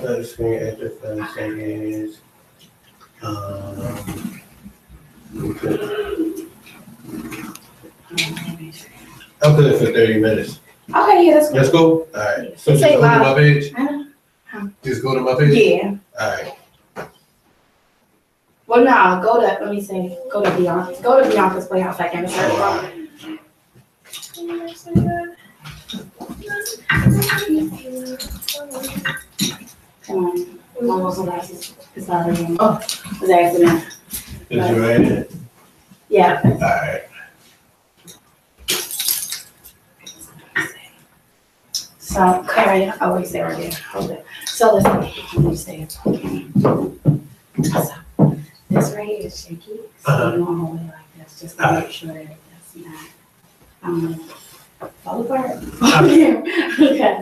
the screen after 5 seconds. I'll put it for 30 minutes. Okay, yeah, that's good. Let's go. All right. So just go to my page. Just go to my page. Yeah. All right. Well, no, go to. Let me see. Go to Beyonka. Go to Beyonka's Playhouse. I can search for it. Come on. My muscle glasses. It's already in. Oh, it's an accident. Is you right? Yeah. All right. So, Carrie, I always say right there. Hold it. So, listen. Let me say it. So, this right here is shaky. So, you want to hold it like this just to make sure that it's not fall apart. Okay. Okay.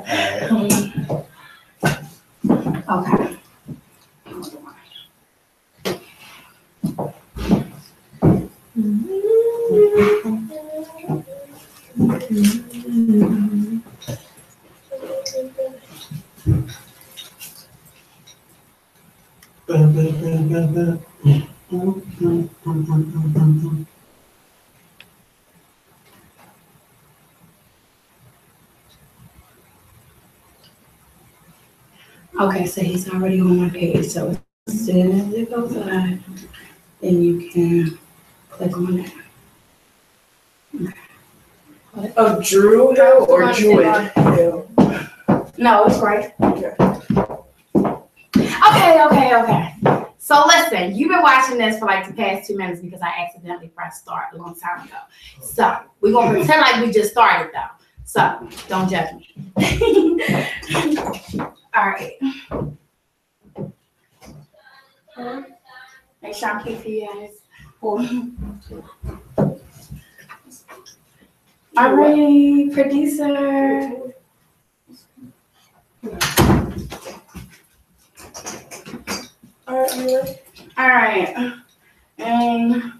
Okay, so he's already on my page. So as soon as it goes live, then you can click on that. Okay. Oh, Dru Hill or Druid Hill? No, it's right. Okay. So listen, you've been watching this for like the past 2 minutes because I accidentally pressed start a long time ago. So we're gonna pretend like we just started though. So don't judge me. All right. Make sure I'm keeping you guys. All right, producer. All right. And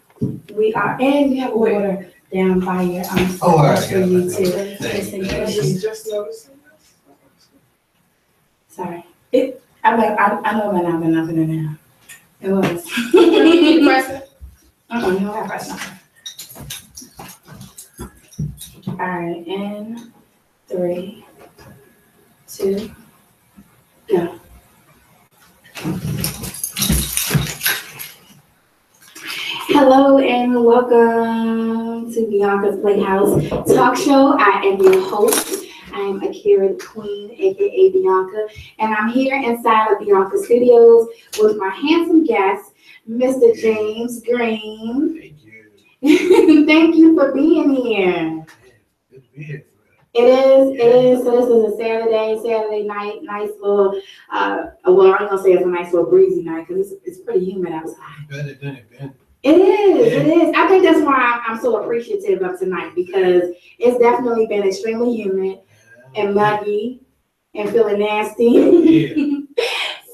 we are, and you have water down by your all right. for you too. Just noticing this. Sorry. I know it might not have been nothing in there. It was. You press it? No, I press nothing. All right, and 3, 2, go. Hello and welcome to Beyonka's Playhouse talk show. I am your host. I am Akira the Queen, aka Beyonka, and I'm here inside of Beyonka Studios with my handsome guest, Mr. James Green. Thank you. Thank you for being here. Good to be here. It is. So this is a Saturday night, nice little, well, I ain't gonna say it's a nice little breezy night because it's pretty humid outside. Better than it been. It is. I think that's why I'm so appreciative of tonight because it's definitely been extremely humid and muggy and feeling nasty. Yeah.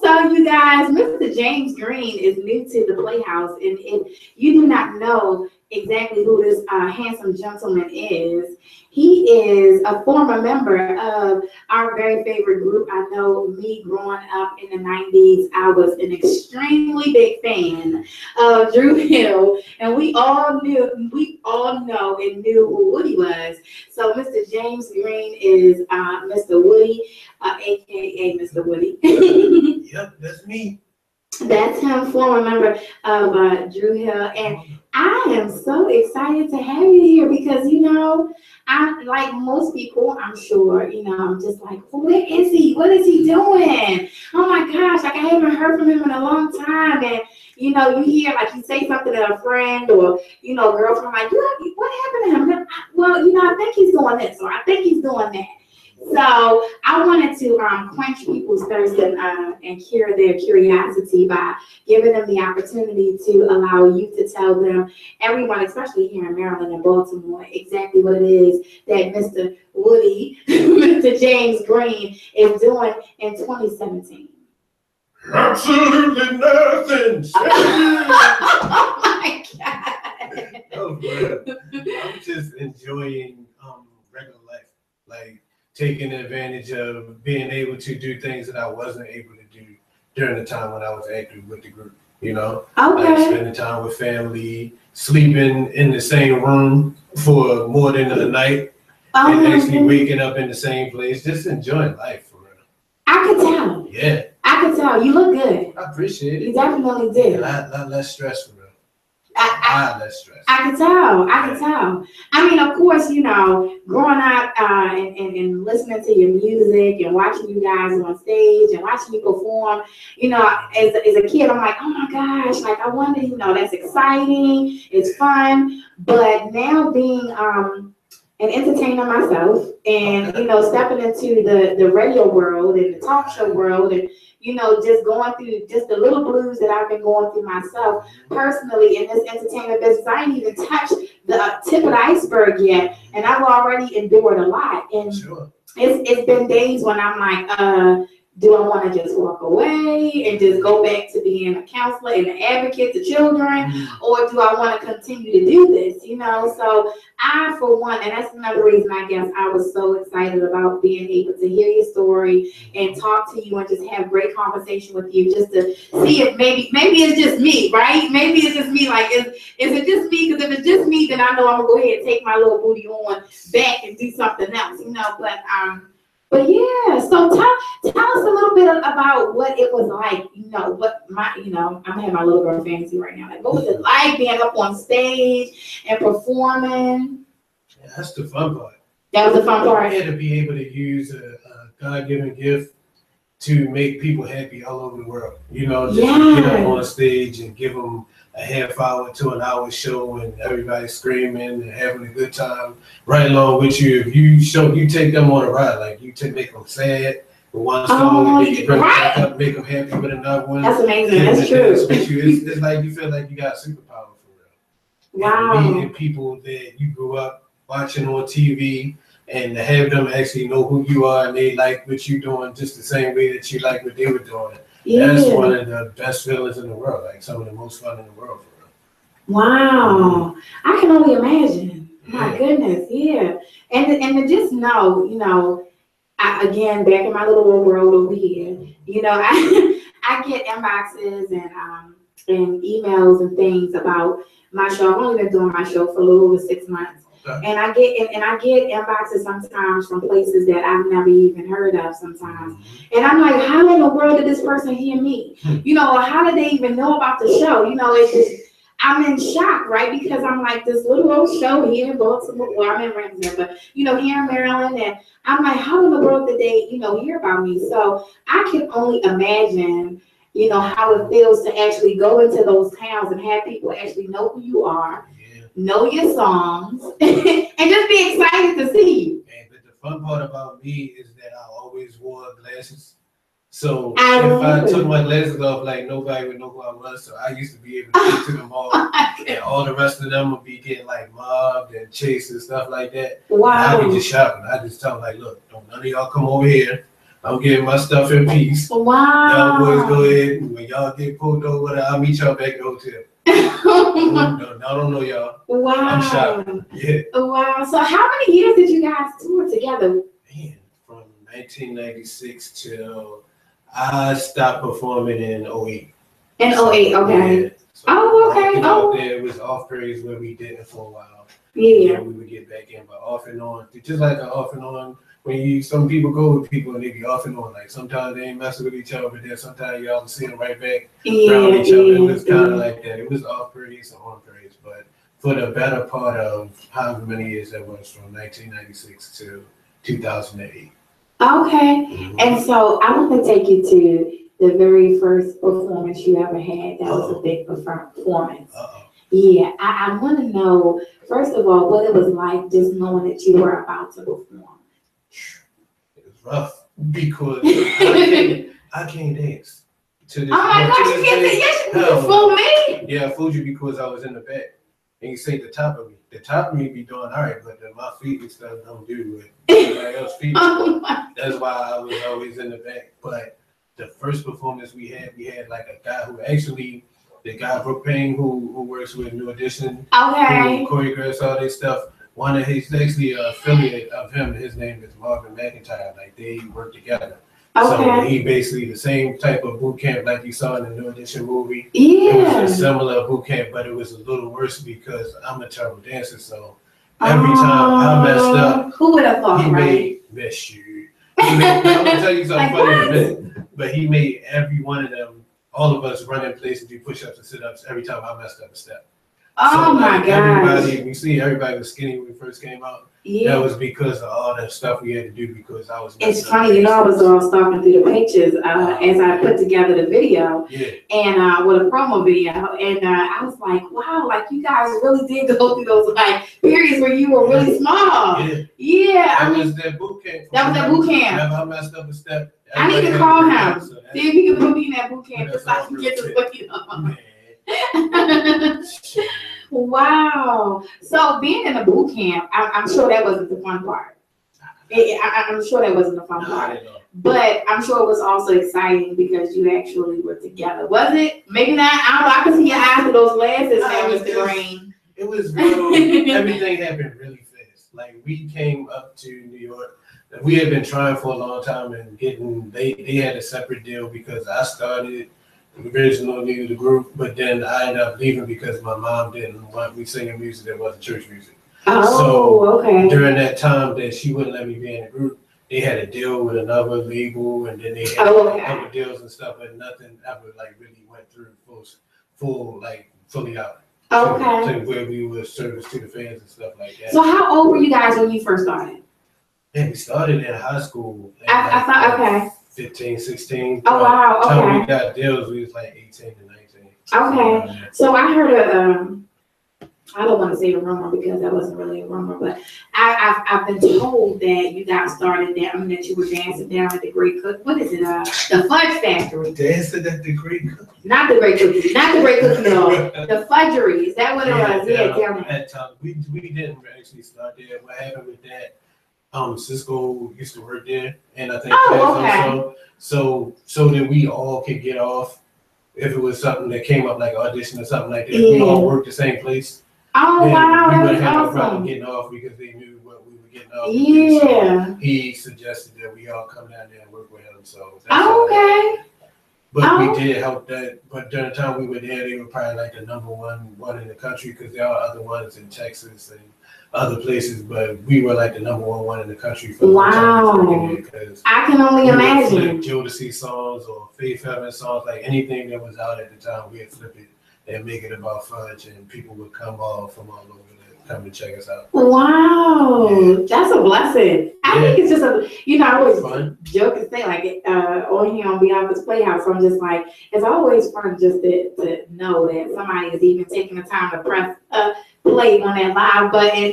So you guys, Mr. James Green is new to the Playhouse, and if you do not know exactly who this handsome gentleman is, he is a former member of our very favorite group. I know me growing up in the 90s, I was an extremely big fan of Dru Hill, and we all know and knew who Woody was. So Mr. James Green is Mr. Woody, aka Mr. Woody. Yep, that's me. That's him, former member of Dru Hill, and I am so excited to have you here because, you know, I like most people, I'm sure, you know, I'm just like, where is he? What is he doing? Oh my gosh, like I haven't heard from him in a long time. And, you know, you hear like you say something to a friend or, you know, girlfriend, like, what happened to him? Well, you know, I think he's doing this or I think he's doing that. So I wanted to quench people's thirst and cure their curiosity by giving them the opportunity to allow you to tell them, everyone, especially here in Maryland and Baltimore, exactly what it is that Mr. Woody, Mr. James Green is doing in 2017. Absolutely nothing. Oh my God. Oh, man. I'm just enjoying regular life. Like, taking advantage of being able to do things that I wasn't able to do during the time when I was active with the group. You know, Okay. like spending time with family, sleeping in the same room for more than a night, and actually waking up in the same place, just enjoying life for real. I could tell. Yeah. I could tell. You look good. I appreciate it. You definitely did. A lot less stress for real. Less stress. I could tell. I could tell. I mean, of course, you know, growing up and listening to your music and watching you guys on stage and watching you perform, you know, as a kid, I'm like, oh my gosh, like I wonder, you know, that's exciting, it's fun. But now being an entertainer myself and, you know, stepping into the radio world and the talk show world and, you know, just going through just the little blues that I've been going through myself personally in this entertainment business. I ain't even touched the tip of the iceberg yet, and I've already endured a lot. And it's been days when I'm like, do I want to just walk away and just go back to being a counselor and an advocate to children, or do I want to continue to do this? You know, so I, for one, and that's another reason I guess I was so excited about being able to hear your story and talk to you and just have great conversation with you, just to see if maybe it's just me, right? Maybe it's just me. Like, is it just me? Because if it's just me, then I know I'm gonna go ahead and take my little booty on back and do something else, you know. But yeah, so tell us a little bit about what it was like, you know, I'm having my little girl fantasy right now. Like, what was it like being up on stage and performing? Yeah, that's the fun part. That was the fun part. Yeah, to be able to use a God-given gift to make people happy all over the world. You know, just to get up on stage and give them a half hour to an hour show and everybody screaming and having a good time right along with you. If you take them on a ride, like you make them sad with one song and then you bring them back up, make them happy with another one. That's amazing. That's true. It's like you feel like you got a superpower for real. Wow. And meeting people that you grew up watching on TV and to have them actually know who you are and they like what you're doing just the same way that you like what they were doing. Yeah. That's one of the best feelings in the world, like some of the most fun in the world for real. Wow. I can only imagine. My goodness, yeah. And to just know, you know, again, back in my little world over here, you know, I get inboxes and emails and things about my show. I've only been doing my show for a little over 6 months. And I get inboxes sometimes from places that I've never even heard of sometimes. And I'm like, how in the world did this person hear me? You know, or how did they even know about the show? You know, it's just, I'm in shock, right? Because I'm like, this little old show here in Baltimore, well, I'm in Ramsey, but, you know, here in Maryland, and I'm like, how in the world did they, you know, hear about me? So I can only imagine, you know, how it feels to actually go into those towns and have people actually know who you are, know your songs, and just be excited to see you. But the fun part about me is that I always wore glasses. So if I took my glasses off, like nobody would know who I was. So I used to be able to get to them all, and all the rest of them would be getting like mobbed and chased and stuff like that. Wow. And I'd be just shopping. I just tell them like, look, don't none of y'all come over here. I'm getting my stuff in peace. Wow. Y'all boys go ahead. When y'all get pulled over, I'll meet y'all back at the hotel. No, I don't know y'all. Wow. I'm shopping. Yeah. Wow. So how many years did you guys tour together? Man, from 1996 till I stopped performing in 08. In 08, okay. Yeah. So, okay. Out there, it was off periods where we didn't for a while. Yeah. We would get back in, but off and on, just like an off and on. When some people go with people and they be off and on, like sometimes they ain't messing with each other, but then sometimes y'all see them right back around each other. It was kind of like that. It was off periods and on periods, but for the better part of however many years that was, from 1996 to 2008. Okay, and so I want to take you to the very first performance you ever had. That was a big performance. Yeah, I want to know, first of all, what it was like just knowing that you were about to perform. It was rough because I can't dance. To this, oh my gosh, you can't dance? Yes, you fool me? Yeah, I fooled you because I was in the back. And you say the top of me. The top of me be doing all right, but my feet and stuff don't do what everybody else's feet. That's why I was always in the back. But the first performance we had like a guy who actually, the guy Brooke Payne who works with New Edition, who choreographs all this stuff. He's actually an affiliate of him. His name is Marvin McIntyre. Like they work together. So he basically the same type of boot camp like you saw in the New Edition movie. Yeah. It was a similar boot camp, but it was a little worse because I'm a terrible dancer. So every time I messed up, who would have thought, he made miss you. I'm gonna tell you something funny in a minute. But he made every one of them, all of us run in place and do push-ups and sit-ups every time I messed up a step. Oh my God! Everybody, you see, everybody was skinny when we first came out. Yeah. That was because of all that stuff we had to do because I was. It's funny, you know, I was stalking through the pictures as I put together the video, and with a promo video, and I was like, wow, like you guys really did go through those like periods where you were really small. Yeah. That was that boot camp. That was that boot camp. Whenever I messed up a step, I need to call him. See if he can put me in that boot camp just so I can get this fucking on. Wow. So being in a boot camp, I'm sure that wasn't the fun part. I'm sure that wasn't the fun part. But I'm sure it was also exciting because you actually were together. Was it? Maybe not. I don't know. I can see your eyes with those glasses now, Mr. Green. It was real. Everything happened really fast. Like we came up to New York. We had been trying for a long time and they had a separate deal because I started originally the group, but then I ended up leaving because my mom didn't want me singing music that wasn't church music. Oh, okay. During that time that she wouldn't let me be in the group, they had a deal with another label, and then they had other deals and stuff, but nothing ever like really went through fully out. Okay. To where we were service to the fans and stuff like that. So how old were you guys when you first started? And we started in high school. I thought 15, 16. Oh wow, okay. Time we got deals, we was like 18 to 19. Okay. So I heard I don't want to say the rumor because that wasn't really a rumor, but I've been told that you got started down, that you were dancing down at the Great Cook. What is it? The Fudge Factory. Dancing at the Great Cook. Not the Great Cookie. Not the Great Cookie, no. The Fudgery. Is that what it was? Yeah, down there. At time, we didn't actually start there. What happened with that? Cisco used to work there, and I think so that we all could get off if it was something that came up like audition or something like that. We all worked the same place. Oh wow, we that's have awesome. no problem getting off because they knew what we were getting off. Yeah. So he suggested that we all come down there and work with him. So okay. But we did help that. But during the time we were there, they were probably like the number one in the country because there are other ones in Texas and other places, but we were like the number one in the country for wow. Because I can only imagine. Jodeci songs or Faith Evans songs, like anything that was out at the time, we'd flip it and make it about Fudge, and people would come all from all over to come and check us out. Wow, that's a blessing. I think it's just I always joke and say like on here on Beyonka's Playhouse, I'm just like, it's always fun just to know that somebody is even taking the time to press play on that live button,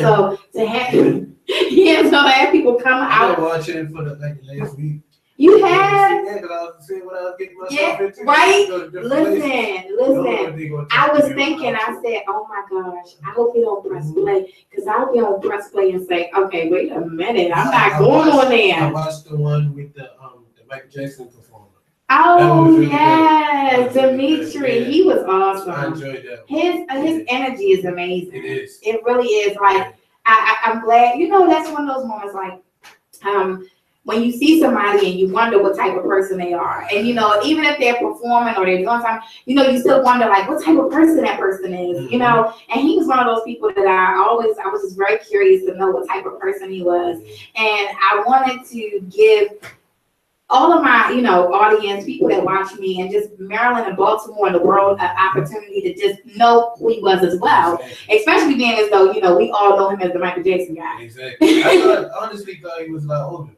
so to have so to have people come out. I was watching for the last week. You have? Yeah, because I was seeing what I was getting myself into. Right? Listen. I was thinking, I said, oh my gosh, I hope you don't press play, because I'll be on press play and say, okay, wait a minute, I'm not going on there. I watched the one with the Michael Jackson performer. Oh really yes, Dimitri, he was awesome. I enjoyed that. His energy is amazing. It is. It really is. Like I'm glad. That's one of those moments. Like when you see somebody and you wonder what type of person they are, and even if they're performing or they're doing something, you still wonder like what type of person that person is. And he was one of those people that I was just very curious to know what type of person he was, and I wanted to give all of my, audience, people that watch me, and just Maryland and Baltimore and the world, an opportunity to just know who he was as well. Exactly. Especially being as though, we all know him as the Michael Jackson guy. Exactly. I honestly thought he was a lot older.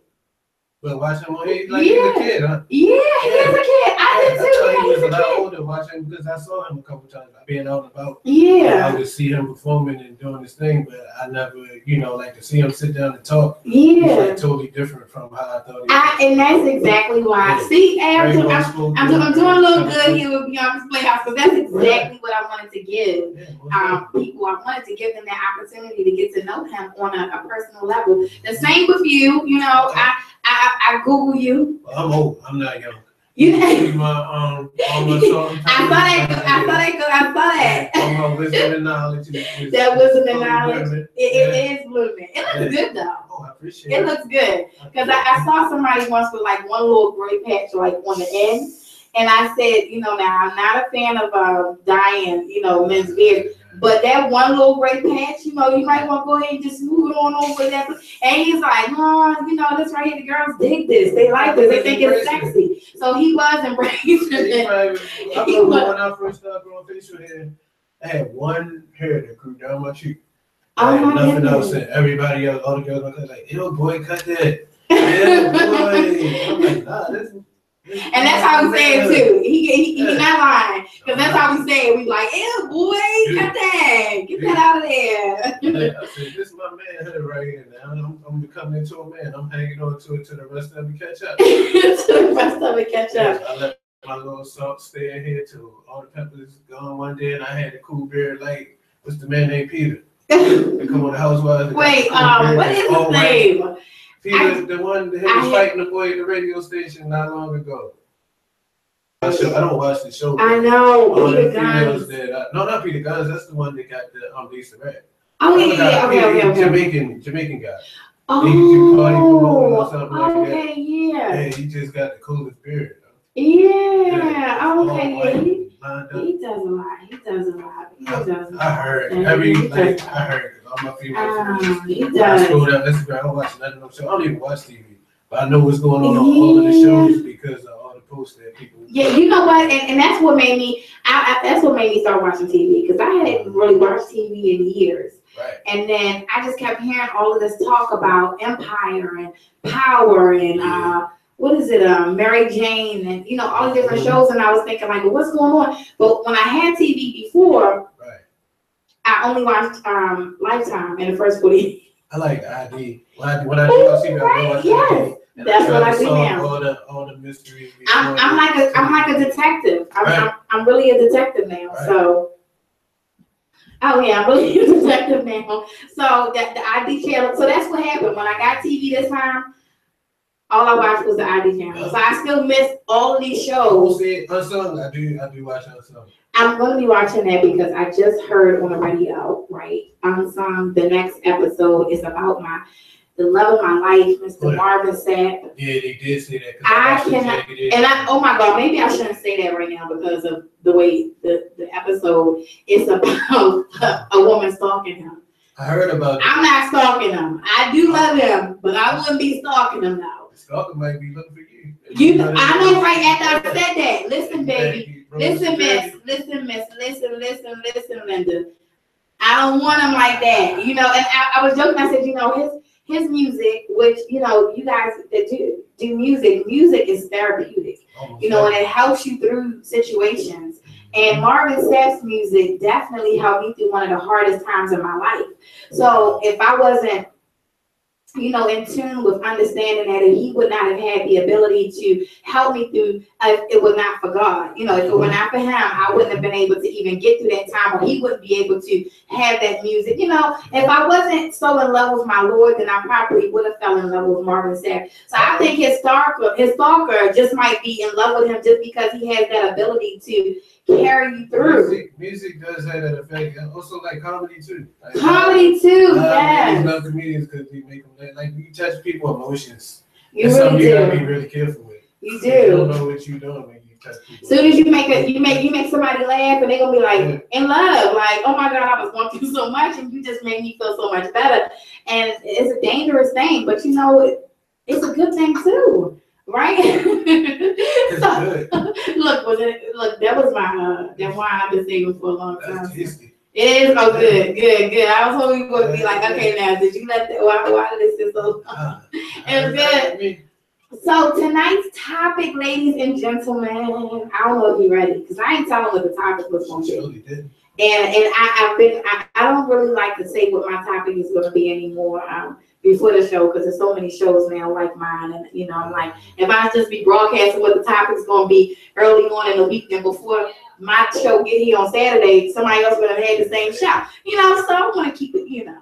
But watching him, he's like he's a kid, huh? Yeah, he is a kid. I did too. I thought he was a lot older watching because I saw him a couple times. Being out and about. Yeah. I would see him performing and doing his thing, but I never, like to see him sit down and talk. Yeah. He's like totally different from how I thought he was. And that's exactly why. Yeah. See, I'm doing a little good here with Beyonka's Playhouse, because that's exactly what I wanted to give people. I wanted to give them that opportunity to get to know him on a personal level. The same with you. I Google you. Well, I'm old. I'm not young. You See my all my salt and I saw that. All my wisdom and knowledge. That wisdom and knowledge. Blooming. It is blooming. It looks good though. Oh, I appreciate It looks good. Because I saw somebody once with like one little gray patch like on the end. And I said, you know, now I'm not a fan of dyeing, you know, men's beard. But that one little gray patch, you know, you might want to go ahead and just smooth it on over that. And he's like, oh, you know, this right here, the girls dig this. They like this. They think it's sexy. So he was embracing it. I remember when I first started growing facial hair, I had one hair that grew down my cheek. I had nothing else. And everybody else, all the girls were like, ew, boy, cut that. Ew, boy. I'm like, nah, this. And that's how we say it too. He not lying. Because that's how we say it. We like, ew, boy, cut that. Get that out of there. I said, this is my manhood right here now. I'm becoming into a man. I'm hanging on to it till the rest of it catch up. Till the rest of it catch up. I let my little salt stay in here till all the peppers gone one day, and I had a cool beard like, what's the man named Peter? They come on the housewives. Wait, what is his name? Peter, the one that was fighting the boy at the radio station not long ago. I don't watch the show. I know. Peter Guns. No, not Peter Guns. That's the one that got the Lisa Rat. Oh yeah. Okay. Jamaican guy. Oh. Okay. Yeah. Yeah, he just got the coolest beard. Yeah. Okay. He does a lot. I heard every night. I heard all my females. He does. I scroll down Instagram. I don't watch nothing on show. I don't even watch TV, but I know what's going on all of the shows because of all the posts that people. Yeah, you know what, and that's what made me. That's what made me start watching TV because I hadn't really watched TV in years. Right. And then I just kept hearing all of this talk about empire and power and what is it, Mary Jane and you know all the different shows, and I was thinking like, well, what's going on? But when I had TV before, I only watched Lifetime in the first 40. I like the ID. When I do watch TV, I watch the ID. That's what I do now. All the mystery. I'm like a detective. I'm really a detective now. Right. So. Oh yeah, I'm really a detective now. So the ID channel. So that's what happened when I got TV this time. All I watched was the ID channel. So I still missed all of these shows. Unsung. I do watch Unsung. I'm going to be watching that because I just heard on the radio, right? Unsung. The next episode is about the love of my life, Mr. Marvin Sapp. Yeah, they did say that. Oh my God, maybe I shouldn't say that right now because of the way the episode is about a woman stalking him. I heard about that. I'm not stalking him. I do love him, but I wouldn't be stalking him now. The stalker might be looking for you. I know right after I said that. Listen, baby. Listen, miss. Listen, Linda. I don't want him like that. You know, and I was joking. I said, you know, his music, which, you know, you guys that do music is therapeutic, you know, and it helps you through situations. And Marvin Sapp's music definitely helped me through one of the hardest times in my life. So if I wasn't, you know, in tune with understanding that he would not have had the ability to help me through if it was not for God. You know, if it were not for him, I wouldn't have been able to even get through that time, or he wouldn't be able to have that music. You know, if I wasn't so in love with my Lord, then I probably would have fell in love with Marvin Sapp. So I think his stalker just might be in love with him just because he has that ability to carry you through. Music does have that effect, and also like comedy too. Yes. Love comedians because we make them like you touch people's emotions. You really do. You gotta be really careful with. You do. You don't know what you're doing when you touch people. Soon as you make somebody laugh, and they're gonna be like in love, like, oh my God, I was going through so much, and you just made me feel so much better. And it's a dangerous thing, but you know it's a good thing too. Right? It's good. Look, that was my that wine I've been saving for a long time. That's tasty. It is. Oh, good. I was hoping you would be like, okay, now did you let that? Why did this sit so long? It's good. So tonight's topic, ladies and gentlemen, I don't know if you're ready because I ain't telling what the topic was going to be. And I don't really like to say what my topic is going to be anymore. Before the show, because there's so many shows now like mine, and you know, I'm like, if I just be broadcasting what the topic's gonna be early on in the week, then before my show get here on Saturday, somebody else would have had the same show, you know. So I want to keep it, you know.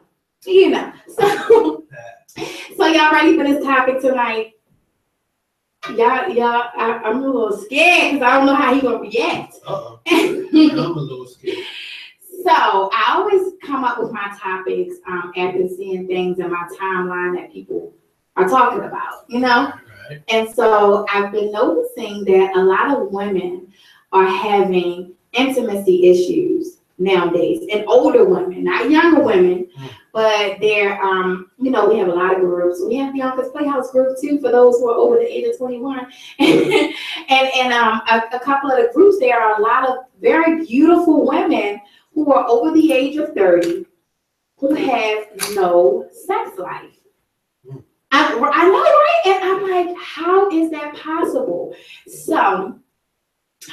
So y'all ready for this topic tonight? Yeah, I'm a little scared because I don't know how he gonna react. I'm a little scared. So I always come up with my topics after seeing things in my timeline that people are talking about, Right. And so I've been noticing that a lot of women are having intimacy issues nowadays, and older women, not younger women, but they're, we have a lot of groups. We have Beyonka's Playhouse group too, for those who are over the age of 21. and a couple of the groups, there are a lot of very beautiful women who are over the age of 30 who have no sex life. I know, right? And I'm like, how is that possible? So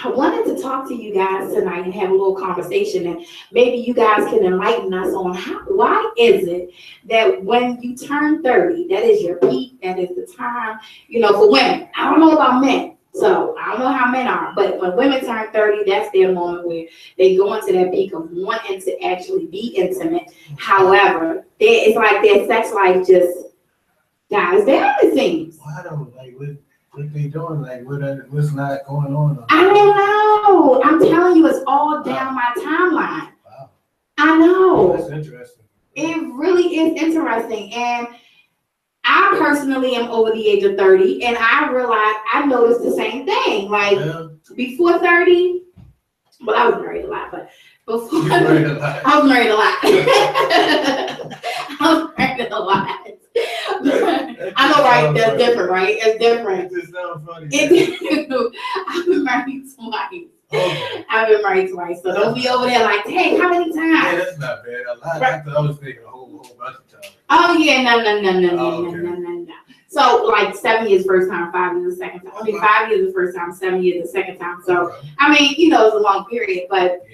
I wanted to talk to you guys tonight and have a little conversation, and maybe you guys can enlighten us on why is it that when you turn 30, that is your peak, that is the time, for women. I don't know about men, so I don't know how men are, but when women turn 30, that's their moment where they go into that peak of wanting to actually be intimate. However, it's like their sex life just dies down, it seems. Why don't what they doing? Like what's not going on? I don't know. I'm telling you, it's all down my timeline. Wow. I know. That's interesting. It really is interesting. And I personally am over the age of 30, and I realized I noticed the same thing. Like before 30, well, I was married a lot, but before I was married a lot. I was married a lot. I know, right? That's different, right? It's different. It just sounds funny. I've been married twice. Okay. I've been married twice, so don't be over there like, hey, how many times? Yeah, that's not bad. A lot. Right. I was thinking a whole bunch of times. Oh yeah, no. So like 7 years first time, 5 years the second time. I mean, 5 years the first time, 7 years the second time. So I mean, it's a long period. But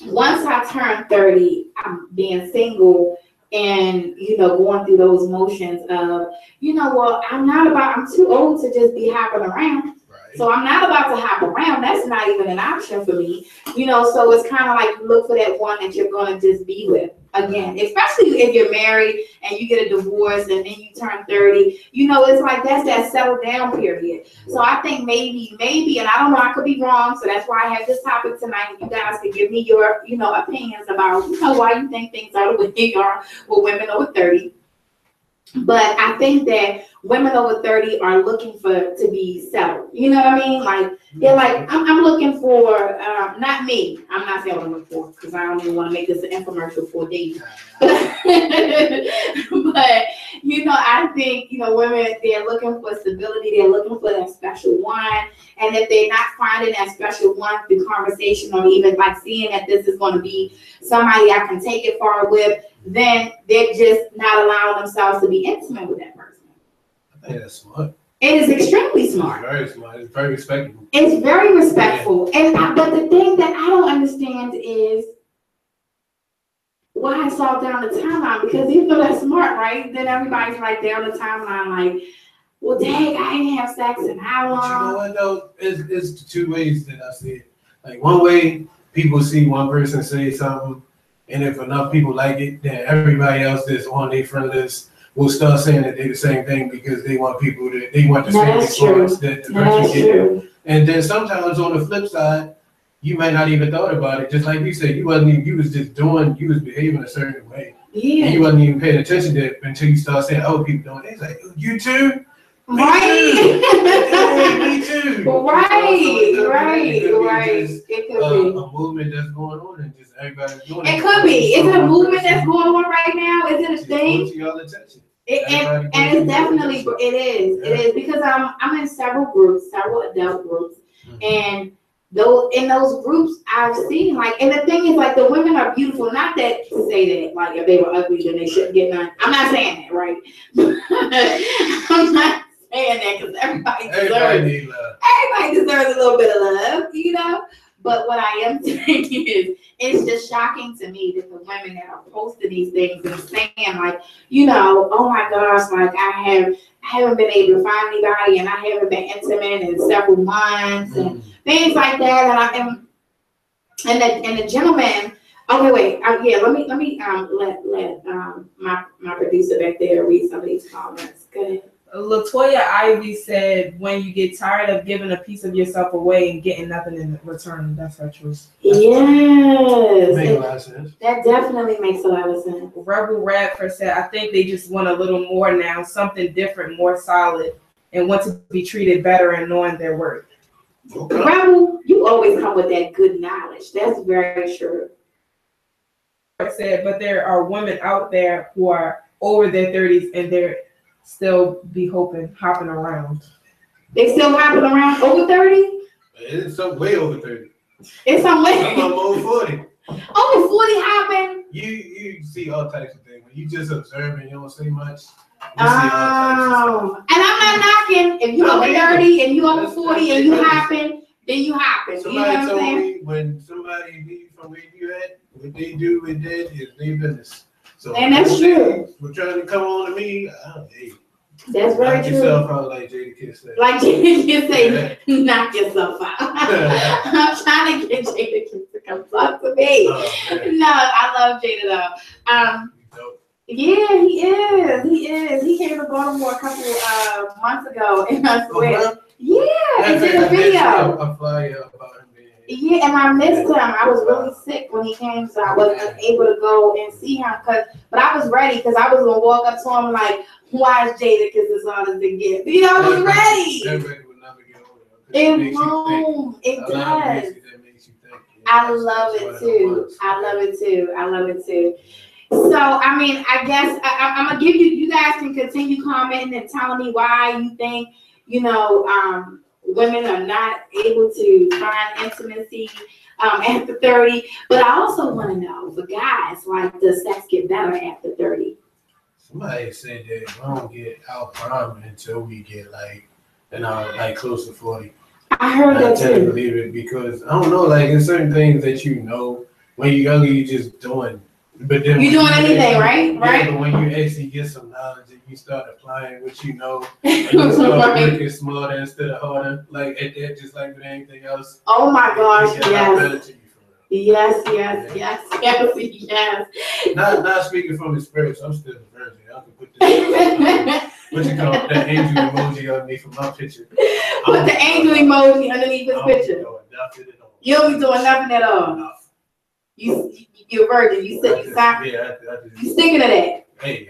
once I turned 30, I'm being single and going through those motions of, well, I'm too old to just be hopping around. Right. So I'm not about to hop around. That's not even an option for me. So it's kind of like you look for that one that you're going to just be with again, especially if you're married and you get a divorce and then you turn 30, it's like that's that settle down period. So I think maybe, and I don't know, I could be wrong. So that's why I have this topic tonight. You guys can give me your, opinions about, why you think things are the way they are with women over 30. But I think that women over 30 are looking to be settled. You know what I mean? Like, they're like, I'm looking for, not me. I'm not saying what I'm looking for because I don't even want to make this an infomercial for dating. But, I think, women, they're looking for stability. They're looking for that special one. And if they're not finding that special one through conversation or even like seeing that this is going to be somebody I can take it far with, then they're just not allowing themselves to be intimate with that person. I think that's smart. It is extremely smart. It's very smart. It's very respectable. It's very respectful. But the thing that I don't understand is why it's all down the timeline. Because even though that's smart, right? Then everybody's like down the timeline, like, well, dang, I ain't have sex in how long? But you know what though? It's the two ways that I see it. Like one way, people see one person say something, and if enough people like it, then everybody else that's on their friend list will start saying that they the same thing because they want the same response that the person get. And then sometimes on the flip side, you might not even thought about it. Just like you said, you was behaving a certain way. Yeah. And you wasn't even paying attention to it until you start saying, oh, people doing it. It's like, you too? Right. Me too. Right. It could be a movement that's going on and just everybody's doing it. It could be. Is it a movement that's going on right now? Is it a thing? Attention. And it's definitely, it is because I'm in several adult groups, and in those groups I've seen and the thing is the women are beautiful. Not that to say that if they were ugly then they shouldn't get none. I'm not saying that, right? I'm not saying that because everybody deserves a little bit of love, But what I am saying is, it's just shocking to me that the women that are posting these things and saying oh my gosh, I haven't been able to find anybody and I haven't been intimate in several months and things like that. And the gentleman. Okay, wait. Let me let my producer back there read some of these comments. Go ahead. Latoya Ivy said, when you get tired of giving a piece of yourself away and getting nothing in return, that's her truth. Yes. Makes a lot of sense. That definitely makes a lot of sense. Rebel Radford said, I think they just want a little more now, something different, more solid, and want to be treated better and knowing their worth. Okay. Rebel, you always come with that good knowledge. That's very true. I said, but there are women out there who are over their 30s and they're still be hopping around. They still hopping around over 30? It's some way over 30. It's some way. I'm over 40. Over 40 hopping? You see all types of things. When you just observe and you don't say much, you see all types of stuff. And I'm not knocking. If you over 30 and you over 40 and you hopping, then you hopping. Somebody you know what I'm told saying? me when somebody leave from where you at, what they do with that is their business. So And that's true. We're trying to come on to me. Hey, That's very knock true. yourself out like Jada Kiss said. Like Jada Kiss say, knock yourself out. I'm trying to get Jada Kiss to come talk to me. No, I love Jada though. Yeah, he is. He came to Baltimore a couple months ago, and I swear, and did a video. A flyer about him being here. Yeah, and I missed him. I was really sick when he came, so I wasn't able to go and see him. But I was ready because I was gonna walk up to him like, "Why is Jada? Because it's honest to gift." You know, I was ready. That record will never get old. It won't. It does. That makes you think. I love it too. I love it too. So, I mean, I guess I'm going to give you guys can continue commenting and telling me why you think, women are not able to find intimacy after 30. But I also want to know, for guys, like, does sex get better after 30? Somebody said that we don't get out prime until we get like close to 40. I heard that tend to too. believe it because I don't know, like there's certain things that when you're younger you just doing. But then you're doing anything, right? Yeah, but when you actually get some knowledge and you start applying what you know, and you start working smarter instead of harder, like at that, just like with anything else. Oh my gosh, yes. Yes. Not speaking from experience, I'm still a virgin. I can put this what you call that angel emoji underneath of my picture. Put the angel emoji underneath his picture. You don't be doing nothing at all. Enough. You're a virgin. You said you sticking to that. Hey,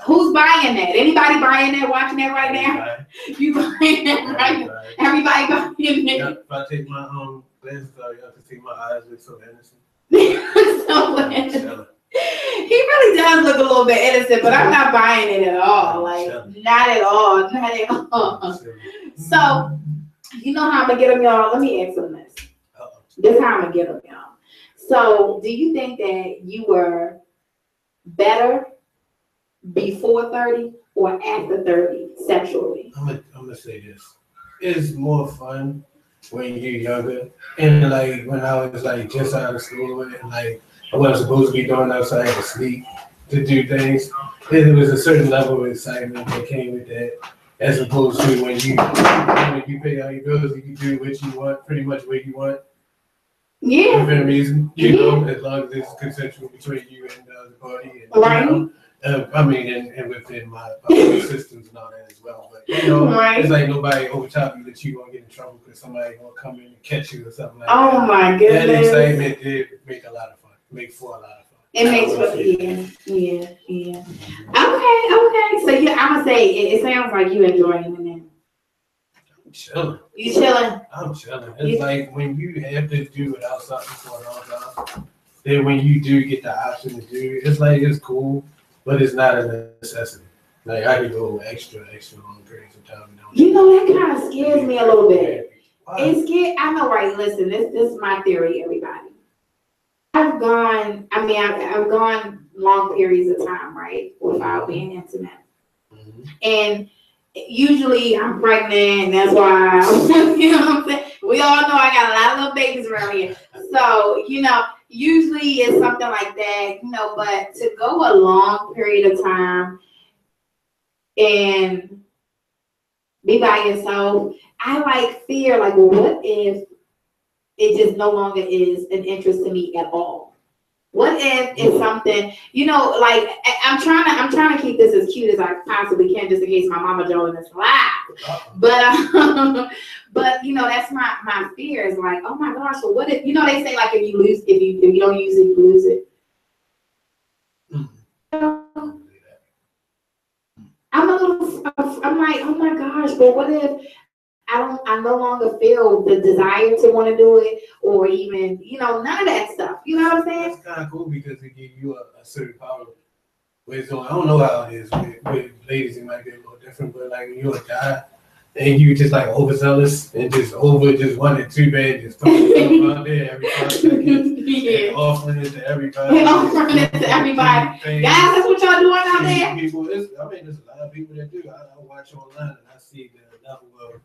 who's buying that? Anybody buying that? Watching that right now? You buying that right now? Everybody buying that. If I take my glasses off, y'all can see my eyes look so innocent. So innocent. He really does look a little bit innocent, but I'm not buying it at all. Like, not at all. Not at all. So, you know how I'm gonna get them, y'all? Let me ask them this. This is how I'm gonna get them, y'all. So, do you think that you were better before 30 or after 30 sexually? I'm gonna say this. It's more fun when you're younger. And like when I was like just out of school and like I wasn't supposed to be doing outside to sleep to do things. There was a certain level of excitement that came with that. As opposed to when you pay all your bills, you can do what you want, pretty much what you want. Yeah. Within reason, as long as it's consensual between you and the party. And, right. And within my systems and all that as well. But it's like nobody over top you that you won't get in trouble because somebody will come in and catch you or something like that. Oh my goodness. That excitement did make a lot of fun. Make for a lot of fun. It makes for yeah. Okay. So I'm gonna say it sounds like you enjoying it now. I'm chilling. You chilling? I'm chilling. It's like when you have to do without something for a long time, then when you do get the option to do it, it's like it's cool, but it's not a necessity. Like I could go extra long periods of time. That kind of scares me a little bit. It scares. I know, right? Listen, this is my theory, everybody. I've gone long periods of time, right, without being intimate. Mm-hmm. And usually I'm pregnant, and that's why, you know what I'm saying? We all know I got a lot of little babies around here. So, usually it's something like that, but to go a long period of time and be by yourself, I fear, well, what if it just no longer is an interest to me at all? What if it's something, you know, like I'm trying to keep this as cute as I possibly can, just in case my mama joining this live. But you know, that's my fear is like, oh my gosh, so what if, you know, they say like if you don't use it, you lose it. I'm like, oh my gosh, but what if I no longer feel the desire to want to do it, or even, you know, none of that stuff. You know what I'm saying? That's kind of cool because it gives you a certain power. Whereas I don't know how it is with ladies, it might be a little different, but like when you're a guy and you just like overzealous and just wanted too bad, just throwing stuff out there every 5 seconds, and offering it to everybody. Guys, that's what y'all doing out there? People, there's a lot of people that do. I watch online and I see the level of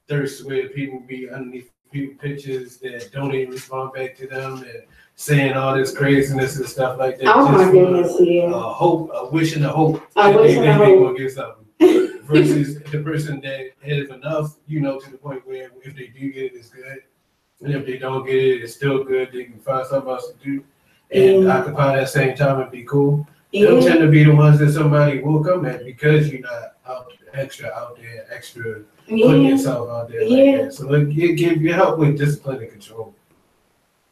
thirst where people be underneath people pictures that don't even respond back to them and saying all this craziness and stuff like that. Oh my goodness, yeah. Hope, a wish and a hope that they gonna get something. Versus the person that has enough, you know, to the point where if they do get it, it's good. And if they don't get it, it's still good. They can find something else to do and occupy that same time and be cool. They'll tend to be the ones that somebody will come at because you're not extra putting yourself out there like that. So it gives you help with discipline and control.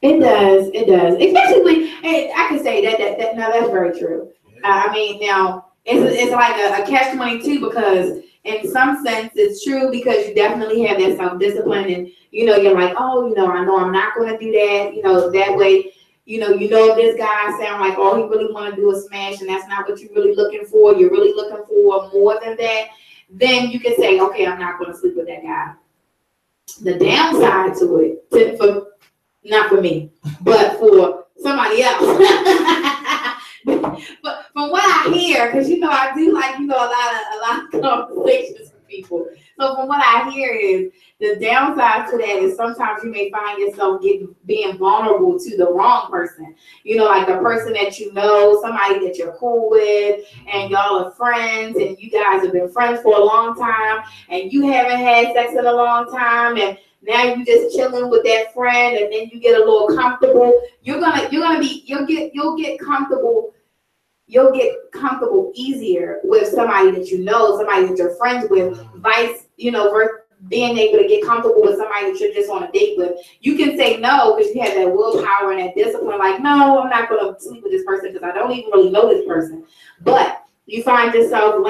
It does. Especially, I can say that now that's very true. Yeah. I mean, now it's like a catch-22 because in some sense it's true because you definitely have that self-discipline and you know you're like, oh, you know I'm not going to do that. You know that way. You know this guy sound like all he really want to do is smash, and that's not what you're really looking for. You're really looking for more than that. Then you can say, okay, I'm not going to sleep with that guy. The downside to it, not for me, but for somebody else. But from what I hear, because you know I do like a lot of conversations with people. So from what I hear is the downside to that is sometimes you may find yourself being vulnerable to the wrong person. You know, like a person that you know, somebody that you're cool with, and y'all are friends, and you guys have been friends for a long time, and you haven't had sex in a long time, and now you just chilling with that friend, and then you get a little comfortable. You'll get comfortable. You'll get comfortable easier with somebody that you know, somebody that you're friends with, versus being able to get comfortable with somebody that you're just on a date with. You can say no because you have that willpower and that discipline, like, no, I'm not going to sleep with this person because I don't even really know this person. But you find yourself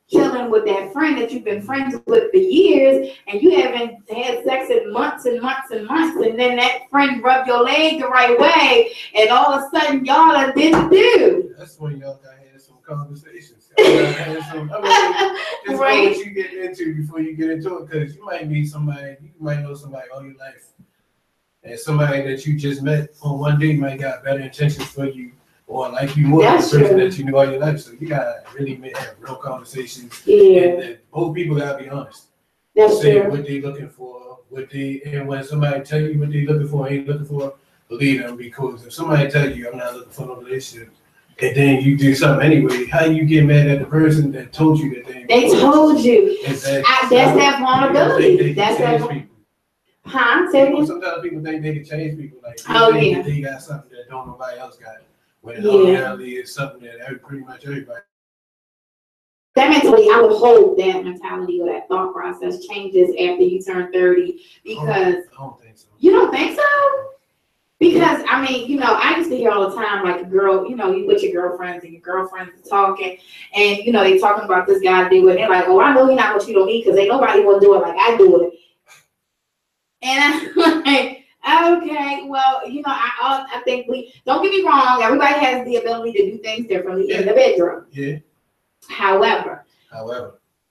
chilling with that friend that you've been friends with for years, and you haven't had sex in months and months and months, and then that friend rubbed your leg the right way, and all of a sudden y'all didn't do. That's when y'all gotta have some conversations. Just know what you get into before you get into it, because you might meet somebody, you might know somebody all your life, and somebody that you just met on one day might got better intentions for you, or like you more than the person that you knew all your life. So you gotta really have real conversations. Yeah. And both people gotta be honest. That's say true. What they looking for, and when somebody tell you what they looking for, ain't looking for, believe them, because if somebody tell you I'm not looking for no relationship, and then you do something anyway, how you get mad at the person that told you that they told you? Exactly. That's that vulnerability. That's that. People. Huh? Sometimes people think they can change people. Like they got something that don't nobody else got. When in all reality, it's something that pretty much everybody. That mentality, I would hope that mentality or that thought process changes after you turn 30, because I don't think so. You don't think so? Because I mean, I used to hear all the time, like a girl, you with your girlfriends and your girlfriends are talking, and they talking about this guy do it. They're like, oh, I know he's not gonna cheat on me because ain't nobody will do it like I do it. And I'm like, okay, well, I think don't get me wrong, everybody has the ability to do things differently in the bedroom. Yeah. However,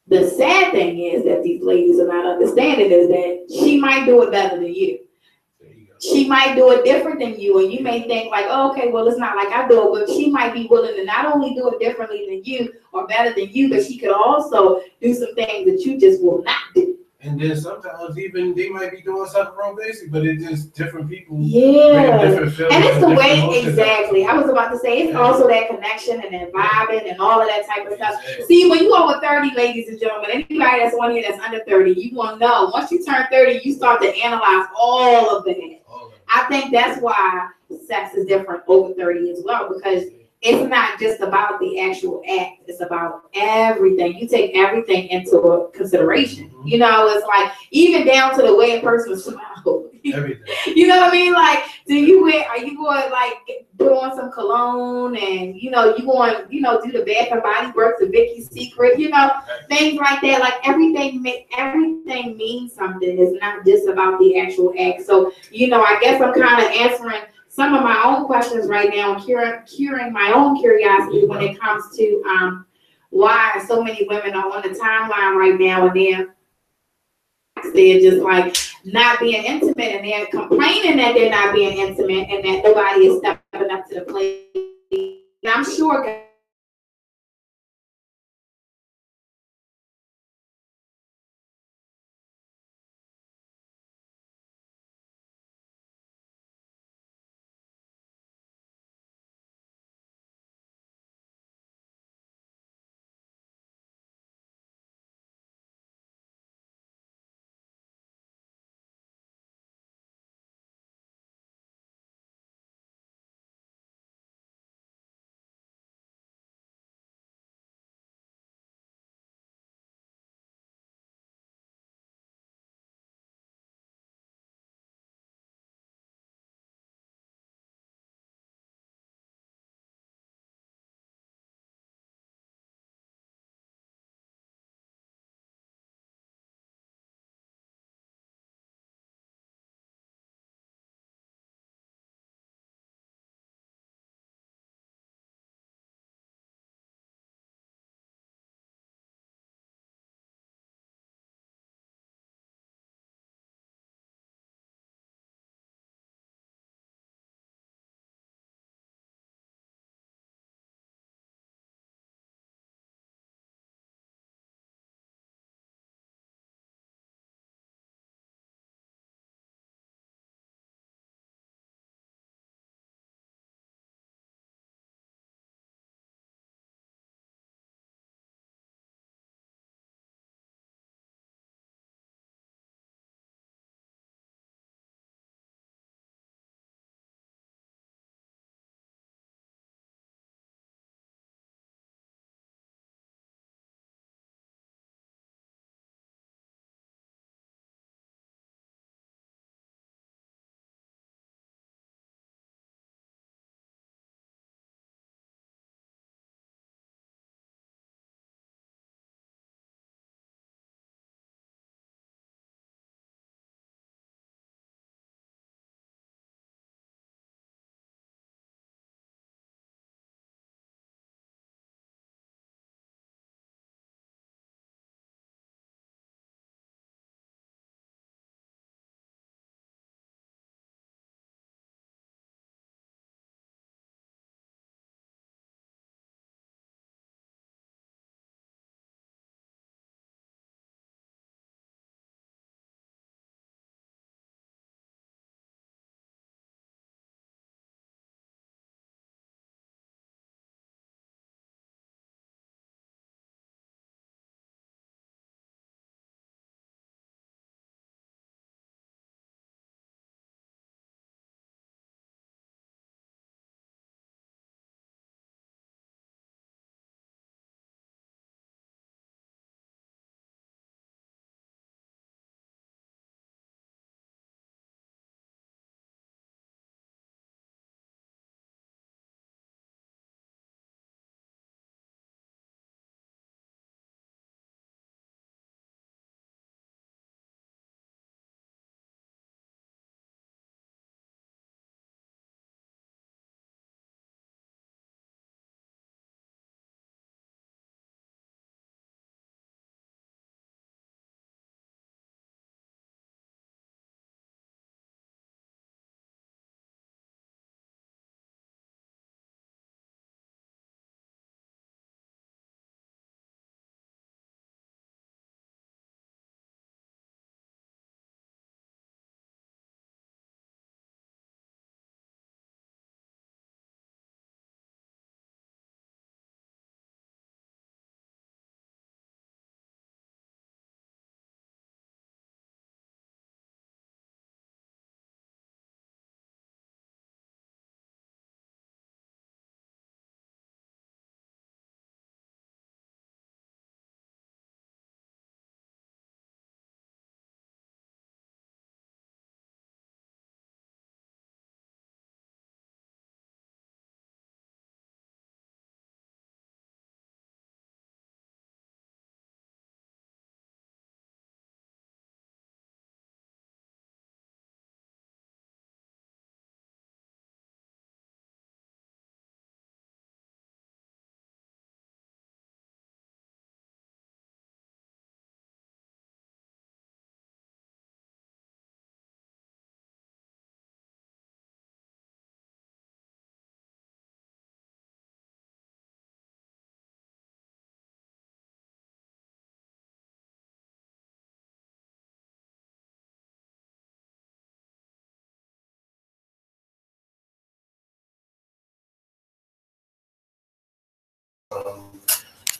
the sad thing is that these ladies are not understanding is that she might do it better than you. She might do it different than you, and you may think like, oh, okay, well, it's not like I do it, but she might be willing to not only do it differently than you or better than you, but she could also do some things that you just will not do. And then sometimes even they might be doing something wrong basic, but it's just different people. Yeah. Different feelings, and it's the way, exactly. I was about to say, it's also that connection and that vibing and all of that type of stuff. Exactly. See, when you over 30, ladies and gentlemen, anybody that's on here that's under 30, you will know. Once you turn 30, you start to analyze all of that. I think that's why sex is different over 30 as well, because it's not just about the actual act, it's about everything. You take everything into consideration. You know, it's like even down to the way a person smells. Everything. You know what I mean? Like, are you going like put on some cologne and you going, do the Bath and Body Works, the Vicky's Secret, things like that. Like everything means something. It's not just about the actual act. So, I guess I'm kind of answering some of my own questions right now and curing my own curiosity when it comes to why so many women are on the timeline right now and they're just like not being intimate and they're complaining that they're not being intimate and that nobody is stepping up to the plate. And I'm sure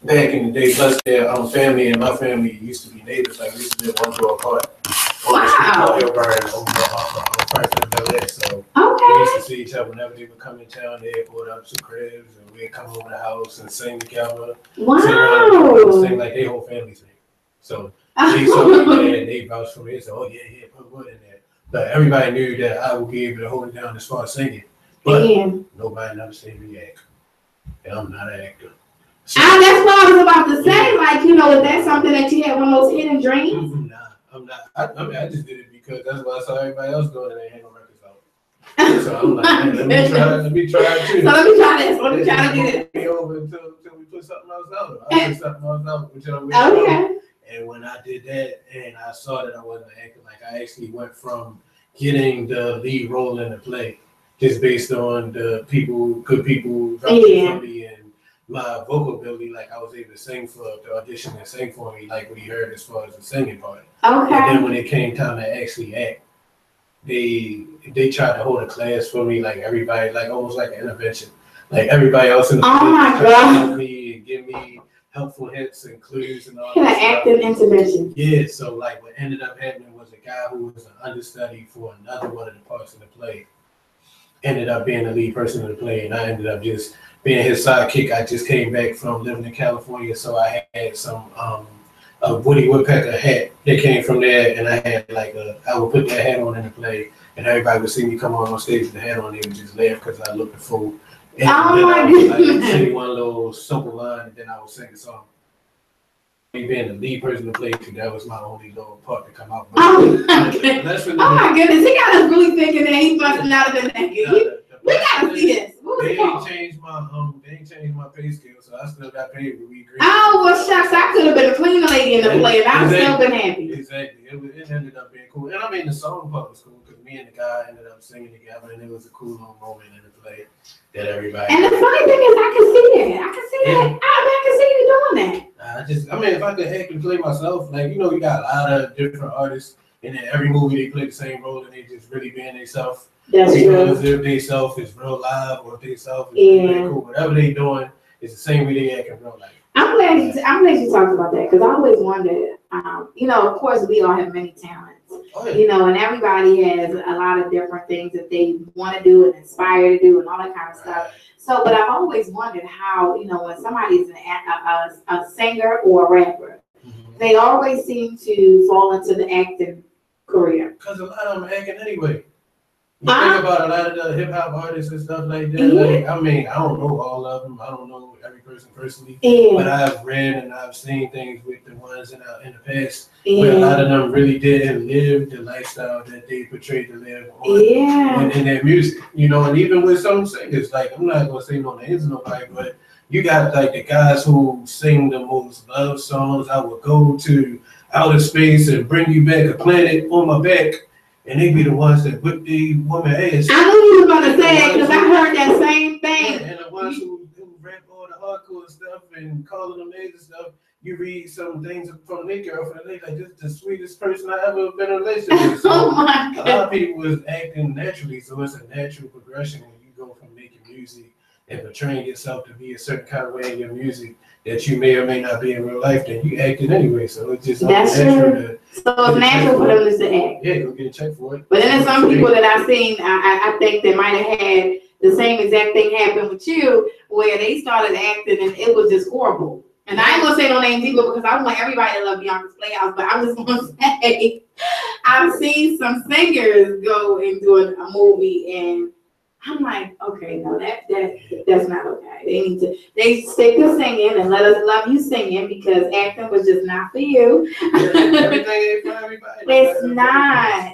back in the day. Plus, their family and my family used to be neighbors. Like we used to live one door apart. Wow. Hill burn over Franklin Bel Air. So we Okay. used to see each other whenever they would come in town. They'd put up some cribs and we'd come over the house and sing together. Wow. Sing like their whole family sing. So they saw me and they vouched for me. They said, "Oh yeah, put wood in there." But everybody knew that I would be able to hold it down as far as singing. But nobody never seen me act. And I'm not an actor. So, That's what I was about to say. Like, you know, is that something that you had one of those hidden dreams? Nah, I'm not. I mean, I just did it because that's what I saw everybody else doing and they had no records out. So I'm like, man, let me try it too. So let me try this. Let me try to do this. Be over until we put something else out. I put something else out with y'all. Okay. And when I did that and I saw that I wasn't acting, like I actually went from getting the lead role in the play just based on the good people vouching for me and my vocal ability. Like I was able to sing for the audition and sing for me, like what he heard as far as the singing part. Okay. And then when it came time to actually act, they tried to hold a class for me, like everybody, like almost like an intervention. Like everybody else in the Oh my God. help me and give me helpful hints and clues and all Kind of that acting intervention. Yeah, so like what ended up happening was a guy who was an understudy for another one of the parts of the play ended up being the lead person in the play, and I ended up just being his sidekick. I just came back from living in California, so I had some a Woody Woodpecker hat that came from there, and I had like I would put that hat on in the play, and everybody would see me come on stage with the hat on, they would just laugh because I looked a fool. And Oh then my I would like goodness. say one little simple line, and then I would sing a song. Me being the lead person to play, that was my only little part to come out. But Oh my goodness. Oh my goodness. He got us really thinking that he must not have been that good. We gotta see this. What was They it called? ain't changed my pay scale, so I still got paid with weed. Oh, well, shucks. I could have been a cleaner lady in the play, and I've still been happy. Exactly. It ended up being cool. And I mean, the song part was cool because me and the guy ended up singing together, and it was a cool little moment in the play that everybody. And the funny thing is, I can see that. I can see that. I can see you doing that. I mean, if I could act and play myself, like, you know, you got a lot of different artists, and in every movie they play the same role, and they just really being themselves. That's true. If they self is real live or if they self is really cool, whatever they doing, it's the same way they act in real life. I'm glad you talked about that because I always wondered. You know, of course, we all have many talents. Oh, yeah. You know, and everybody has a lot of different things that they want to do and aspire to do and all that kind of stuff. So, but I've always wondered how, you know, when somebody's a singer or a rapper, they always seem to fall into the acting career. Because a lot of them are acting anyway. You think about a lot of the hip hop artists and stuff like that. Like, I mean, I don't know all of them. I don't know every person personally. But I've read and I've seen things with the ones in the past where a lot of them really didn't live the lifestyle that they portrayed to live on in their music. You know, and even with some singers, like, I'm not going to say no names of nobody, but you got like the guys who sing the most love songs. I would go to outer space and bring you back a planet on my back. And they be the ones that whip the woman ass. I knew you were going to say that because I heard that same thing. And the ones who rap all the hardcore stuff and calling them names and stuff, you read some things from their girlfriend, they like, this is the sweetest person I ever been in a relationship with. So Oh my God. a lot of people is acting naturally, so it's a natural progression when you go from making music and portraying yourself to be a certain kind of way in your music that you may or may not be in real life, then you acting anyway. So it's just natural. So it's natural for them to act. Yeah, go get a check for it. But then there's some people that I've seen, I think they might have had the same exact thing happen with you, where they started acting and it was just horrible. And I ain't gonna say no names either because I want everybody to love Beyonka's Playhouse, but I'm just gonna say I've seen some singers go and do a movie and I'm like, okay, no, that's not okay. They stick to singing and let us love you singing because acting was just not for you. Everything ain't for everybody. It's not.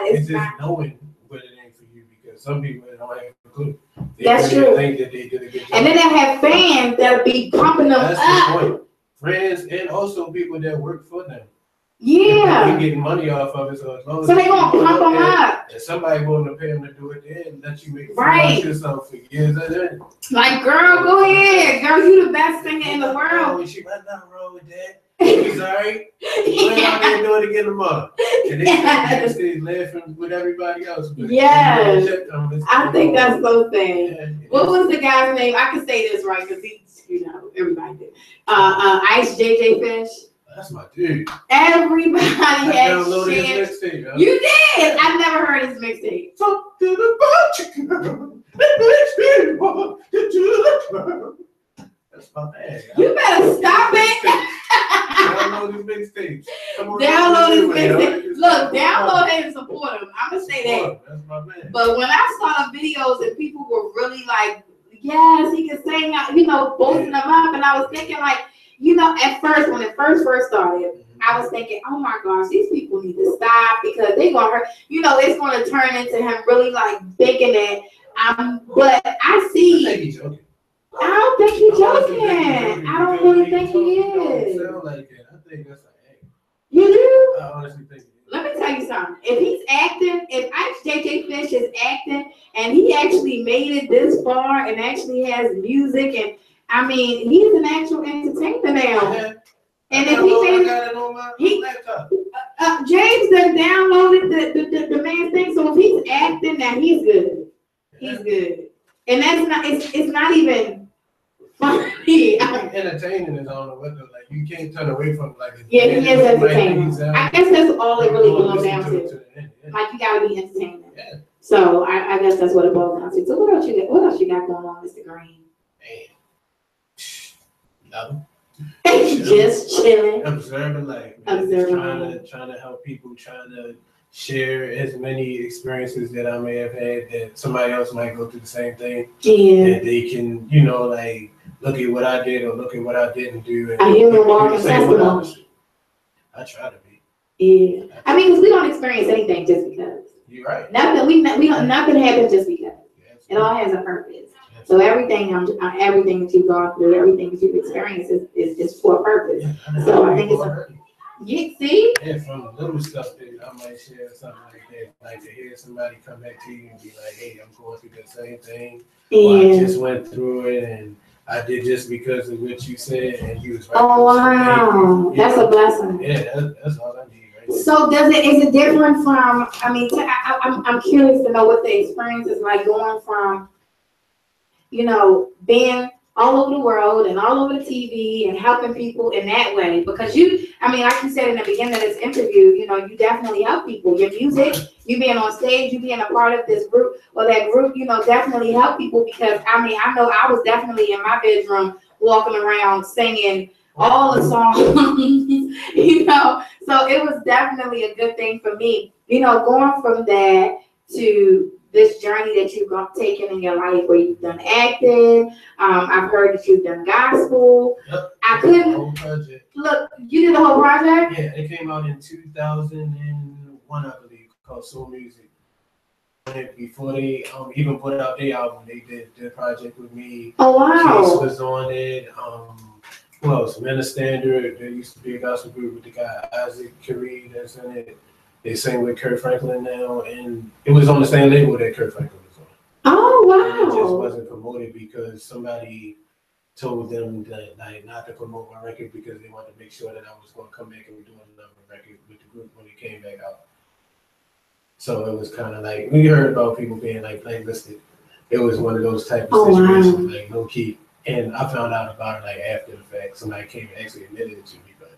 It's just not. knowing what it ain't for you because some people don't have a clue. That's true. Think that they did a good job. And then they have fans that'll be pumping them That's up. the point. Friends and also people that work for them. Yeah. They're getting money off of it, so as long as So they gonna pump them up. and somebody willing to pay them to do it, then let you make it Right. yourself for years and then. Like, girl, go ahead. Girl, you the best singer in the world. She got nothing wrong with that. He's all right. We're out there doing it again tomorrow. And they stay laughing with everybody else. But Yes. check them, I think that's so sad. yeah. What was the guy's name? I can say this right because you know, everybody did. Ice JJ Fish. That's my dude. Everybody I had downloaded shared. his mixtape. Yo. You did. I never heard his mixtape. Something about you, girl. It makes me want to do the club. That's my man. You better stop it. Download his mixtapes. Download his mixtape. Look, download it and support him. I'm gonna say that. That's my man. But when I saw the videos and people were really like, yes, he can sing, you know, boasting them up, and I was thinking like, you know, at first when it first started, I was thinking, oh my gosh, these people need to stop because they're gonna hurt. You know, it's gonna turn into him really like thinking that But I see. I think he's joking. I don't think he's joking. I don't really think he is. Sound like it. I think that's an act. You do? I honestly think it is. Let me tell you something. If he's acting, if JJ Fish is acting, and he actually made it this far, and actually has music, and I mean, he's an actual entertainer now. Yeah. And if he made got it on my laptop. James done downloaded the man's thing, so if he's acting, now he's good. He's good, and that's not. It's not even funny. Entertaining is on the window. Like you can't turn away from like. Yeah, he is entertaining. I guess that's all it really boils down to. Like you gotta be entertaining. Yeah. So I guess that's what it boils down to. So what else you got? What else you got going on, Mr. Green? Nothing. Just chilling. Observing life. Man. Observing Trying to help people. Trying to share as many experiences that I may have had that somebody else might go through the same thing. Yeah. That they can, you know, like look at what I did or look at what I didn't do. And a human walking testimony. I try to be. Yeah. I mean, because we don't experience anything just because. You're right. Nothing happens just because. It all has a purpose. So everything that you've gone through, everything that you've experienced is for a purpose. Yeah, so I think it's you see? Yeah, from little stuff that I might share something like that. Like to hear somebody come back to you and be like, hey, I'm going through the same thing. Or I just went through it and I did just because of what you said and you was right. Oh wow. That's a blessing. Yeah, that's all I need right there. So is it different from, I mean, I'm curious to know what the experience is like going from, you know, being all over the world and all over the TV and helping people in that way. Because I mean, like you said in the beginning of this interview, you know, you definitely help people. Your music, you being on stage, you being a part of this group or that group, you know, definitely help people because, I mean, I know I was definitely in my bedroom walking around singing all the songs, you know. So it was definitely a good thing for me, you know, going from that to this journey that you've taken in your life where you've done acting. I've heard that you've done gospel. Yep. I couldn't whole project. Look, you did the whole project? Yeah, it came out in 2001, I believe, called Soul Music. And before they even put out their album, they did the project with me. Oh wow. Chase was on it. Who else? Men of Standard. There used to be a gospel group with the guy Isaac Curry that's in it. They sang with Kurt Franklin now, and it was on the same label that Kurt Franklin was on. Oh wow! And it just wasn't promoted because somebody told them that like not to promote my record because they wanted to make sure that I was going to come back and be doing another record with the group when it came back out. So it was kind of like we heard about people being like blacklisted. It was one of those type of situations, wow. Like no key. And I found out about it like after the fact. Somebody came and actually admitted it to me, but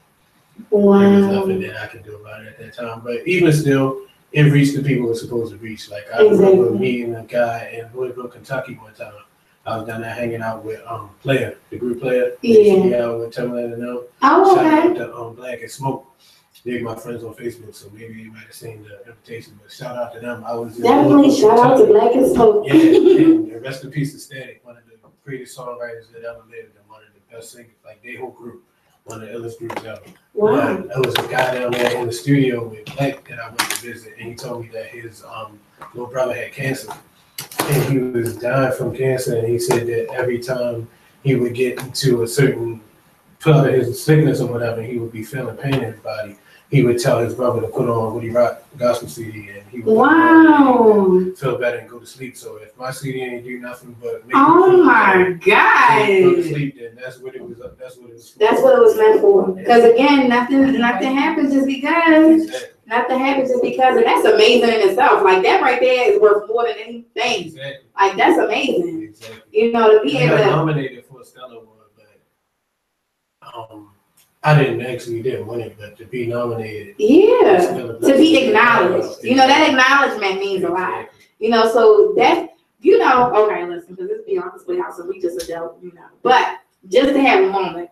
wow. There was nothing that I could do about it at that time. But even still, it reached the people it was supposed to reach. Like I remember meeting a guy in Louisville, Kentucky one time. I was down there hanging out with Player, the group Player. Yeah, with Timberland and them. Oh, okay. Shout out to Black and Smoke. They're my friends on Facebook, so maybe you might have seen the invitation. But shout out to them. I was definitely shout out to Black and Smoke. Yeah, and rest in peace to Static, one of the greatest songwriters that ever lived and one of the best singers. Like their whole group, one of the illest groups ever. Wow. There was a guy down there in the studio with Black that I went to visit, and he told me that his little brother had cancer, and he was dying from cancer. And he said that every time he would get into a certain part of his sickness or whatever, he would be feeling pain in his body. He would tell his brother to put on Woody Rock gospel CD, and he would feel better and go to sleep. So if my CD ain't do nothing but make my God, go to sleep, then that's what it was. That's what it was. That's what it was meant for. Because again, nothing happens just because. Exactly. Nothing happens just because, and that's amazing in itself. Like that right there is worth more than anything. Exactly. Like that's amazing. Exactly. You know, to be able to nominated for a Stellar Award, but I didn't win it, but to be nominated. Yeah, to be acknowledged. You know, that acknowledgement means a lot. You know, so that's, you know, okay, listen, because it's Beyonka's Playhouse, so we just adult, you know. But just to have a moment,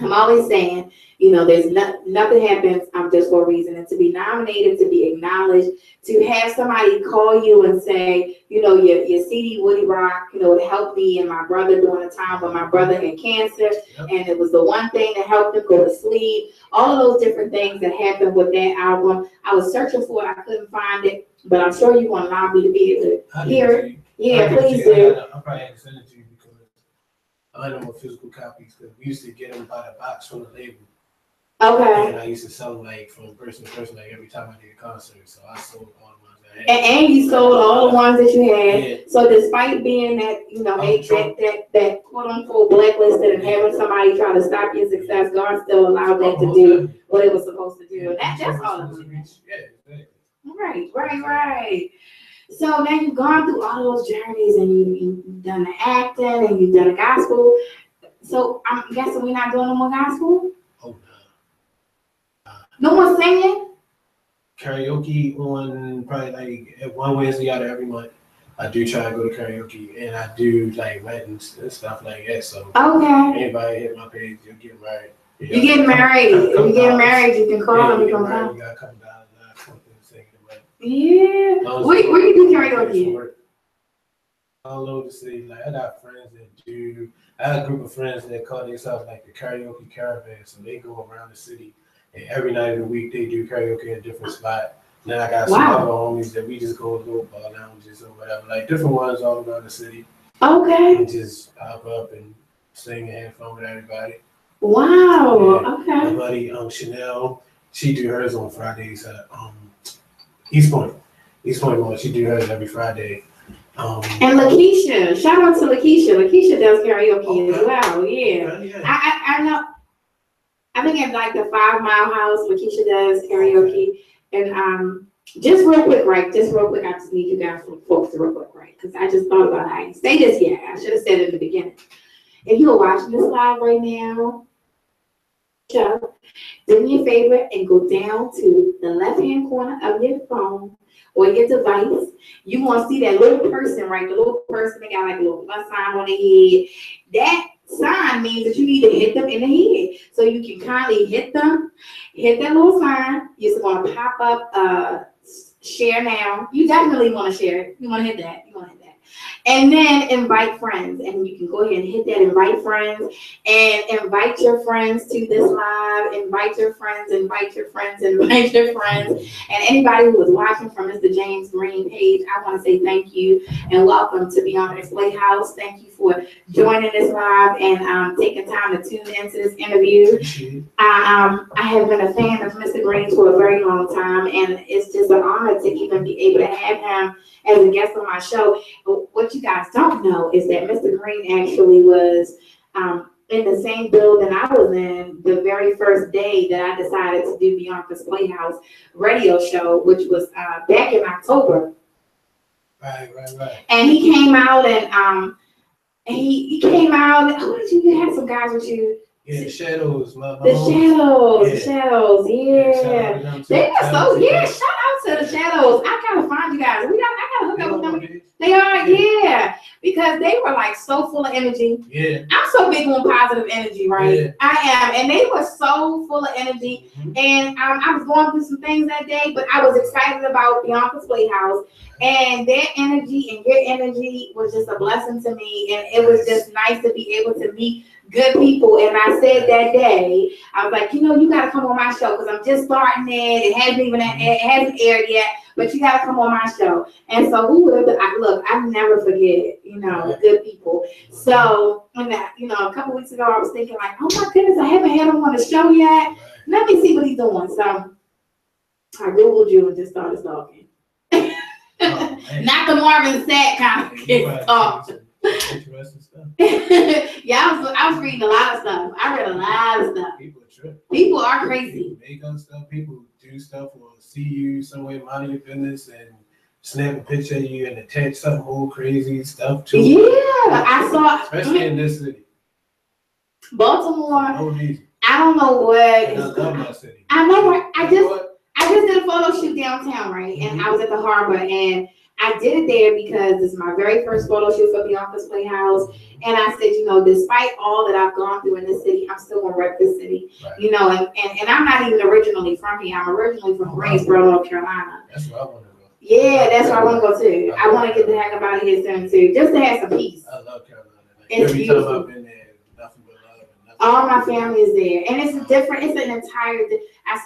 I'm always saying, you know, there's nothing happens just for a reason. And to be nominated, to be acknowledged, to have somebody call you and say, you know, your CD Woody Rock, you know, it helped me and my brother during a time when my brother had cancer, and it was the one thing that helped him go to sleep. All of those different things that happened with that album. I was searching for it, I couldn't find it, but I'm sure you're going to allow me to be able to hear it. Yeah, please do. I'll probably have to send it to you because I know more physical copies because we used to get them by the box from the label. Okay. And I used to sell them like from person to person, like every time I did a concert. So I sold all the ones that I had. And you sold all the ones that you had. Yeah. So despite being that, you know, that quote unquote blacklisted and having somebody try to stop your success, God still allowed that to do what it was supposed to do. And that's all it was. Yeah, exactly. Right. So now you've gone through all those journeys and you've done the acting and you've done the gospel. So I'm guessing we're not doing no more gospel? Oh, no. No more singing? Karaoke on probably like at one Wednesday out of every month. I do try to go to karaoke and I do like weddings and stuff like that. So anybody hit my page, you'll get married. You get married. If you get married, you can call them. You can come. You got a couple dollars. Yeah. Where you do karaoke? All over the city. Like I got friends that do. I had a group of friends that call themselves like the karaoke caravan. So they go around the city, and every night of the week they do karaoke in a different spot. Then I got some other homies that we just go to little bar lounges or whatever, like different ones all around the city. Okay. And just pop up and sing and have fun with everybody. Wow. Yeah. Okay. My buddy Chanel, she do hers on Fridays at East Point Mall. She do hers every Friday. And Lakeisha, shout out to Lakeisha. Lakeisha does karaoke as well. Yeah. I know. I think at like the 5 Mile House, Lakeisha does karaoke. And just real quick, I just need you guys folks to real quick, right? Because I just thought about it. I didn't say this yet. I should have said it in the beginning. If you're watching this live right now, do me a favor and go down to the left-hand corner of your phone or your device. You want to see that little person, right? The little person that got like a little plus sign on the head. That sign means that you need to hit them in the head. So you can kindly hit that little sign. You're just going to pop up share now. You definitely want to share it. You want to hit that. And then invite friends. And you can go ahead and hit that invite friends and invite your friends to this live. Invite your friends. And anybody who is watching from Mr. James Green page, I want to say thank you and welcome to Beyonka's Playhouse. Thank you for joining this live and taking time to tune into this interview. I have been a fan of Mr. Green for a very long time, and it's just an honor to even be able to have him as a guest on my show. What you guys don't know is that Mr. Green actually was in the same building I was in the very first day that I decided to do Beyonka's Playhouse radio show, which was back in October. Right. And he came out and he came out. Who did you had some guys with you? Yeah, the Shadows. The Shadows. Yeah. They are so. Yeah. Shout out to the Shadows. I gotta find you guys. I gotta hook up with them. They are. Yeah. Because they were like so full of energy. Yeah. I'm so big on positive energy, right? Yeah. I am. And they were so full of energy. Mm-hmm. And I was going through some things that day, but I was excited about Beyonka's Playhouse. And their energy and your energy was just a blessing to me. And it was just nice to be able to meet good people. And I said that day, I was like, you got to come on my show because I'm just starting it. It hasn't aired yet, but you got to come on my show. And so I never forget, good people. So, a couple weeks ago, I was thinking like, oh my goodness, I haven't had him on the show yet. Let me see what he's doing. So I Googled you and just started stalking. Not the Marvin Sapp kind of talk. Interesting stuff. Yeah, I was reading a lot of stuff. I read a lot of stuff. People are tripping. People are crazy. People make up stuff. People do stuff or see you somewhere, mind your business, and snap a picture of you and attach some whole crazy stuff to it. Yeah, I saw. Especially in this city. Baltimore, Oh, easy. I don't know what And I is love my city. I know, right? I You know just what? did a photo shoot downtown, right? And I was at the harbor, and I did it there because it's my very first photo shoot for Beyonka's Playhouse. And I said, you know, despite all that I've gone through in this city, I'm still gonna rep this city. Right. You know, and I'm not even originally from here. I'm originally from Greensboro, North Carolina. That's where I want to go. Yeah, that's where I want to go too. I want to get the heck up out of here soon too, just to have some peace. I love Carolina. Like, It's every beautiful. time I've been there, nothing but love and nothing. All my family is there, and it's a different. It's an entire.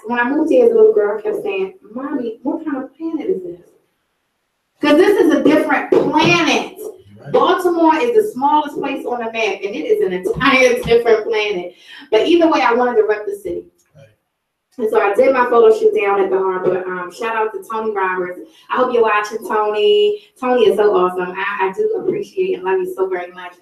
When I moved here as a little girl, I kept saying, "Mommy, what kind of planet is this?" Because this is a different planet. Right. Baltimore is the smallest place on the map, and it is an entire different planet. But either way, I wanted to rep the city. Right. And so I did my photo shoot down at the harbor. Shout out to Tony Roberts. I hope you're watching, Tony. Tony is so awesome. I do appreciate and love you so very much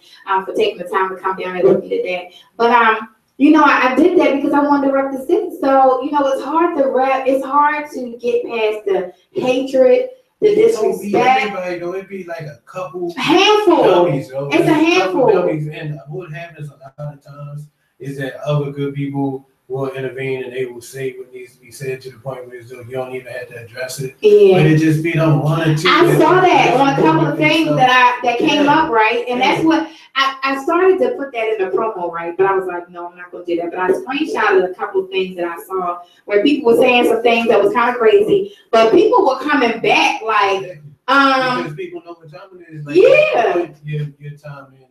for taking the time to come down and look at that. But you know, I did that because I wanted to rep the city. So, you know, it's hard to rep. It's hard to get past the hatred, the disrespect. It don't be everybody though. It be like a couple Handful. dummies, though. It's a handful. Couple dummies. And what happens a lot of times is that other good people will intervene and they will say what needs to be said to the point where you don't even have to address it. Yeah. But it just be on one or two. I saw that on a couple of things that came up, right? And that's what I started to put that in the promo, right? But I was like, no, I'm not gonna do that. But I screenshotted a couple of things that I saw where people were saying some things that was kind of crazy, but people were coming back like, because people know what time it is. Like, yeah. Your time in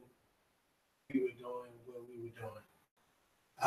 we were doing what we were doing.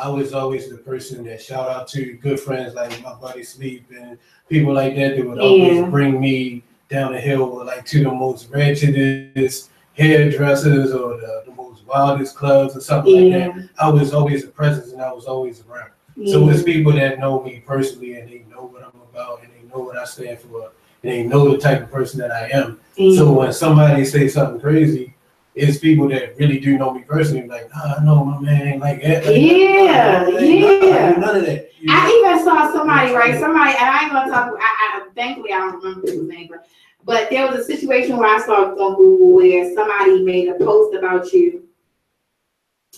I was always the person that shout out to good friends like my buddy Sleep and people like that would always bring me down the hill or like to the most ratchetest hairdressers or the most wildest clubs or something like that. I was always a presence and I was always around. So it's people that know me personally and they know what I'm about and they know what I stand for and they know the type of person that I am. So when somebody says something crazy, it's people that really do know me personally, like, nah, I know my man ain't like that. Like, none of that. You know? I even saw somebody, right? Somebody, and I ain't gonna talk. Thankfully, I don't remember people's name, but there was a situation where I saw on Google where somebody made a post about you,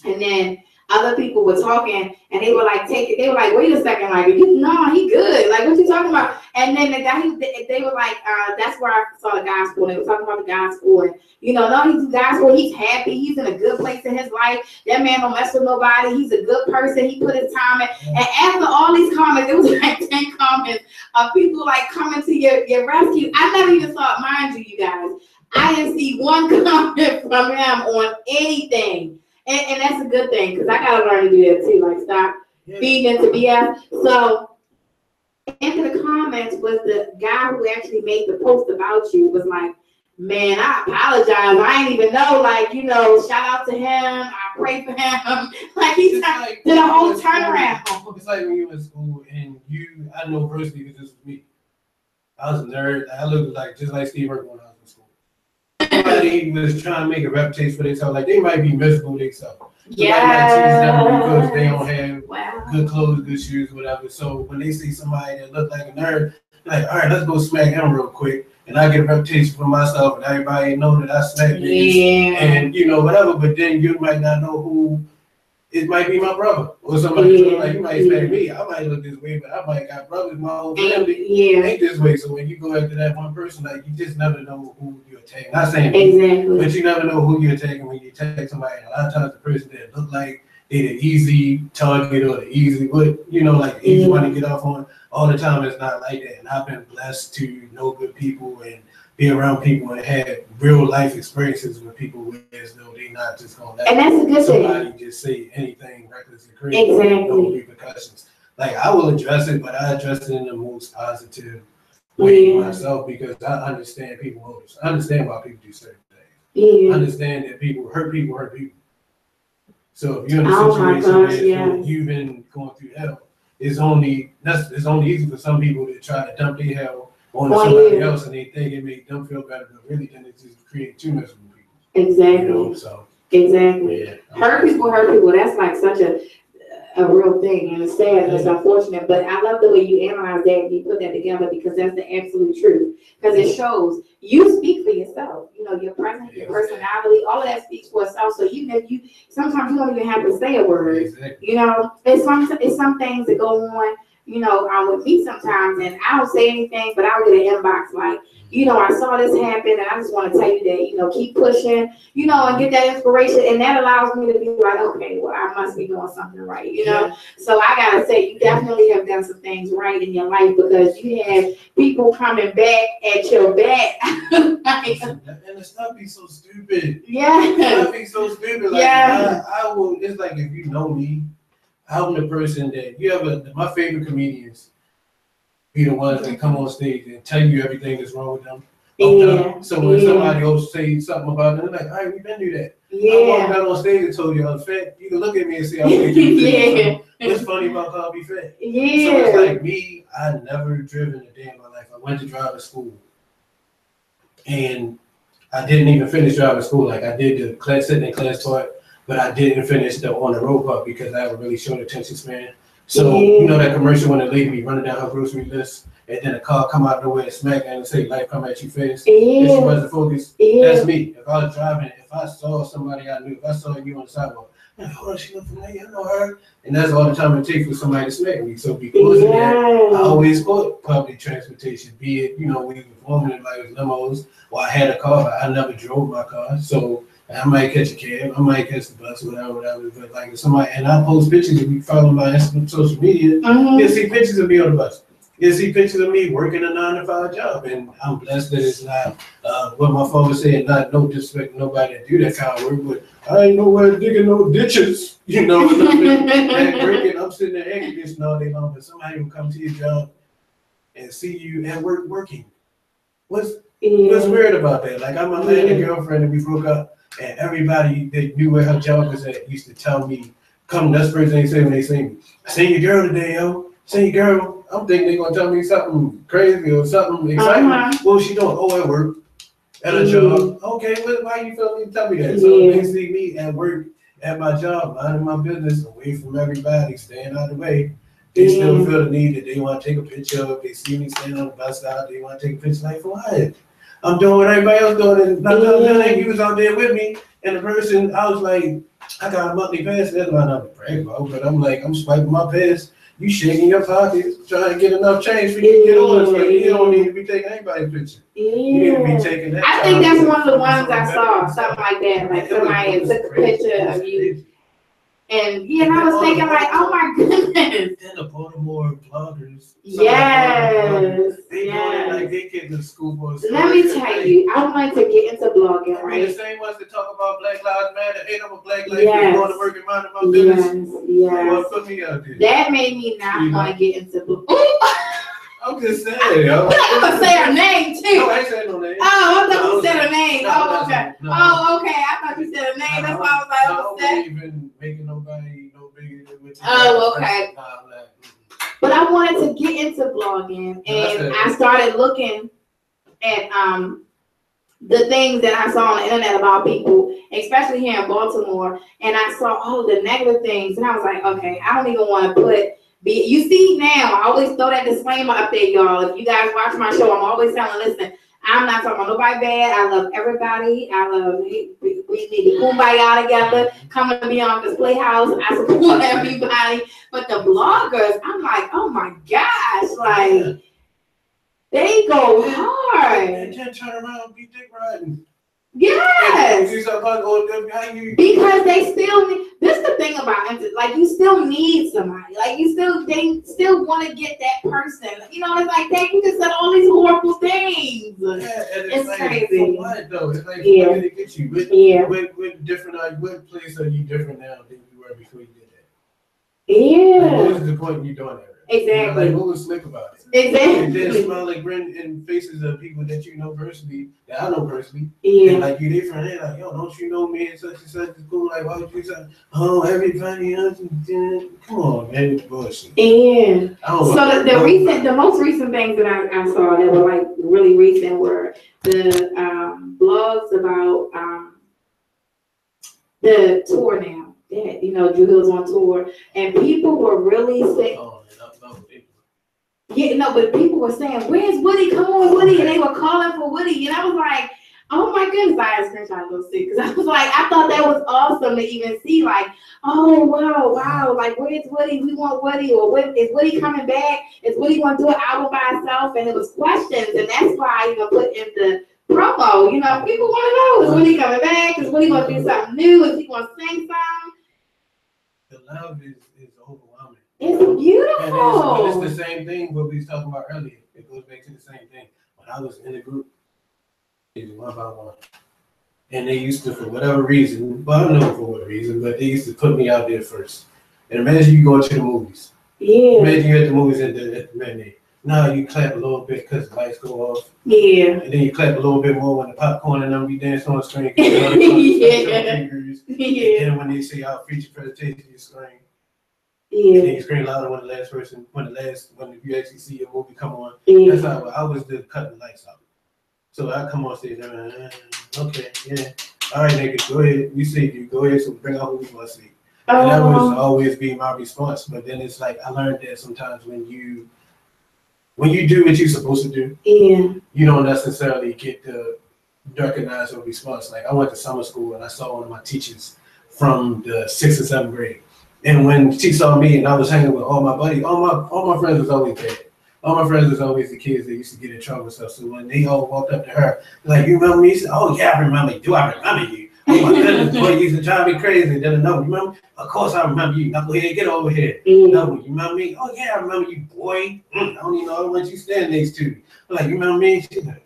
and then other people were talking, and they were like, they were like, wait a second, like, no, he good. Like, what you talking about? And then the guy, they were like, that's where I saw the gospel. They were talking about the gospel, and you know, no, he's gospel. He's happy. He's in a good place in his life. That man don't mess with nobody. He's a good person. He put his time in. And after all these comments, it was like 10 comments of people like coming to your rescue. I never even saw it, mind you guys. I didn't see one comment from him on anything. And that's a good thing, because I gotta learn to do that too. Like, stop feeding into BS. So into the comments was the guy who actually made the post about you was like, man, I apologize. I ain't even know, like, you know, shout out to him. I pray for him. Like, he did a whole turnaround. It's like when you were in school and I know personally because this was me. I was a nerd. I looked like just like Steve Irwin when I was in school. Somebody was trying to make a reputation for themselves. Like, they might be miserable themselves. Yeah. Because they don't have good clothes, good shoes, whatever. So when they see somebody that look like a nerd, they're like, all right, let's go smack him real quick. And I get a reputation for myself, and everybody know that I smack niggas. And, you know, whatever. But then you might not know who. It might be my brother or somebody. Like, you might smack me. I might look this way, but I might got brothers, my whole family ain't this way. So when you go after that one person, like, you just never know who you're attacking. Not saying exactly, but you never know who you're attacking when you attack somebody. A lot of times the person that look like they the easy target or the easy, you know, like easy one to get off on. All the time it's not like that. And I've been blessed to know good people and be around people and have real life experiences with people whereas though they not just gonna let somebody just say anything reckless and crazy. No repercussions. Like, I will address it, but I address it in the most positive way myself because I understand people's motives. I understand why people do certain things. I understand that people hurt people. So if you're in a situation where you've been going through hell, it's only easy for some people to try to dump their hell on somebody else and they think it make them feel better, but really then it just create too much from people. Exactly. You know, so exactly. Hurt people. That's like such a a real thing, and it's sad and it's unfortunate. But I love the way you analyze that and you put that together because that's the absolute truth. Because it shows you speak for yourself. You know, your presence, your personality, all of that speaks for itself. So even if you sometimes you don't even have to say a word. You know, it's some things that go on. You know, with me sometimes, and I don't say anything, but I'll get an inbox like, you know, I saw this happen, and I just want to tell you that, you know, keep pushing, you know, and get that inspiration, and that allows me to be like, okay, well, I must be doing something right, you know. So I gotta say, you definitely have done some things right in your life because you had people coming back at your back. And it's not be so stupid. Yeah. It's not be so stupid. Like, I will. It's like if you know me. I'm the person that my favorite comedians be the ones that come on stage and tell you everything that's wrong with them. So when somebody else say something about them, they're like, all right, we've been through that. I walked out on stage and told you I was fat. You can look at me and say, I think you're fat. What's funny about calling me fat? So it's like me, I never driven a day in my life. I went to driving school. And I didn't even finish driving school. Like I did the class, sitting in class taught. But I didn't finish the on the road part because I have a really short attention span. So you know that commercial when the lady be running down her grocery list and then a car come out of nowhere and smack and say life come at you fast. And she wasn't focused. That's me. If I was driving, if I saw somebody I knew, if I saw you on the sidewalk, I'm like, oh, she look familiar, I know her. And that's all the time it takes for somebody to smack me. So because of that, I always caught public transportation, be it, you know, we were forming like limos or I had a car, but I never drove my car. So I might catch a cab, I might catch the bus, whatever. But like if somebody, and I post pictures, if you follow my social media, you'll see pictures of me on the bus. You'll see pictures of me working a 9-to-5 job. And I'm blessed that it's not what my father said, not no disrespect to nobody that do that kind of work, but I ain't nowhere digging no ditches, you know. I'm sitting there air conditioning all day long, but somebody will come to your job and see you at work working. What's weird about that? Like I had a girlfriend and we broke up. And everybody that knew where her job was at used to tell me, come, that's the first thing they say when they see me. I seen your girl today, yo. Seen your girl. I'm thinking they're going to tell me something crazy or something exciting. What was she doing? Oh, at work. At a job. Okay, why you feel me to tell me that? So they see me at work, at my job, minding my business, away from everybody, staying out of the way. They still feel the need that they want to take a picture of. They see me standing on the bus stop. They want to take a picture. Like, for what? I'm doing what everybody else doing, and like you was out there with me, and the person, I was like, I got a monthly pass, that's not nothing to brag about, but I'm like, I'm swiping my pass, you shaking your pockets, trying to get enough change for you to get on, so you don't need to be taking anybody's picture. You need to be taking that. I think that's one of the ones I saw, something like that, like somebody took a picture of you. And and I was thinking like, oh my goodness. Then the Baltimore bloggers. Yes. They doing it like they getting the school boys. Let me tell you, I wanted to get into blogging, right? The same ones that talk about Black Lives Matter, ain't no Black Lives Matter, going to work and minding my business. Yes. Put me out there. That made me not want to get into blogging. I'm just saying, yo. I'm gonna say her name too. No, I ain't saying no name. Oh, I thought you said her name. Oh, okay. Oh, okay. I thought you said her name. That's why I was like, I don't believe in making nobody no bigger than what you. Oh, okay. But I wanted to get into blogging, and I started looking at the things that I saw on the internet about people, especially here in Baltimore, and I saw all the negative things, and I was like, okay, I don't even want to put. You see now, I always throw that disclaimer up there, y'all. If you guys watch my show, I'm always telling, listen, I'm not talking about nobody bad. I love everybody. We need to kumbaya together. Come to Beyonka's Playhouse. I support everybody. But the bloggers, I'm like, oh my gosh, like, they go hard. And then turn around and be dick riding. Yes. Because they still need, this is the thing about it, like you still need somebody. Like they still want to get that person. You know, it's like they can just said all these horrible things. Yeah, and it's like, crazy. What though? It's like what did it get you? What different what place are you different now than you were before you did that? Yeah. Like, what is the point in you doing that? Exactly. You know, like what was slick about it? Exactly. And then smile like grin in faces of people that you know personally, that I know personally. Yeah. And like you different, they're like, yo, don't you know me and such is cool? Like, why would you say, oh, everybody else is dead? Come on, man, it's bullshit. Yeah. So the most recent things that I saw that were like really recent were the blogs about the tour now. that, you know, Dru Hill's on tour, and people were really saying, yeah, no, but people were saying, "Where's Woody? Come on, Woody!" And they were calling for Woody, and I was like, "Oh my goodness!" I had a screenshot to go see because I was like, I thought that was awesome to even see, like, "Oh wow, like where's Woody? We want Woody, or is Woody coming back? Is Woody going to do an album by himself?" And it was questions, and that's why I even put in the promo. You know, people want to know: is Woody coming back? Is Woody going to do something new? Is he going to sing something? The love is overwhelming. It's beautiful. And it's the same thing what we was talking about earlier. It goes back to the same thing. When I was in the group, one by one. And they used to, for whatever reason, well, I don't know for what reason, but they used to put me out there first. And imagine you going to the movies. Yeah. Imagine you at the movies at the matinee. Now you clap a little bit because the lights go off. Yeah. And then you clap a little bit more when the popcorn and them be dancing on the screen. Yeah. Yeah. And when they say our feature presentation, you scream. Yeah. And then you scream louder when you actually see your movie come on. Yeah. That's how I was the cutting the lights out. So I come on stage, okay, yeah. All right, nigga, go ahead. We see you. Go ahead, so bring out who we want to see. And that was always be my response. But then it's like I learned that sometimes when you do what you're supposed to do, yeah, you don't necessarily get the recognized or response. Like I went to summer school and I saw one of my teachers from the 6th or 7th grade. And when she saw me and I was hanging with all my buddies, all my friends was always bad. All my friends was always the kids that used to get in trouble and stuff. So when they all walked up to her, like, "You remember me?" She said, "Oh yeah, I remember you. Do I remember you? Oh my goodness, boy, you used to drive me crazy." Then no, remember? Of course I remember you. Knucklehead, get over here. No, you remember me? "Oh yeah, I remember you, boy. I don't even know what you stand next to." I'm like, "You remember me?" She's like,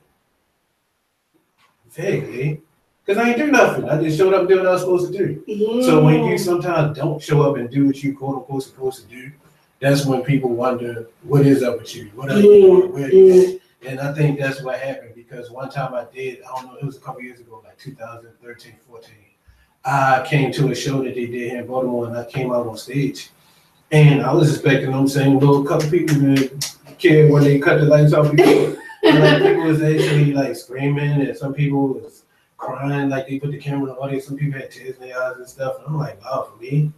"Vaguely." Because I ain't do nothing. I just showed up and did what I was supposed to do. Yeah. So when you sometimes don't show up and do what you quote unquote supposed to do, that's when people wonder, what is up with you? What are you doing? Where are you at? And I think that's what happened because one time I don't know, it was a couple years ago, like 2013, 14. I came to a show that they did here in Baltimore and I came out on stage. And I was expecting them saying, "Well, a couple people didn't care when they cut the lights off before." And like people was actually like screaming and some people was crying, like they put the camera in the audience. Some people had tears in their eyes and stuff. And I'm like, wow, for me.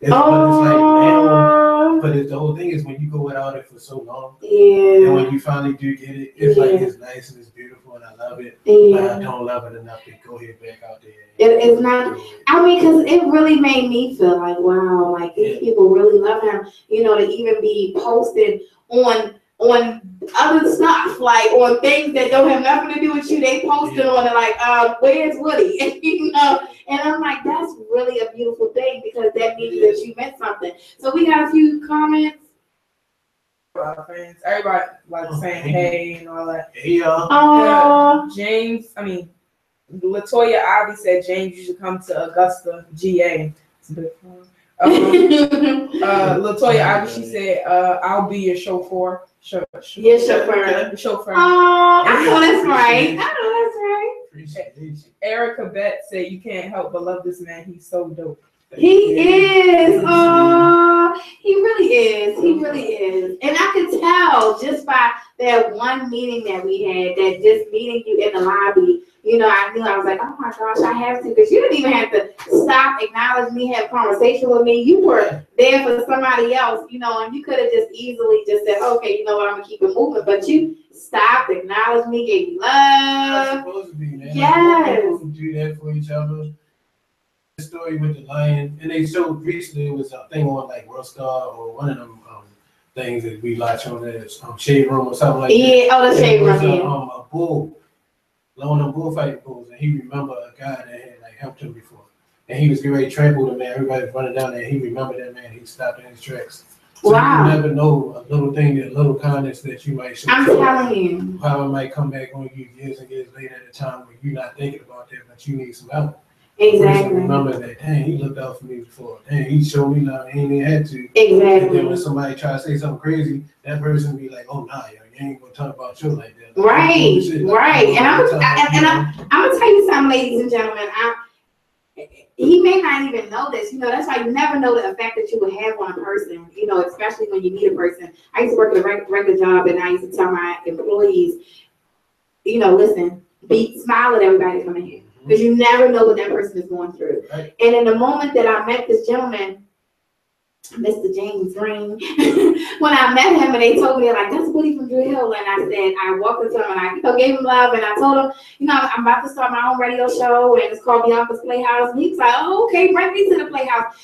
But it's like now, but the whole thing is when you go without it for so long, and when you finally do get it, it's like it's nice and it's beautiful and I love it. But I don't love it enough to go ahead back out there. It's not. I mean, because it really made me feel like, wow, like these people really love him. You know, to even be posted on other stuff, like on things that don't have nothing to do with you. They posted on it like, "Where's Woody?" You know, and I'm like, that's really a beautiful thing because that means that you meant something. So we got a few comments. Friends, everybody like saying hey and all that. Hey y'all. James, Latoya Ivy said James, you should come to Augusta, GA. It's a bit fun. Latoya Ivy, she said, "I'll be your chauffeur." Your chauffeur. Chauffeur. Oh, I know that's right. I know that's right. Erica Bett said, "You can't help but love this man. He's so dope." He is. Oh, he really is. He really is. And I could tell just by that one meeting that we had, that just meeting you in the lobby, you know, I knew I was like, oh my gosh, I have to, because you didn't even have to stop, acknowledge me, have a conversation with me. You were there for somebody else, you know, and you could have just easily just said, okay, you know what, I'm gonna keep it moving. But you stopped, acknowledged me, gave me love. That's supposed to be, man. Yes. People do that for each other. The story with the lion, and they showed recently, it was a thing on like World Star or one of them things that we watch on that Shade Room or something like that. Yeah, oh, the Shade Room, a bull, one of them bullfighting bulls, and he remembered a guy that had like helped him before, and he was getting ready to trample the man. Everybody was running down there, and he remembered that man. He stopped in his tracks. So wow. You never know a little thing, that little kindness that you might show. I'm telling you, how it might come back on you years and years later at a time where you're not thinking about that, but you need some help. Exactly. Remember that, dang, he looked out for me before. Dang, he showed me now, he ain't even had to. Exactly. And then when somebody try to say something crazy, that person be like, oh, nah, yo, you ain't gonna talk about you like that. Like, right, right. And I'm gonna tell you something, ladies and gentlemen. He may not even know this, you know, that's why you never know the effect that you would have on a person, you know, especially when you meet a person. I used to work at a regular job, and I used to tell my employees, you know, listen, smile at everybody coming here. because you never know what that person is going through. Right. And in the moment that I met this gentleman, Mr. James Green, when I met him and they told me, like, that's Woody from Dru Hill, and I said, I walked into him and I gave him love, and I told him, I'm about to start my own radio show, and it's called Beyonka's Playhouse, and he was like, oh, okay, bring me to the Playhouse.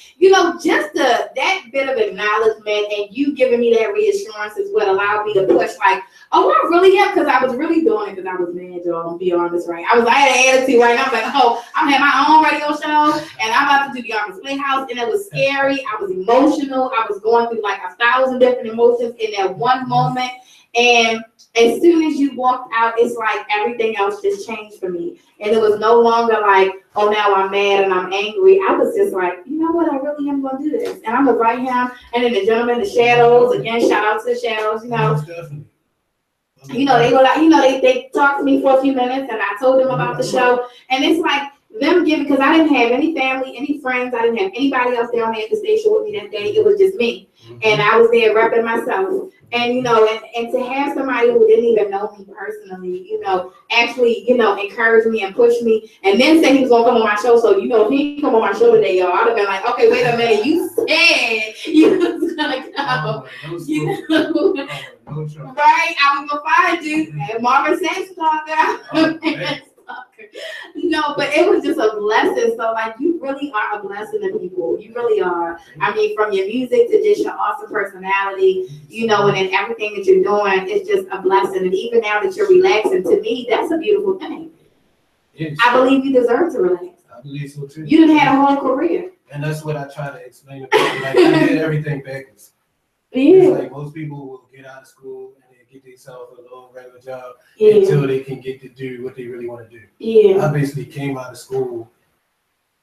Just that bit of acknowledgement and you giving me that reassurance is what allowed me to push, like, oh, I really am, because I was really doing it because I was mad, y'all, to be honest, right? I had an attitude, right? And I was like, oh, I'm having my own radio show, and I'm about to do Beyonka's Playhouse, and it was scary. I was emotional. I was going through like 1,000 different emotions in that one moment. And as soon as you walked out, it's like everything else just changed for me. And it was no longer like, oh, now I'm mad and I'm angry. I was just like, you know what? I really am going to do this. And I'm going to invite him. And then the gentleman, the Shadows, again, shout out to the Shadows, they were like, they talked to me for a few minutes and I told them about the show. And it's like them giving, because I didn't have any family, any friends, I didn't have anybody else down there at the station with me that day. It was just me. And I was there repping myself. And, and to have somebody who didn't even know me personally, actually, encourage me and push me, and then say he was going to come on my show. So, if he didn't come on my show today, y'all, I'd have been like, okay, wait a minute, you said you was going to come. Right? I was going to find you. And Marvin Sampson talking. No, but it was just a blessing. So, like, you really are a blessing to people. You really are. I mean, from your music to just your awesome personality, and then everything that you're doing is just a blessing. And even now that you're relaxing, to me, that's a beautiful thing. Yes. I believe you deserve to relax. I believe so too. You done had a whole career. And that's what I try to explain to people. Like, I did everything backwards. Yeah. It's like most people will get out of school and then get themselves a little regular job until they can get to do what they really want to do. Yeah. I basically came out of school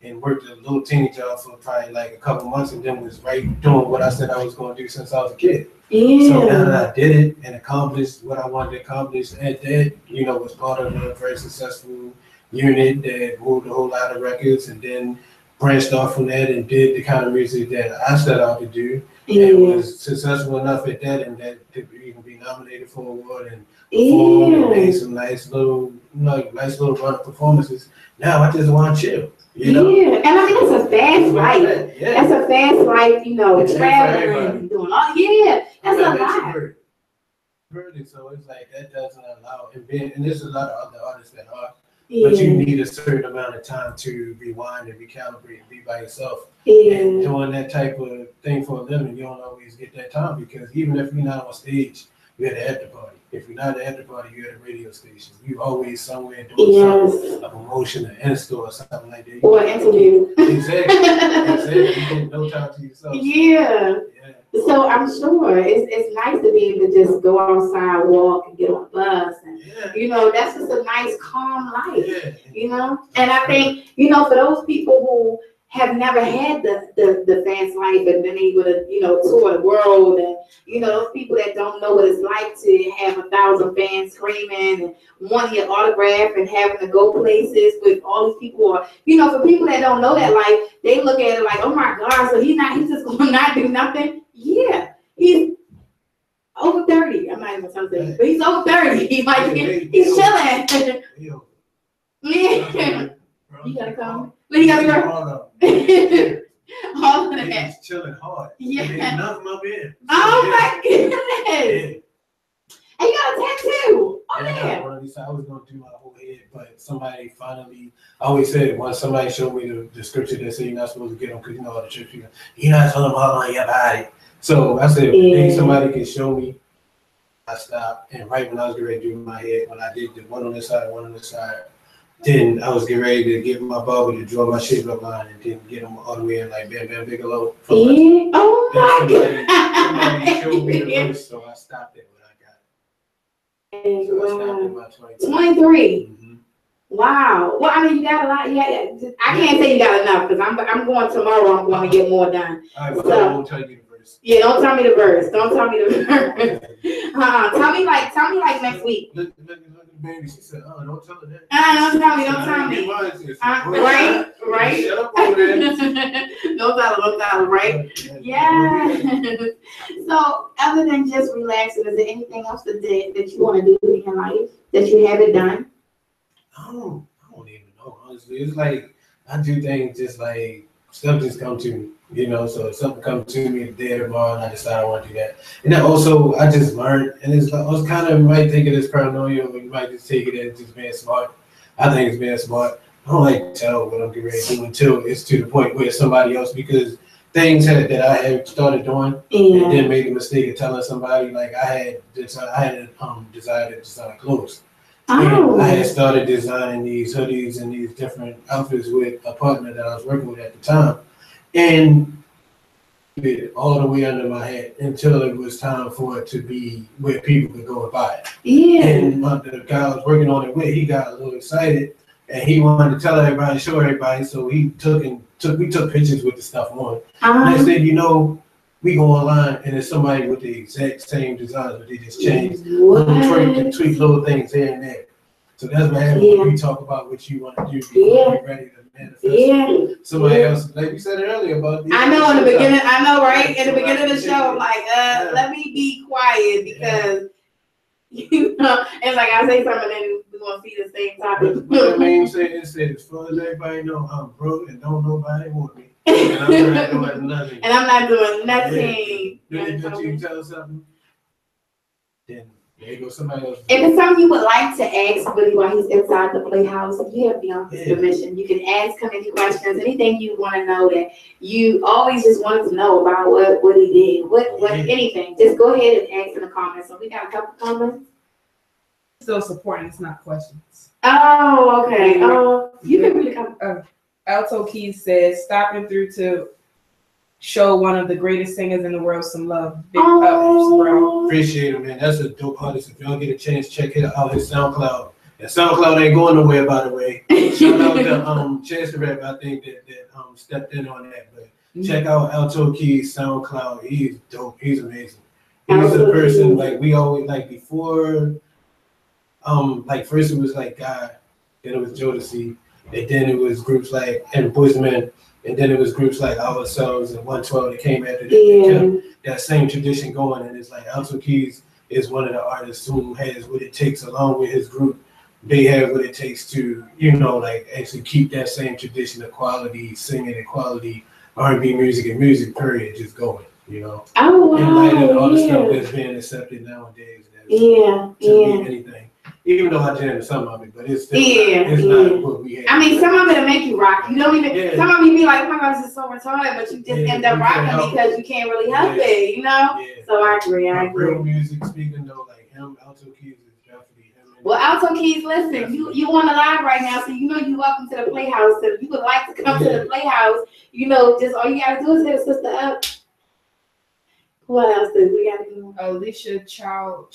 and worked a little teeny job for probably like a couple months and then was right doing what I said I was going to do since I was a kid. Yeah. So now that I did it and accomplished what I wanted to accomplish at that, was part of a very successful unit that moved a whole lot of records and then branched off from that and did the kind of music that I set out to do. Yeah. And was successful enough at that and that to even be nominated for an award and perform and made some nice little run of performances. Now I just want to chill. Yeah, and I mean, it's a fast life. Yeah. That's a fast life, traveling and doing all. Yeah, that's a lot. So it's like that doesn't allow and there's a lot of other artists that are. Yeah. But you need a certain amount of time to rewind and recalibrate and be by yourself. Yeah. And doing that type of thing for a living, you don't always get that time because even if you're not on stage, you're at the after party. If you're not at the after party, you're at a radio station. You're always somewhere doing something, a promotion, an in-store or something like that. Or an interview. Exactly. You get no time to yourself. Yeah. So I'm sure it's nice to be able to just go outside, walk, and get on a bus, and that's just a nice, calm life. Yeah. And I think for those people who have never had the fast life and been able to tour the world, and those people that don't know what it's like to have 1,000 fans screaming and wanting your autograph and having to go places with all these people, or for people that don't know that life, they look at it like, oh my God, so he's just going to not do nothing. Yeah, he's over 30. I'm not even going to say, but he's over 30. He's chilling. Yeah. You gotta come. But he gotta go. All of that. He's chilling hard. Yeah. Ain't nothing up in. Oh my goodness. Yeah. And you got a tattoo. Oh yeah. One of these, I was gonna do my whole head, but somebody finally. I always said once somebody showed me the scripture that said you're not supposed to get them because all the church people. You're not telling them all on your body. So I said, if somebody can show me, I stopped. And right when I was getting ready to do my head, when I did the one on this side, one on this side. Then I was getting ready to get my barber to draw my shape up line and then get them all the way in like Bam Bam Bigelow. Oh my God. Somebody showed me the verse, so I stopped it when I got it. So I stopped at about 23. Mm-hmm. Wow. Well, I mean, you got a lot. Yeah. I can't say you got enough because I'm going tomorrow. I'm going to get more done. All right, well, I won't tell you the verse. Yeah, don't tell me the verse. Don't tell me the verse. Tell me like next week. Look, baby, she said, "Oh, don't tell her that." Don't tell me. Right. Shut up over there. Don't tell her, right? Yeah. So, other than just relaxing, is there anything else that you want to do in your life that you haven't done? I don't even know honestly, it's like I do things just like stuff just come to me, you know. So if something comes to me today or tomorrow, and I decide I want to do that. And then also, I just learned, and it's like, I was kind of, you might take it as paranoia, or you might just take it as just being smart. I think it's being smart. I don't like to tell what I'm getting ready to do until it's to the point where somebody else, because things that I had started doing, and then made the mistake of telling somebody. Like I had decided to design clothes. And I had started designing these hoodies and these different outfits with a partner that I was working with at the time, and it all the way under my head until it was time for it to be where people could go and buy it. Yeah. And the guy I was working on it with, he got a little excited, and he wanted to tell everybody, show everybody. So we took pictures with the stuff on. And I said, you know, we go online and there's somebody with the exact same designs, but they just changed tweak little things here and there. So that's what happens when we talk about what you want to do before you're ready to manifest. Somebody else, like we said earlier about. I know in the beginning, I know, right? In the beginning of the show, I'm like, let me be quiet because you know, and like I say something, then we're gonna see the same topic. But I mean, it says, as far as everybody know, I'm broke and don't nobody want me. And I'm not doing nothing. And I'm not doing nothing. Did you tell something? Then there you go, somebody else. If it's something you would like to ask Willie while he's inside the Playhouse, if you have Beyonka's permission, you can ask him any questions, anything you want to know that you always just wanted to know about what he did, what anything. Just go ahead and ask in the comments. So we got a couple comments. Still supporting, it's not questions. Oh, okay. You can read the comment. Alto Keys says, stopping through to show one of the greatest singers in the world some love. Big ups, bro. Appreciate it, man. That's a dope artist. If y'all get a chance, check it out, his SoundCloud. And SoundCloud ain't going nowhere, by the way. Shout out to Chance the Rap, I think that stepped in on that. But check out Alto Keys SoundCloud. He's dope. He's amazing. He's a person like we always like before. Like first it was like God, then it was Jodeci, and then it was groups like and Boyzmen, and then it was groups like Ourselves and 112 that came after that. They kept that same tradition going, and it's like Alto Keys is one of the artists who has what it takes along with his group. They have what it takes to, you know, like actually keep that same tradition of quality singing and quality R&B music and music period just going, you know. Oh wow! In light of all the stuff that's being accepted nowadays, that's to be anything. Even though I jam some of it, but it's still not what we have. I mean, some of it'll make you rock. You don't even. Some of you be like, "Oh my gosh, this is so retarded," but you just end up rocking because you can't really help it. You know. Yeah. So I agree. Real music, speaking though, like him, Alto Keys is definitely him. Well, Alto Keys, listen, you on the live right now, so you know you welcome to the Playhouse. So if you would like to come to the Playhouse, you know, just all you gotta do is hit a sister up. What else did we got to do? Alicia Child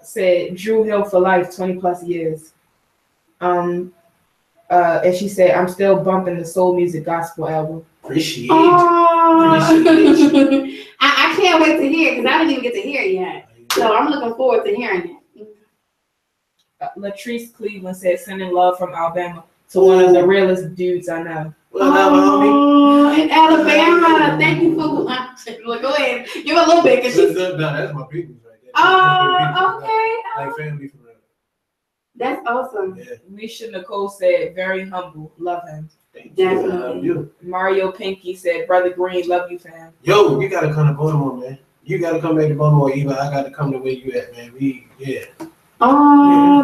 said Dru Hill for life, 20 plus years. And she said, I'm still bumping the soul music gospel album. Appreciate it. I can't wait to hear it because I didn't even get to hear it yet. So I'm looking forward to hearing it. Latrice Cleveland said, sending love from Alabama to one of the realest dudes I know. In Alabama, thank you for. Go ahead, give a little bit. That's my people right there. Oh, okay. Like family for real. That's awesome. Yeah. Misha Nicole said, very humble, love him. Definitely. Mario Pinky said, Brother Green, love you, fam. Yo, you gotta come to Baltimore, man. You gotta come back to Baltimore, Eva. I gotta come to where you at, man.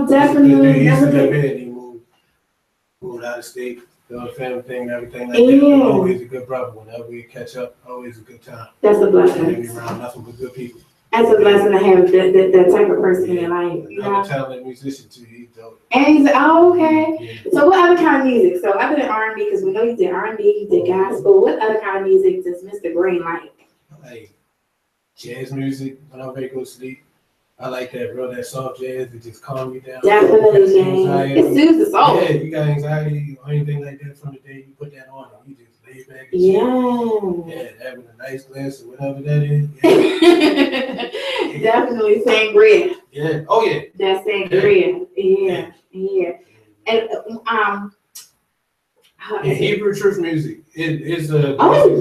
Definitely. He used to live here and he moved out of state. The family thing and everything like that. But always a good brother. Whenever we catch up, always a good time. That's a blessing. Be around nothing but good people. That's a blessing to have that type of person in your life. I'm a talented musician too. He's dope. And he's okay. Yeah. So what other kind of music? So other than R&B, because we know you did R&B, you did gospel. What other kind of music does Mr. Green like? Like jazz music when I'm ready to go to sleep. I like that soft jazz that just calm you down. Definitely, jazz. It soothes the soul. Yeah, you got anxiety or anything like that from the day, you put that on and you just lay back and having a nice glass or whatever that is. Yeah. Definitely sangria. Yeah. Oh yeah. That's sangria. Yeah. And Hebrew church music. It's a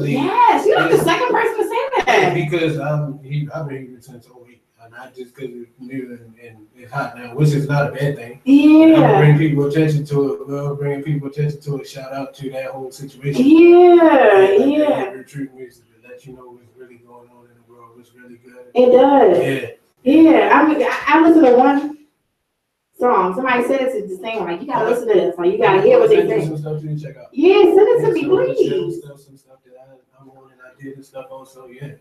yes, you're the second person to say that. Because I've been Hebrew since 08. not just because it's new and it's hot now, which is not a bad thing. Yeah. Bring people attention to it. Well, bringing people attention to it. Shout out to that whole situation. Yeah. True music to let you know what's really going on in the world. What's really good. It does. Yeah. I mean, I listen to one song. Somebody said it's the same. Like, you gotta listen to this. Like, you gotta hear what they say. Some stuff to check out. Yeah, send it to me, please. Some stuff that I'm on and I did and stuff also. Yeah.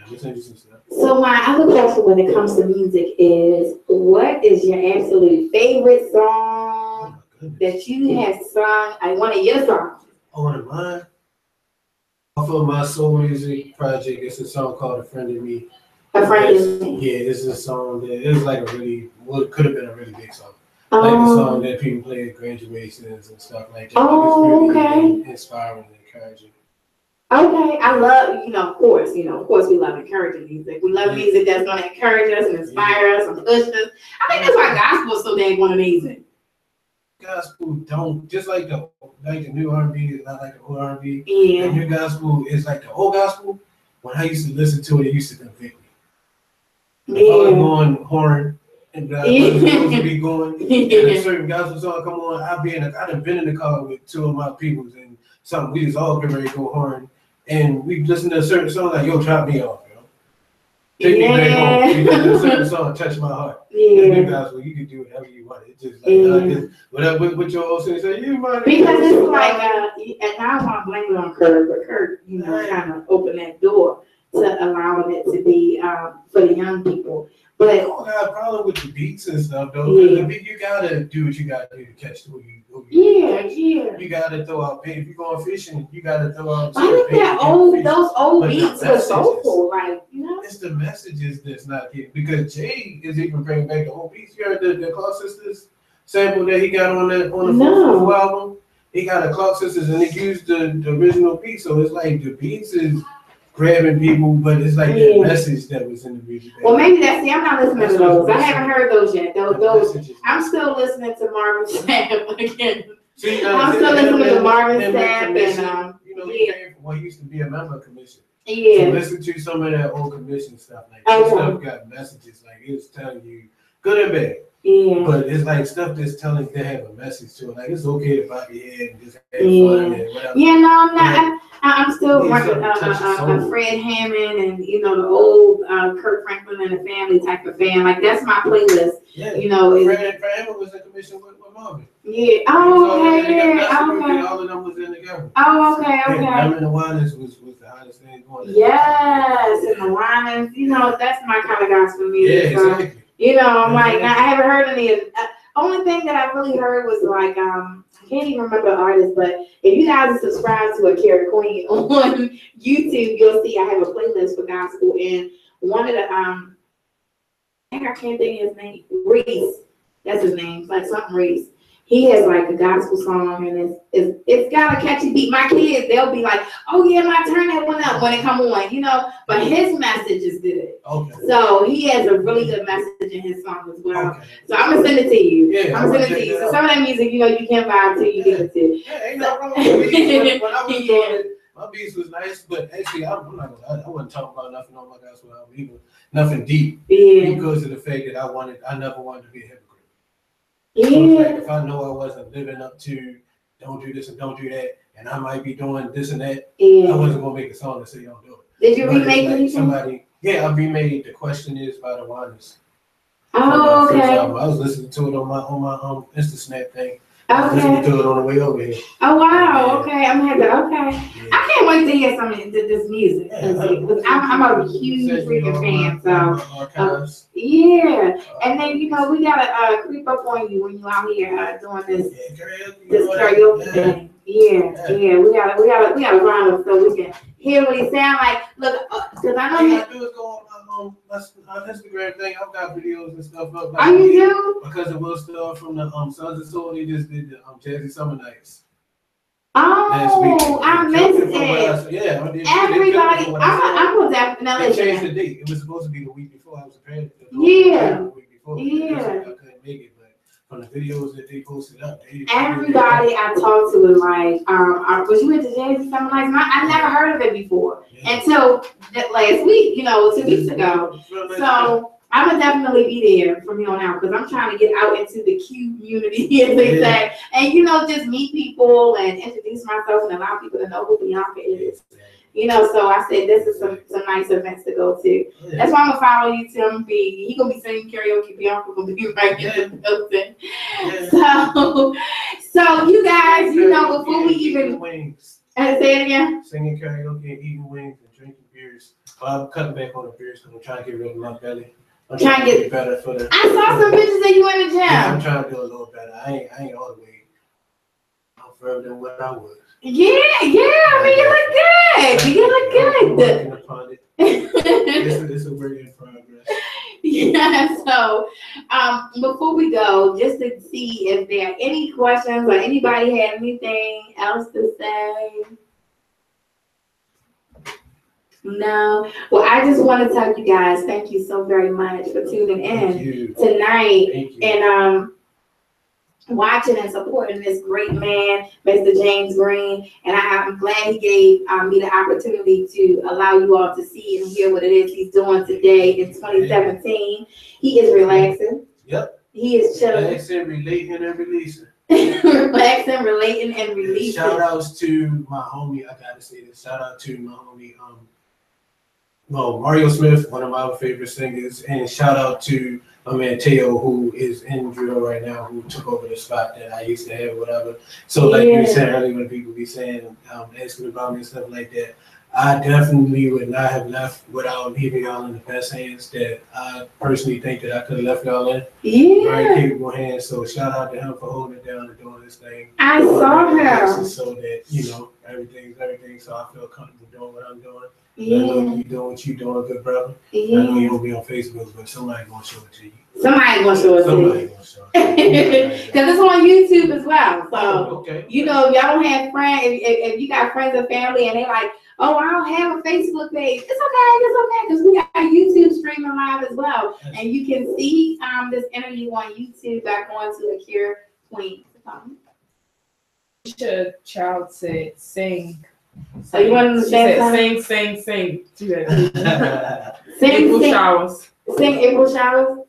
We'll send you some stuff. So my other question when it comes to music is, what is your absolute favorite song that you have sung? One of your songs. One of mine. Off of my soul music project, it's a song called "A Friend of Me." A Friend of Me. Yeah, this is a song that it was like a really, well, it could have been a really big song. Like the song that people play at graduations and stuff like that. Oh, it's really okay. Inspiring and encouraging. Okay, I love, of course, we love encouraging music. We love music that's going to encourage us and inspire us and push us. I think that's why gospel is so dang amazing. Gospel don't, just like the new R&B is not like the old R&B. Yeah. The new gospel is like the old gospel. When I used to listen to it, it used to convict me. If I was going horn and I was supposed to be going, and a certain gospel song come on, I done been in the car with two of my peoples and we was all getting ready to go horn. And we listened to a certain song like, yo, drop me off, yo. Take me back home. You know, a certain song touched my heart. Yeah. The new gospel, you can do whatever you want. It's just like, whatever what your old say, you might. Because it's like, and I want to blame it on Kurt, but Kurt, kind of opened that door to allowing it to be for the young people. But I don't have a problem with the beats and stuff, though. Yeah. You gotta do what you gotta do to catch who you. Yeah. You gotta throw out bait. If you're going fishing, you gotta throw out. I think those old beats were soulful, like, It's the messages that's not getting, because Jay is even bringing back the old beats. You heard the Clark Sisters sample that he got on the full album? He got a Clark Sisters and he used the original beat, so it's like the beats is grabbing people, but it's like that message that was in the music. Well, maybe I'm not listening to those. I haven't heard those yet. Those I'm still listening to Marvin Sapp again. I'm still listening to Marvin Sapp and he used to be a member of commission. Yeah. So listen to some of that old commission stuff. Like that stuff got messages, like it's telling you good and bad. Yeah. But it's like stuff that's telling they have a message to it. Like it's okay to bob your head and just have fun and whatever. Yeah, no, I'm not. I'm still working Fred Hammond and the old Kurt Franklin and the Family type of fan. Like that's my playlist. Yeah. Fred Hammond was in commission with Marvin. Yeah. Oh, okay. Okay. All of them was in together. Oh, okay. Diamond and the Winans was the hottest thing going. Yes, and the Winans. That's my kind of gospel music. Yeah, exactly. I'm like, I haven't heard any of it. Only thing that I really heard was like, I can't even remember the artist, but if you guys are subscribed to Akira Queen on YouTube, you'll see I have a playlist for gospel, and one of the, I can't think of his name, Reese, that's his name, like something Reese. He has like a gospel song, and it's got a catchy beat. My kids, they'll be like, "Oh yeah, my turn that one up when it come on," But his message is good. Okay. So he has a really good message in his song as well. Okay. So I'm gonna send it to you. Yeah, I'm gonna send it to you. So some of that music, you can't buy until you give it to. Yeah, ain't no wrong with beats. When I was doing it, my beats was nice, but actually, I wasn't talking about nothing on my gospel album either. Nothing deep. Yeah. Because of the fact that I never wanted to be a hypocrite. Yeah. So like, if I know I wasn't living up to don't do this and don't do that, and I might be doing this and that, I wasn't gonna make a song that say don't do it. Did you remake it? Somebody, I remade The Question Is by the Winans. Oh, okay. I was listening to it on my Insta Snap thing. I was listening to it on the way over here. Oh wow, okay. I'm gonna have to. Okay, I can't wait to hear some of this music. I'm a huge freaking fan. So and then we gotta creep up on you when you out here doing this karaoke thing. Yeah. We gotta grind up so we can hear what he sound like. Look, because I know I do is go on Instagram thing. I've got videos and stuff up. Like, you do? Because it was still from the Sons of Soul. They just did the Jazzy Summer Nights. Oh, I missed it. Everybody, I'm gonna definitely. They changed the date. It was supposed to be the week before. I was prepared. Yeah. The week before. I couldn't make it, but from the videos that they posted up. Everybody I talked to was like, was you into jazz or something like that? I never heard of it before until that last week, 2 weeks ago. So I'm gonna definitely be there from here on out because I'm trying to get out into the Q community, as they say, and just meet people and introduce myself and allow people to know who Beyonka is. So I said this is some nice events to go to. That's why I'm gonna follow you, Tim B. He gonna be singing karaoke. Beyonka gonna be right in the building. So you guys, before we even say it again, singing karaoke and eating wings and drinking beers. Well, I'm cutting back on the beers because I'm trying to get rid of my belly. I'm trying to get better for the. I saw some pictures of you in the gym. Yeah, I'm trying to do a little better. I ain't all the way. I'm further than what I was. Yeah. I mean, you look good. You look good. I'm working upon it. It's a work in progress. Yeah. So, before we go, just to see if there are any questions or anybody had anything else to say. No. Well, I just want to tell you guys, thank you so very much for tuning in tonight and watching and supporting this great man, Mr. James Green. And I'm glad he gave me the opportunity to allow you all to see and hear what it is he's doing today in 2017. He is relaxing. Yep. He is chilling. Relaxing, relating, and releasing. Relaxing, relating, and releasing. Shout outs to my homie. I gotta say this. Shout out to my homie. Mario Smith, one of my favorite singers, and shout out to my man Teo, who is in Dru Hill right now, who took over the spot that I used to have, whatever. So, like you were saying earlier, when people be saying, asking about me and stuff like that, I definitely would not have left without leaving y'all in the best hands that I personally think that I could have left y'all in. Yeah. Very capable hands. So, shout out to him for holding it down and doing this thing. I saw him. So that, everything's everything. So, I feel comfortable doing what I'm doing. Yeah. I know you doing what you doing, good brother. Yeah. I know you don't be on Facebook, but somebody gonna show it to you. Somebody gonna show it to you. Because it's on YouTube as well. So if y'all don't have friends, if you got friends and family and they like, oh, I don't have a Facebook page, it's okay, because we got YouTube streaming live as well. Yes. And you can see this interview on YouTube by going to Akira Queen. Child said sing. So you want to sing? Sing April showers. Sing April showers?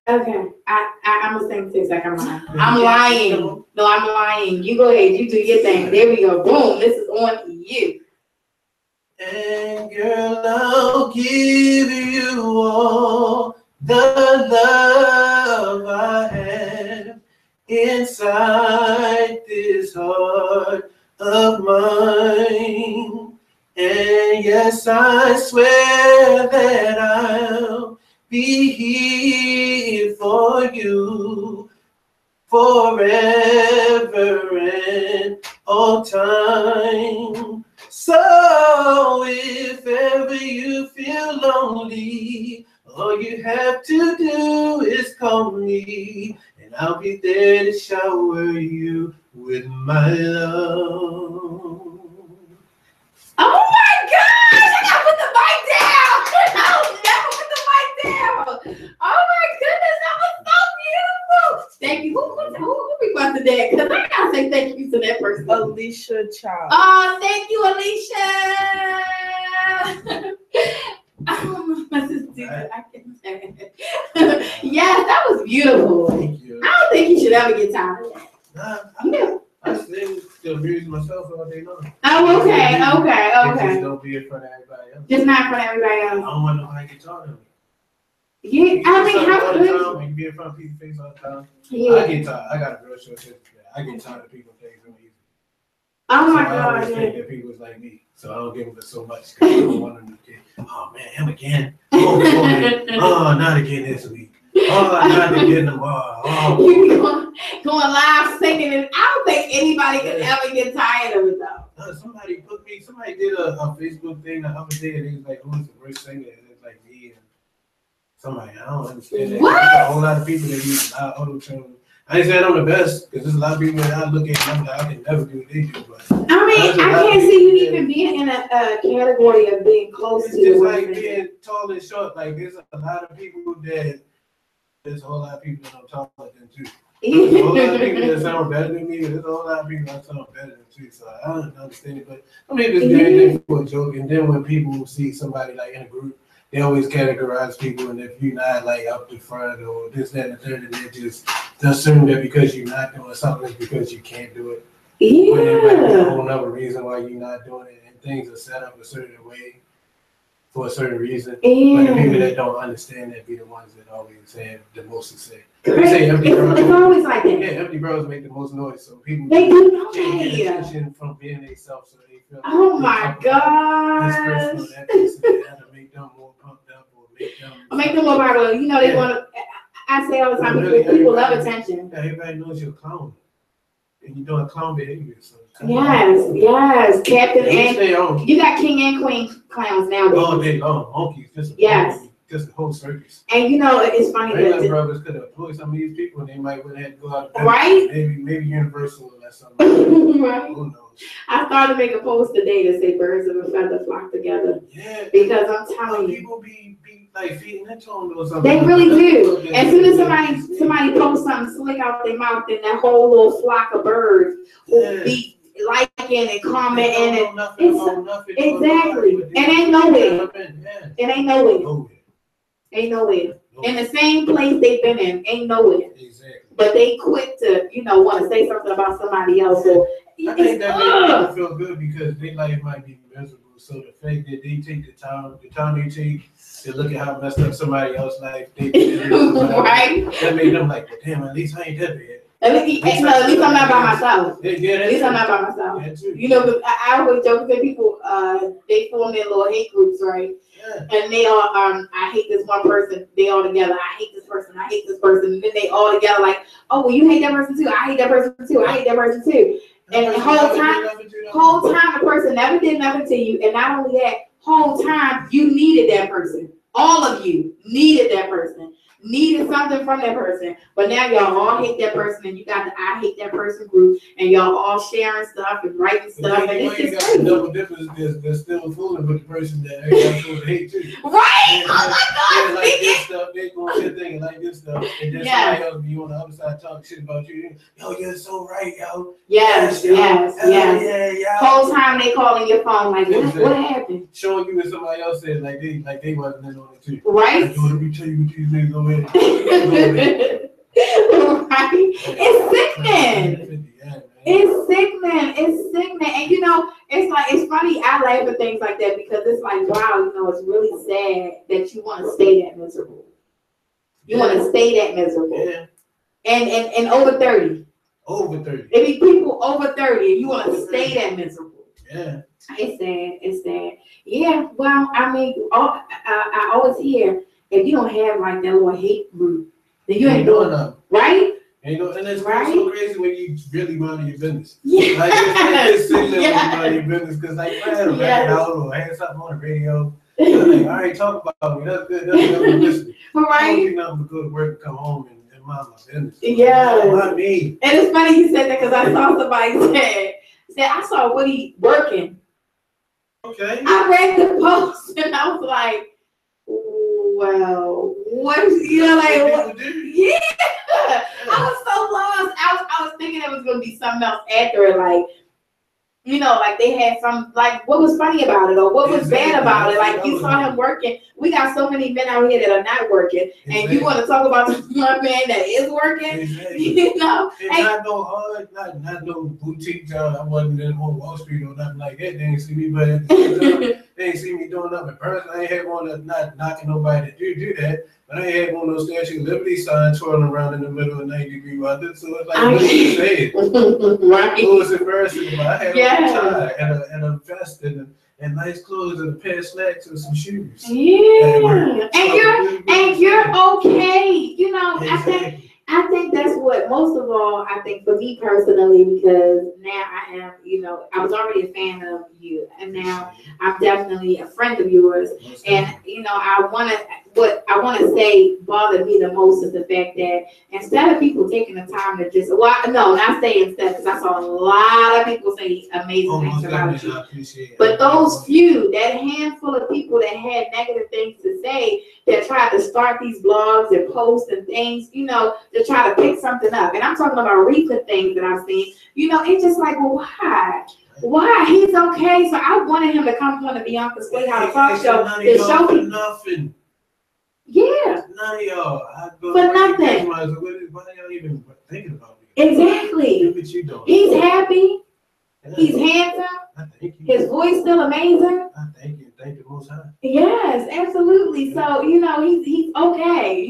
Okay. I'm gonna sing too, like I'm lying. I'm lying. No, I'm lying. You go ahead, you do your thing. There we go. Boom. This is on you. And girl, I'll give you all the love I have inside this heart of mine. And yes, I swear that I'll be here for you forever and all time. So if ever you feel lonely, all you have to do is call me, and I'll be there to shower you with my love. Oh my gosh! I gotta put the mic down! I'll never put the mic down! Oh my goodness, that was so beautiful! Thank you. Who requested that? Because I gotta say thank you to that person. Alicia Child. Oh, thank you, Alicia! I can say it. Yes, that was beautiful. Thank you. I don't think you should ever get tired of that. Nah, I still abuse myself all day long. Oh, okay. Just don't be in front of everybody else. Just not in front of everybody else. I don't want nobody to get talking to me. Yeah, I mean, how could you? You be in front of people's face all the time. Yeah. I get tired. I got a real short shit. I get tired of people's things real easy. Oh my I God. always think that people's like me, so I don't give them so much. I don't want them to get, oh man, him again. Oh, not again this week. Oh, not again tomorrow. Oh. You going live singing, and I don't think anybody could ever get tired of it though. Somebody did a Facebook thing the other day, and he was like, who's the worst singer? And it's like me and somebody. I don't understand that. What? There's a whole lot of people that use auto-tune. I ain't saying I'm the best, because there's a lot of people that I look at and I'm like, I can never do what they do. But I mean, I can't see you even being in a category of being close it's to just the like being tall and short. Like there's a lot of people that don't talk like them too. There's a whole lot of people that sound better than me. There's a whole lot of people that sound better than me. So I don't understand it. But I mean, it's everything for a joke. And then when people see somebody like in a group, they always categorize people. And if you're not like up the front or this, that, and the third, and they just assume that because you're not doing something, it's because you can't do it. When there might be a whole other reason why you're not doing it. And things are set up a certain way for a certain reason. But the people that don't understand that be the ones that always have the most to say. It's always like that. Yeah, empty bros make the most noise, so people They do know can't get that. attention from being themselves, so they feel. Oh my gosh. This person or that person had to make them more pumped up or make them more popular. You know, they want to. I say all the time, people love attention. Everybody knows you're a clown, and you're doing clown behavior. So yes, Captain and you got king and queen clowns now. All day long, monkeys, just a whole circus. And you know, it's funny that brothers could employ some of these people, and they might would have to go out. Right? Maybe Universal or something. Right. Who knows? I started to make a post today that say birds of a feather flock together. Yeah. Because I'm telling you, people be like feeding into them or something. They really do. As soon as somebody posts something slick out their mouth, then that whole little flock of birds will be liking and commenting and exactly. And ain't nowhere. It ain't nowhere. Ain't nowhere. In the same place they've been in, ain't nowhere. Exactly. But they quick to, want to say something about somebody else. So I think that makes people feel good because their life might be miserable. So the fact that they take the time they take to look at how messed up somebody else's life, right? That made them like, well, damn, at least I ain't that bad. At least I'm not by myself. At least I'm not by myself. But I always joke that people, they form their little hate groups, right? Yeah. And they all, I hate this one person. They all together. I hate this person. I hate this person. And then they all together like, oh, well, you hate that person too. I hate that person too. I hate that person too. And the whole time the person never did nothing to you. And not only that, whole time you needed that person. All of you needed that person. Needed something from that person, but now y'all all hate that person, and you got the I hate that person group, and y'all all sharing stuff and writing stuff, and it's just crazy. Double difference is still fooling with the person that everybody's supposed to hate too. Right? Oh my God! They like this stuff, they going to thinking like this stuff, and then somebody else be on the other side talking shit about you. Yo, you're so right, yo. Yes. Whole time they calling your phone like, what happened? Showing you what somebody else said, like they wasn't in on it too. Right? Like, let me tell you what these niggas over here. Right? It's sickening. It's sickening. And it's funny, I laugh at things like that because it's like, wow, it's really sad that you want to stay that miserable. You want to stay that miserable. Yeah. And over 30. Over 30. It be people over 30 and you want to stay that miserable. Yeah. It's sad. Yeah, well, I mean, I always hear, if you don't have like that little hate group, then you ain't doing nothing, right? And it's so crazy when you really mind your business. Yeah. Like it's sitting there when you mind your business because like I had a record out or I had something on the radio. Like, all right, talk about me. That's good. That's good. Listen. Right. I don't do nothing but go to work and come home and mind my business. Yeah. Not me. And it's funny you said that because I saw somebody said I saw Woody working. Okay. I read the post and I was like, well, what? What? Yeah. I was so lost. I was thinking it was gonna be something else after it, like they had some, like, what was funny about it or what was bad about it? Like, you saw him working. We got so many men out here that are not working, and you want to talk about one man that is working, And not no boutique job. I wasn't on Wall Street or nothing like that. They didn't see me, but at the same time, they didn't see me doing nothing. Personally, I ain't had one of not knocking nobody to do that. But I ain't had one of those Statue of Liberty signs twirling around in the middle of 90-degree weather. So it's like, what are you saying? Right. It was embarrassing, but I had a tie and a vest and nice clothes and a pair of slacks and some shoes. Yeah. And you're okay. Exactly. I think that's what, most of all, I think for me personally, because now I am, I was already a fan of you, and now I'm definitely a friend of yours. And, I want to, what I want to say bothered me the most is the fact that instead of people taking the time to just, not say instead, because I saw a lot of people say amazing things about you. But those few, that handful of people that had negative things to say, that tried to start these blogs and posts and things, to try to pick something up. And I'm talking about recent things that I've seen. It's just like, well, why? Why? He's okay. So I wanted him to come on the Beyonka's Playhouse talk show to show me nothing. Yeah. None of y'all. For nothing. Why y'all even thinking about me? Exactly. Look what you doing. He's happy. Yeah. He's handsome. I thank you. His voice still amazing. I thank you. Thank the Most High. Yes, absolutely. So, he's okay.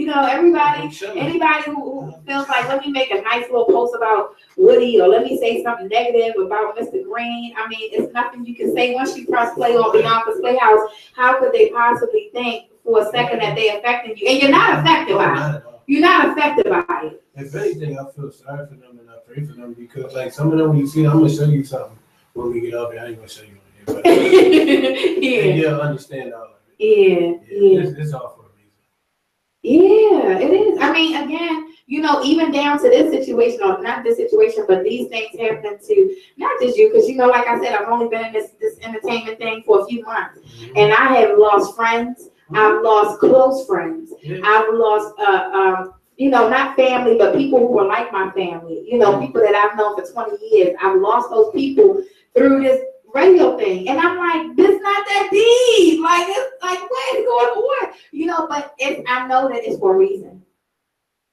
Anybody who feels like, let me make a nice little post about Woody, or let me say something negative about Mr. Green. I mean, it's nothing you can say. Once you press play on Beyonka's Playhouse, how could they possibly think for a second that they're affecting you? And you're not affected by it. You're not affected by it. If anything, I feel sorry for them and I pray for them, because like some of them, you see, I'm gonna show you something when we get up here. I ain't gonna show you on here, but and you'll understand all of it. Yeah. It's all for a reason. Yeah, it is. I mean, again, even down to this situation, or not this situation, but these things happen to not just you, because like I said, I've only been in this entertainment thing for a few months, and I have lost friends. I've lost close friends. I've lost, not family, but people who were like my family. People that I've known for 20 years. I've lost those people through this radio thing, and I'm like, this not that deep. Like, it's like, what is going on? But I know that it's for a reason.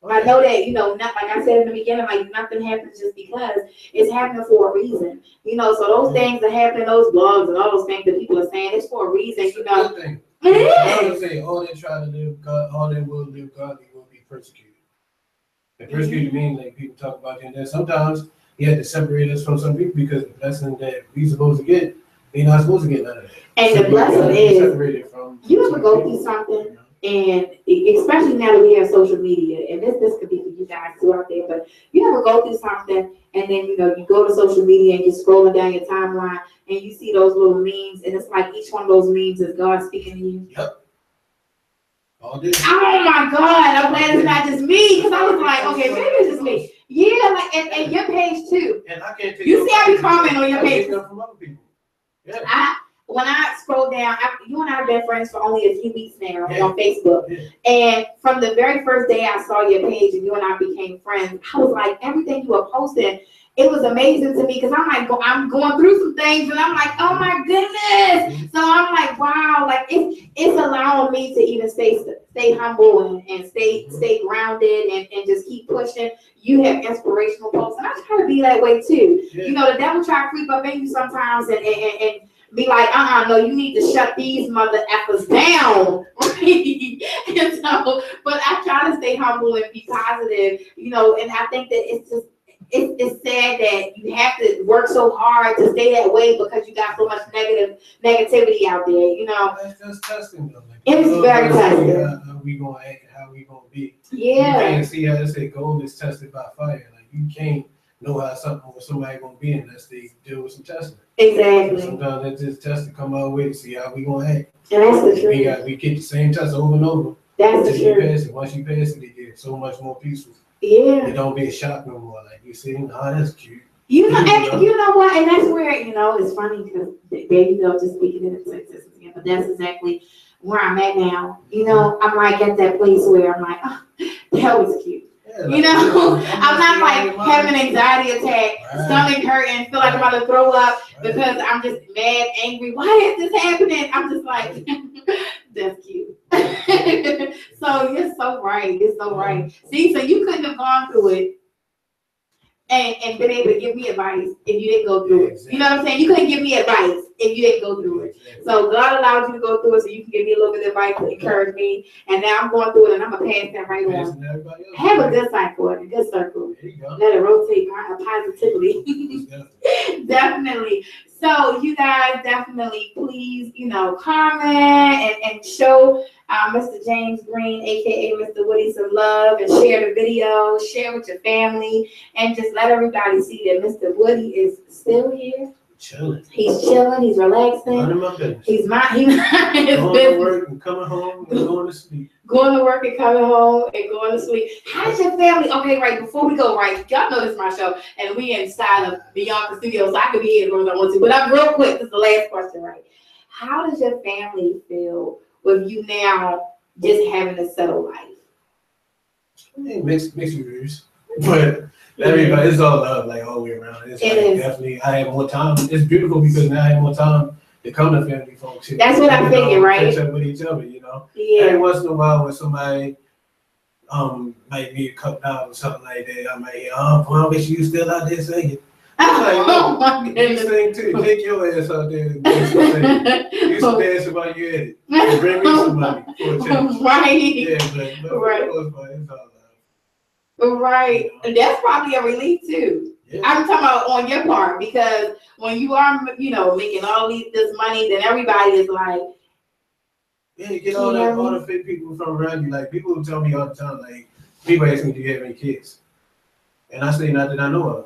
I know that, not like I said in the beginning, like nothing happens just because. It's happening for a reason. So those things that happen, those blogs and all those things that people are saying, it's for a reason. I would say all they try to live God, all they will live godly will be persecuted. And persecuted means like people talk about you, and then sometimes you have to separate us from some people because the blessing that we supposed to get, they're not supposed to get none of it. And so the blessing is separated from you ever go through something, and especially now that we have social media, and this could be for you guys too out there, but you ever go through something and then you go to social media and you're scrolling down your timeline and you see those little memes, and it's like each one of those memes is God speaking to you. Yep. All this. Oh my God, I'm glad it's not just me, because I was like, okay, maybe it's just me. Yeah, like and your page too. And I can't take you see every comment on your page. From other people. Yeah. When I scroll down, you and I have been friends for only a few weeks now on Facebook. Yeah. And from the very first day I saw your page and you and I became friends, I was like, everything you were posting, it was amazing to me, because I'm going through some things and I'm like, oh my goodness. So I'm like, wow, like it's allowing me to even stay humble and stay grounded and just keep pushing. You have inspirational posts, and I try to be that way too. Yeah. The devil try to creep up in you sometimes and be like, no, you need to shut these mother effers down. And so, but I try to stay humble and be positive, and I think that it's just, it's sad that you have to work so hard to stay that way because you got so much negativity out there, That's testing though. Like, it is very testing. How we gonna act, how we gonna be. Yeah. You can't see how they say gold is tested by fire. Like you can't know how somebody gonna be unless they deal with some testing. Exactly. So sometimes that just test to come our way to see how we gonna act. And that's the truth. We get the same test over and over. That's the truth. Pass it. Once you pass it, they get so much more peaceful. Yeah. It don't be a shock no more. Like you see, that's cute. You know what? And that's where, it's funny because there you go, just speaking in Texas again, but that's exactly where I'm at now. I'm like at that place where I'm like, oh, that was cute. Yeah, like, I'm not like having an anxiety attack, stomach hurting, feel like I'm about to throw up because I'm just mad, angry. Why is this happening? I'm just like, that's cute. So you're so right. You're so right. See, so you couldn't have gone through it and been able to give me advice if you didn't go through it. You know what I'm saying? You couldn't give me advice if you didn't go through it. So God allowed you to go through it so you can give me a little bit of advice to encourage me. And now I'm going through it and I'm going to pass that right on. Have a good cycle, a good circle. Let it rotate positively. Definitely. So you guys definitely please, comment and show Mr. James Green, aka Mr. Woody, some love, and share the video, share with your family, and just let everybody see that Mr. Woody is still here. Chilling. He's chilling. He's relaxing. None of my business. He's minding his Going to business. work and coming home and going to sleep. Going to work and coming home and going to sleep. How's your family? Okay, right, before we go, right, y'all know this is my show, and we inside of Beyonka Studios, so I could be here as long as I want to. But I'm real quick, this is the last question, right? How does your family feel with you now just having a settled life? I mean, mixed reviews. But everybody, it's all love, like all the way around. It's like definitely, I have more time. It's beautiful because now I have more time to come to family folks. That's what I figured, right? Catch up with each other, you know. Yeah. Every once in a while, when somebody might need a cup out or something like that, I might hear, boy, I wish you still out there singing. Oh my You goodness. sing too. Take your ass out there and do some singing. You some dance while you at it. And bring me some money for a change. Right. Yeah, but Right. for the most part, it's all love. Right. And that's probably a relief too. Yeah. I'm talking about on your part, because when you are, making all this money, then everybody is like, Yeah, you get all the fake people from around you. Like, people will tell me all the time, like, people ask me, do you have any kids? And I say, not that I know of.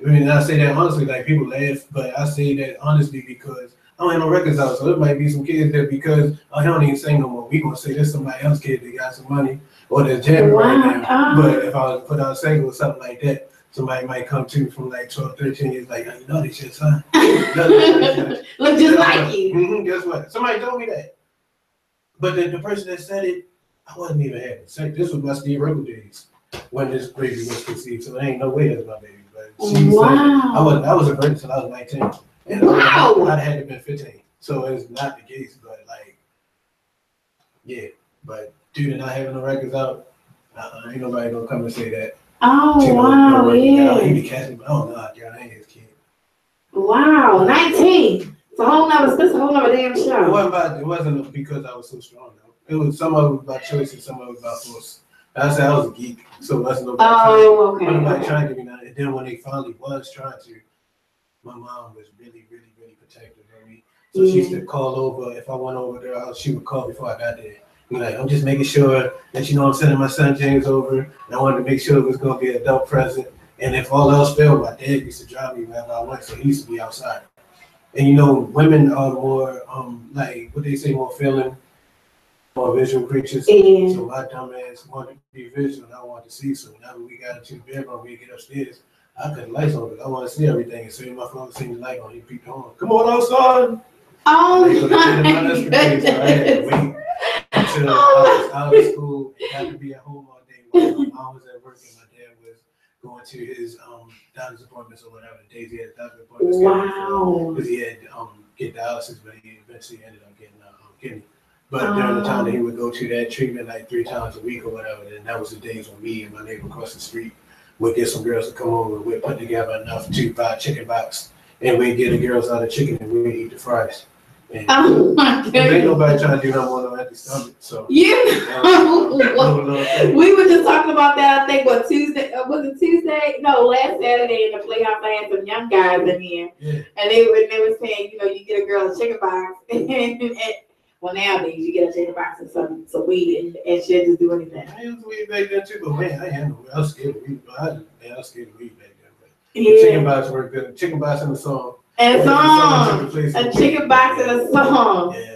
I mean, I say that honestly, like, people laugh, but I say that honestly because I don't have no records out, so there might be some kids that because I don't even sing no more. We gonna say there's somebody else kid that got some money or they're jamming right now. But if I was to put out a single or something like that, somebody might come to me from like 12, 13 years, like, you know this shit, son. Look just like you. Mm-hmm, guess what? Somebody told me that. But the person that said it, I wasn't even having sex. This was my Steve Urkel days when this baby was conceived. So there ain't no way that's my baby. But she said, I was a virgin until I was 19. And I'd had to been 15. So it's not the case, but like, yeah. But due to not having no records out, ain't nobody gonna come and say that. Oh, wow, yeah. He be catching, but oh no, girl, I ain't his kid. Wow, 19. It's a whole nother damn show. It wasn't because I was so strong though. It was some of it was by choice and some of it was by force. I said I was a geek, so it wasn't nobody trying to get me down. And then when they finally was trying to, my mom was really, really, really protective of me. So she used to call over. If I went over there, she would call before I got there. Be like, I'm just making sure that I'm sending my son James over. And I wanted to make sure it was going to be an adult present. And if all else failed, my dad used to drive me wherever I went, so he used to be outside. And women are more, like what they say, more feeling, more visual creatures. Yeah. So my dumb ass wanted to be visual, and I wanted to see. So now when we got into the bedroom, we get upstairs. I cut the lights on because I want to see everything. And so my phone seen the light on, he peeked on. Come on outside. Oh my goodness. So I had to wait until I was out of school and had to be at home all day while my mom was at work and my dad was going to his doctor's appointments or whatever. The days he had doctor's appointments. Wow. Because he had get dialysis, but he eventually ended up getting kidney. But during the time that he would go to that treatment like 3 times a week or whatever, then that was the days when me and my neighbor across the street would get some girls to come over. We'd put together enough to buy a chicken box, and we'd get the girls out of chicken and we'd eat the fries. And oh my goodness. Ain't nobody trying to do nothing on an empty stomach. So we were just talking about that. I think Tuesday? Was it Tuesday? No, last Saturday in the Playhouse. I had some young guys in here, and they were saying, you get a girl a chicken box, and well, nowadays you get a chicken box and some weed, and she'll just do anything. I used weed back then too, but man, I was scared of weed. I was scared of weed back then. But the chicken box worked good. Chicken box and the song. And a song, a chicken box and a song. Yeah.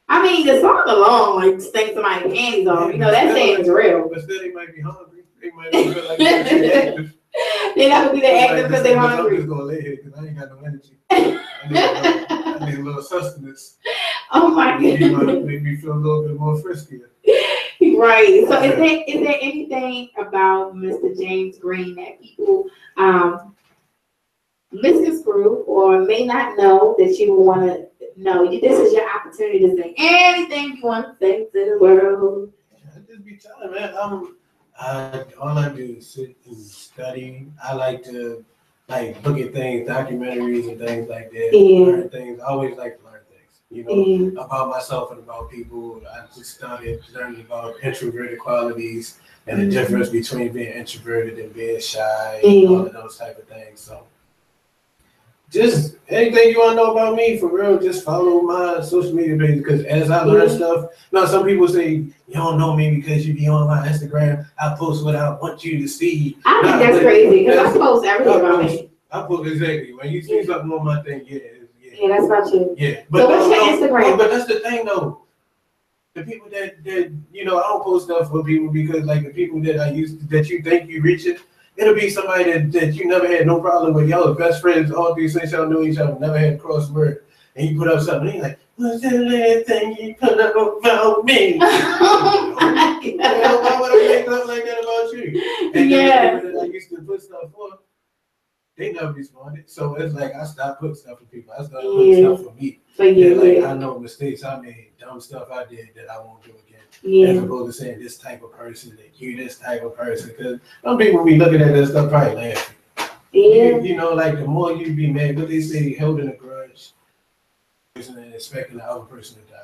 I mean, the song alone, like, stinks somebody's panties off. That saying is real. But still, they might be hungry. They might be feel like they're active. They're not gonna be that active because they're hungry. I'm just gonna lay here because I ain't got no energy. I need a little sustenance. Oh my goodness. Make me feel a little bit more friskier. Right. So, is there anything about Mr. James Green that people misconstrue or may not know that you want to know? This is your opportunity to say anything you want to say to the world. I just be telling, man. All I do is sit and study. I like to look at things, documentaries and things like that. Learn things. I always like to learn things, about myself and about people. I just started learning about introverted qualities and the difference between being introverted and being shy and all of those type of things. So just anything you want to know about me, for real, just follow my social media page, because as I learn stuff, now some people say, you don't know me because you be on my Instagram. I post what I want you to see. I think that's crazy, because I post everything about me. I put exactly when you see something on my thing, Yeah, that's about you. Yeah, So what's your Instagram? But that's the thing though. The people that you know, I don't post stuff for people because like the people that that you think you reach it, it'll be somebody that you never had no problem with. Y'all are best friends all through since y'all knew each other, never had a cross word, and you put up something, and you're like, what's that last thing you put up about me? Oh my You know, why would I make stuff like that about you? And Yeah. the people that I used to put stuff for, they never responded. So it's like I stopped putting stuff for people. I started putting stuff for me. For you, like yeah. I know mistakes I made, dumb stuff I did that I won't do again. Yeah. As opposed to saying this type of person, that you this type of person. Because some people be looking at this stuff probably laughing. Yeah. You know, like the more you be mad, what they say, holding a grudge, and expecting the other person to die.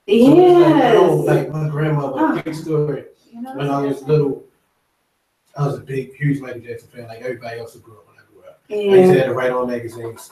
Yeah. So like my grandmother, big story. When I was little, I was a big, huge Michael Jackson fan, like everybody else who grew up when I grew up. I used to have to write on magazines.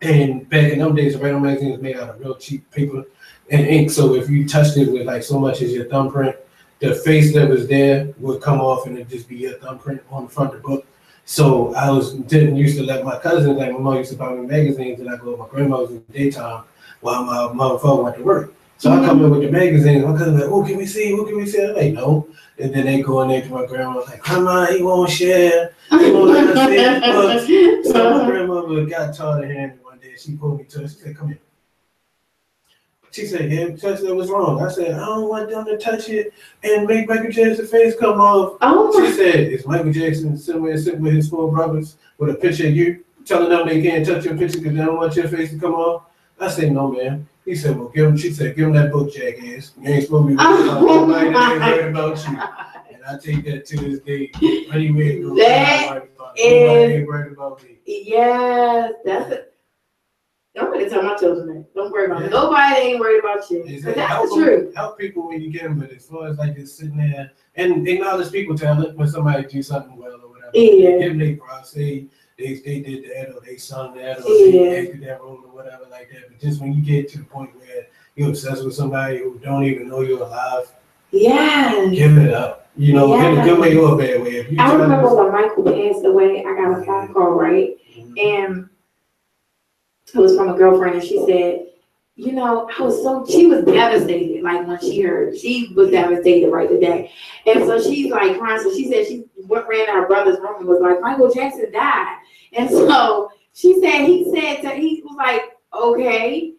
And back in those days, the write on magazines made out of real cheap paper and ink. So if you touched it with like so much as your thumbprint, the face that was there would come off and it'd just be your thumbprint on the front of the book. So I didn't used to let my cousins, like my mom used to buy me magazines, and I go to my grandmother's in the daytime while my mother and father went to work. So I come in with the magazines, my cousin like, oh, can we see? What can we see? I'm like, no. And then they go in there to my grandma, like, Grandma, he won't share. He won't let us see his books. So my grandmother got tired of hearing it one day. She pulled me to her. She said, come here. She said, yeah, touch that was wrong. I said, I don't want them to touch it and make Michael Jackson's face come off. Oh. She said, is Michael Jackson sitting with his four brothers with a picture of you, telling them they can't touch your picture because they don't want your face to come off? I said, no, man. He said, well, she said, give him that book, jackass. You ain't supposed to be worried about nobody that ain't worried about you. And I take that to this day. Anyway, nobody ain't worried about me. Yes, that's it. I'm gonna tell my children that. Don't worry about it. Nobody ain't worried about you. But that's the truth. Help people when you get them, but as far as like just sitting there and acknowledge people talent when somebody do something well or whatever. Yeah. Give them their props. Say they did that or they sung that or they acted that role or whatever like that. But just when you get to the point where you're obsessed with somebody who don't even know you're alive, give it up. You know, in a good way or a bad way. If you I remember when Michael passed away, I got a phone call, right? And it was from a girlfriend, and she said, you know, she was devastated, like when she heard, she was devastated right today. And so she's like crying, so she said she ran to her brother's room and was like, Michael Jackson died. And so she said, he was like, okay,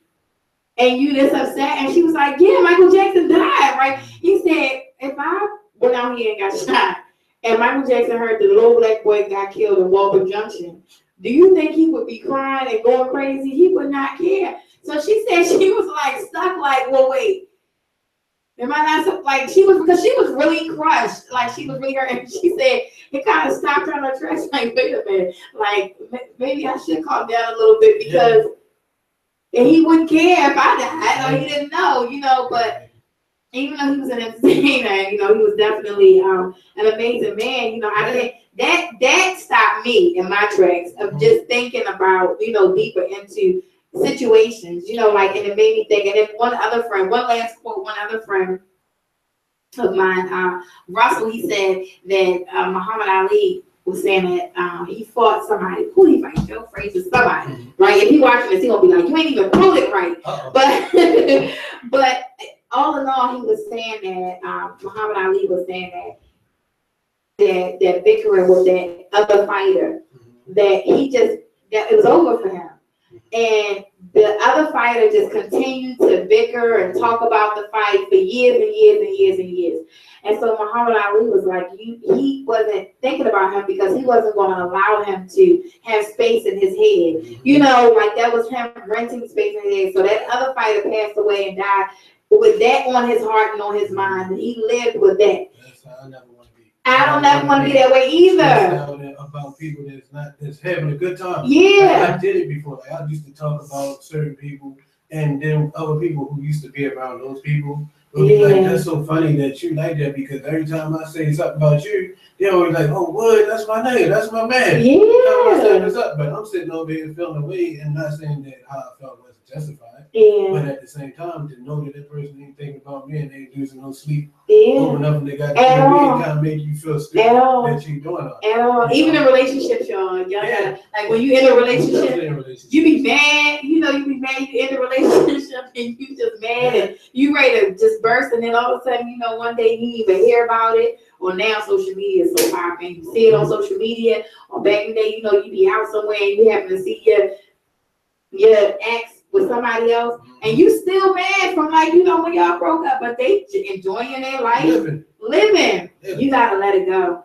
and you this upset? And she was like, yeah, Michael Jackson died, right? He said, if I went out here and got shot, and Michael Jackson heard the little black boy got killed in Walker Junction, do you think he would be crying and going crazy? He would not care. So she said she was like stuck, like, well, wait. Am I not like because she was really crushed, like she was really hurt, and she said it kind of stopped her on her tracks. Like, wait a minute, like maybe I should calm down a little bit because he wouldn't care if I died or he didn't know, you know. But even though he was an entertainer, you know, he was definitely an amazing man. You know, I think that stopped me in my tracks of just thinking about, you know, deeper into situations, you know, like, and it made me think. And then one other friend of mine, Russell, he said that Muhammad Ali was saying that he fought somebody. Who did he fight? Joe Frazier, somebody, right? If he watching this, he gonna be like, you ain't even pulled it right. But all in all, he was saying that Muhammad Ali was saying that bickering with that other fighter, that it was over for him. And the other fighter just continued to bicker and talk about the fight for years and years and years and years. And so Muhammad Ali was like, he wasn't thinking about him because he wasn't going to allow him to have space in his head. You know, like that was him renting space in his head. So that other fighter passed away and died with that on his heart and on his mind. And he lived with that. That's how I never want to be. I don't ever want to be that way either. About people that's having a good time. Yeah. I did it before. Like I used to talk about certain people, and then other people who used to be around those people would be like, "That's so funny that you like that," because every time I say something about you, they always like, "Oh, what? That's my name. That's my man." Yeah. But I'm sitting over here feeling away and not saying that how I felt wasn't justified. Yeah. But at the same time, to know that person ain't thinking about me and they ain't losing no sleep Yeah. over nothing they got to At do, all. it kind of make you feel stupid At all. that you doing all that. At all. Even in relationships, y'all. Y'all Yeah. gotta, like when you in a relationship, Especially in relationships. you be mad, you know, you be mad, you in a relationship and you just mad and you ready to just burst, and then all of a sudden, you know, one day you didn't even hear about it. Or now social media is so popping. You see it on social media, or back in the day, you know, you be out somewhere and you happen to see your ex with somebody else, and you still mad from, like, you know, when y'all broke up, but they enjoying their life, living. You gotta let it go.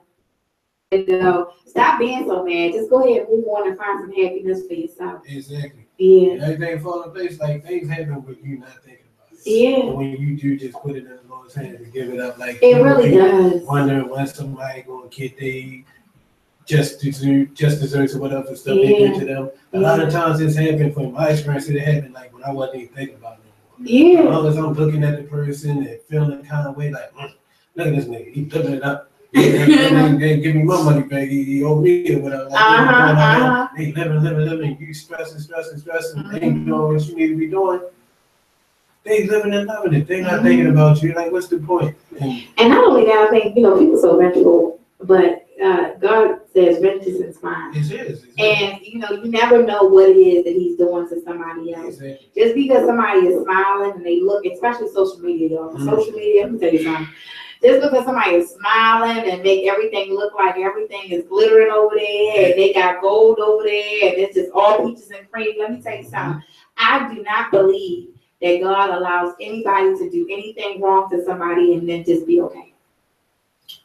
Let it go. Stop being so mad. Just go ahead and move on and find some happiness for yourself. Exactly. Yeah. And everything fall in place, like things happen with you not thinking about it. Yeah. But when you do just put it in the Lord's hands and give it up, like It really does. Wondering when somebody gonna get they just desserts or whatever stuff they do to them. A lot of times it's happened, from my experience, it happened like when I wasn't even thinking about it no more. Yeah. As long as I'm looking at the person and feeling the kind of way, like, look at this nigga, he living it up. They give me my money back, he owe me or whatever. Like, they living, you stressing, ain't doing what you need to be doing. They living and loving it. They not thinking about you. Like, what's the point? And not only that, I think, you know, people so vengeful, but God says vengeance is mine. It is. And, you know, you never know what it is that he's doing to somebody else. Exactly. Just because somebody is smiling and they look, especially social media, y'all. Social media, let me tell you something. Just because somebody is smiling and make everything look like everything is glittering over there and they got gold over there and it's just all peaches and cream, let me tell you something. I do not believe that God allows anybody to do anything wrong to somebody and then just be okay.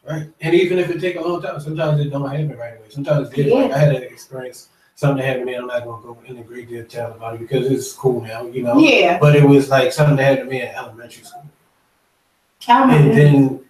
Right. And even if it take a long time, sometimes it don't happen right away. Sometimes it did. Like I had an experience, something happened to me, I'm not gonna go in a great deal of detail about it because it's cool now, you know. Yeah. But it was like something that happened to me in elementary school. And then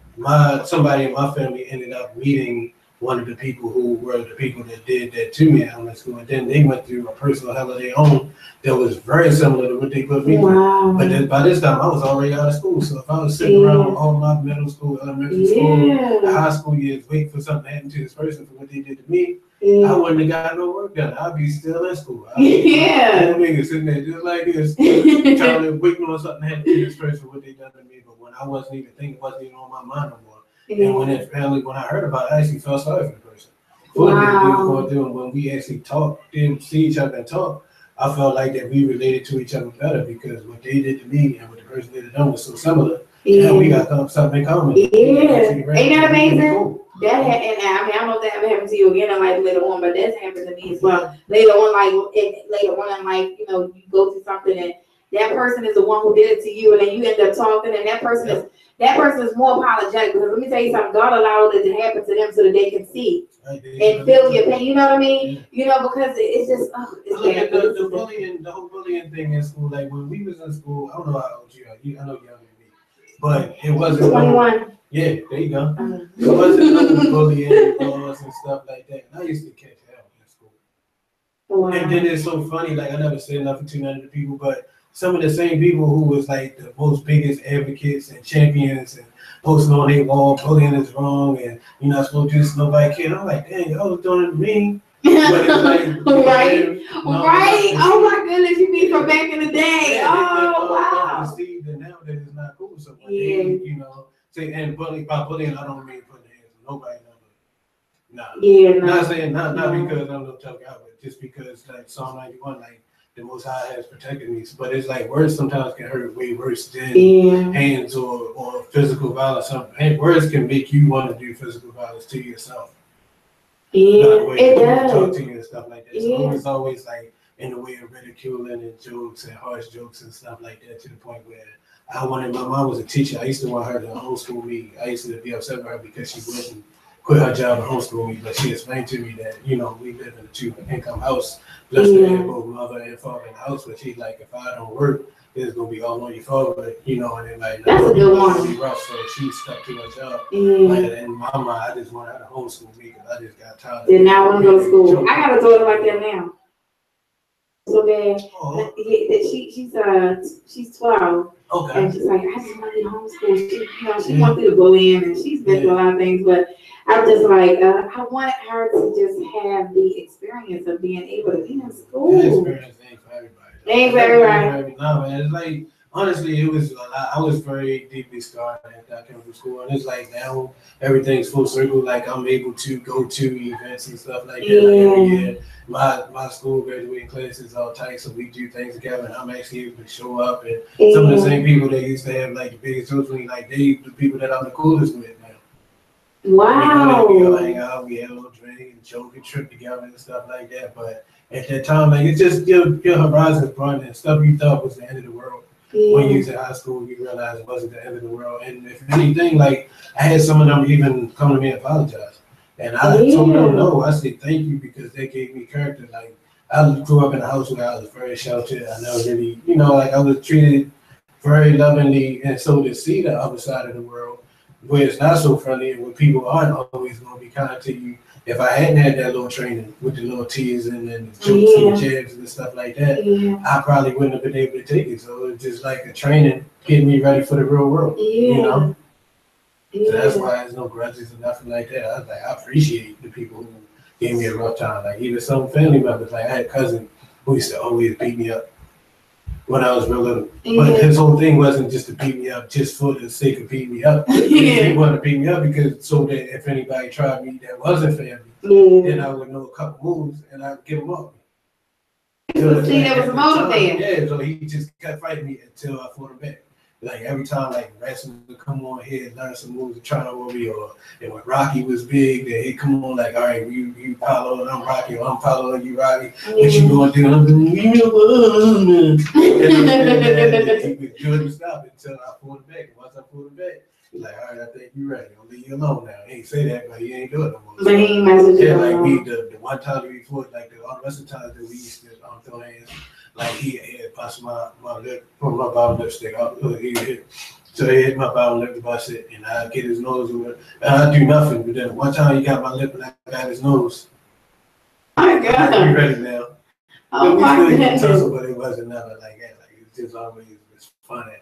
somebody in my family ended up meeting one of the people who were the people that did that to me in elementary school. And then they went through a personal hell of their own that was very similar to what they put me through. But then by this time I was already out of school. So if I was sitting around all my middle school, elementary school, high school years, waiting for something to happen to this person for what they did to me, I wouldn't have got no work done. I'd be still in school. I'd be nigga sitting there just like this, trying to waiting on something to happen to this person for what they done to me. But when I wasn't even thinking, wasn't even on my mind no more. And when I heard about it, I actually felt sorry for the person. Going through, and when we actually talked, didn't see each other and talk, I felt like that we related to each other better because what they did to me and what the person did to them was so similar. And we got something in common. Ain't that amazing? Cool. And I mean, I don't know if that ever happened to you again in life later on, but that's happened to me as well. Later on, you know, you go through something and that person is the one who did it to you, and then you end up talking, and that person is more apologetic because let me tell you something. God allowed it to happen to them so that they can see and feel your pain. You know what I mean? Yeah. You know, because it's just the whole bullying thing in school. Like when we was in school, I don't know how old you are. I know younger than me, but it wasn't 21. Yeah, there you go. It wasn't no bullying laws and stuff like that. And I used to catch hell in school. Wow. And then it's so funny. Like I never said nothing to none of the people, but some of the same people who was like the most biggest advocates and champions and posting on their wall, bullying is wrong and you're not supposed to do this, nobody cares. I'm like, dang, y'all was doing it to me. But it's like, right. Oh my goodness, you mean from back in the day. Wow. To see that now that it's not cool. So when they, you know, say, and by bullying, I don't mean putting hands on nobody. Not saying, not because I'm no tough guy, but just because like Psalm 91, like, the Most High has protected me, but it's like words sometimes can hurt way worse than hands or physical violence. Words can make you want to do physical violence to yourself. It does. Talk to you and stuff like that. So it's always like in the way of ridiculing and jokes and harsh jokes and stuff like that to the point where my mom was a teacher. I used to want her to homeschool me. I used to be upset with her because she wouldn't quit her job and homeschool me, but she explained to me that, you know, we live in a two-income house. Blessed to have both mother and father in the house, but she's like, if I don't work, it's gonna be all on your father, you know, and then like that's a good one. Be rough, so she stuck to her job. Like, and in my mind, I just want her to homeschool me because I just got tired. Did not want to go to school. I got a daughter like that now. So bad. She's 12. Okay. And she's like, I just want to be homeschooled. She went through the bullying and she's been through a lot of things, but I'm just like, I wanted her to just have the experience of being able to be in school. That experience ain't for everybody. Ain't very right. No, man, it's like, honestly, it was, I was very deeply scarred after I came from school. And it's like now everything's full circle. Like I'm able to go to events and stuff like that. Like every year, my school graduating class is all tight. So we do things together and I'm actually able to show up. And some of the same people that used to have like the biggest jokes with me, like they, the people that I'm the coolest with now. Wow. We all hang out, we have a little drink and joke and trip together and stuff like that. But at that time, like it's just your horizons broadened and stuff you thought was the end of the world. When you was in high school, you realize it wasn't the end of the world. And if anything, like I had some of them even come to me and apologize. And I told them no. I said thank you because they gave me character. Like I grew up in a house where I was very sheltered. I never really, like I was treated very lovingly, and so to see the other side of the world where it's not so friendly and where people aren't always going to be kind to you. If I hadn't had that little training with the little tears and the jokes and the jabs and stuff like that, I probably wouldn't have been able to take it. So it's just like a training getting me ready for the real world, So that's why there's no grudges or nothing like that. I was like, I appreciate the people who gave me a rough time. Like even some family members, like I had a cousin who used to always beat me up when I was real little. But his whole thing wasn't just to beat me up just for the sake of beating me up. He wanted to beat me up because so that if anybody tried me that wasn't family, then I would know a couple moves and I'd give them up. So see, that was a motivator. Yeah, so he just kept fighting me until I fought him back. Like every time, like wrestling would come on here and learn some moves to try on me, and when Rocky was big, then he'd come on like, all right, you Paulo and I'm Rocky, or I'm Paulo and you Rocky. What you gonna do? And I'm doing, he was doing the stuff until I fought him back. And once I fought him back, he's like, all right, I think you're ready. I'll leave you alone now. He ain't say that, but he ain't do it no more. But he ain't messing with you. Yeah, like we the one time we fought, like all the rest of the times that we used to throw hands. Like he had busted my lip, from my bottom lipstick out. So he hit my bottom lip to bust it, and I get his nose with it. And I do nothing, but then one time he got my lip and I got his nose. My God. We ready now. Oh my goodness. But it wasn't nothing like that. Like it was just always fun at it.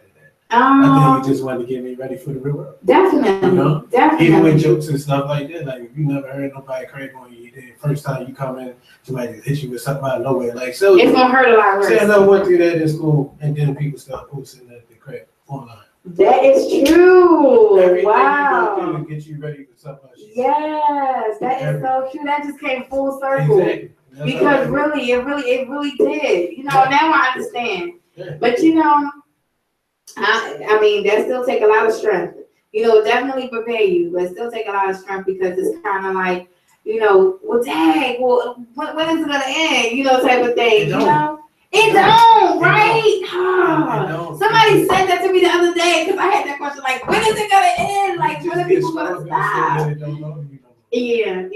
I think he just wanted to get me ready for the real world. Definitely. Definitely. Even with jokes and stuff like that, like if you never heard nobody crack on you, the first time you come in, somebody hit you with something out of nowhere. Like so it's gonna hurt a lot worse. Say I never went through that in school and then people start posting the crack online. That is true. Everything wow. you go through to get you ready for something else. Yes, that is so true. That just came full circle. Exactly. Because really, it really did. Now I understand. Yeah. But I mean, that still take a lot of strength. Definitely prepare you, but still take a lot of strength because it's kind of like, well, dang, well, when is it gonna end? Type of thing. It don't, right? Somebody said that to me the other day because I had that question, like, when is it gonna end? Like, when are people gonna stop? Yeah.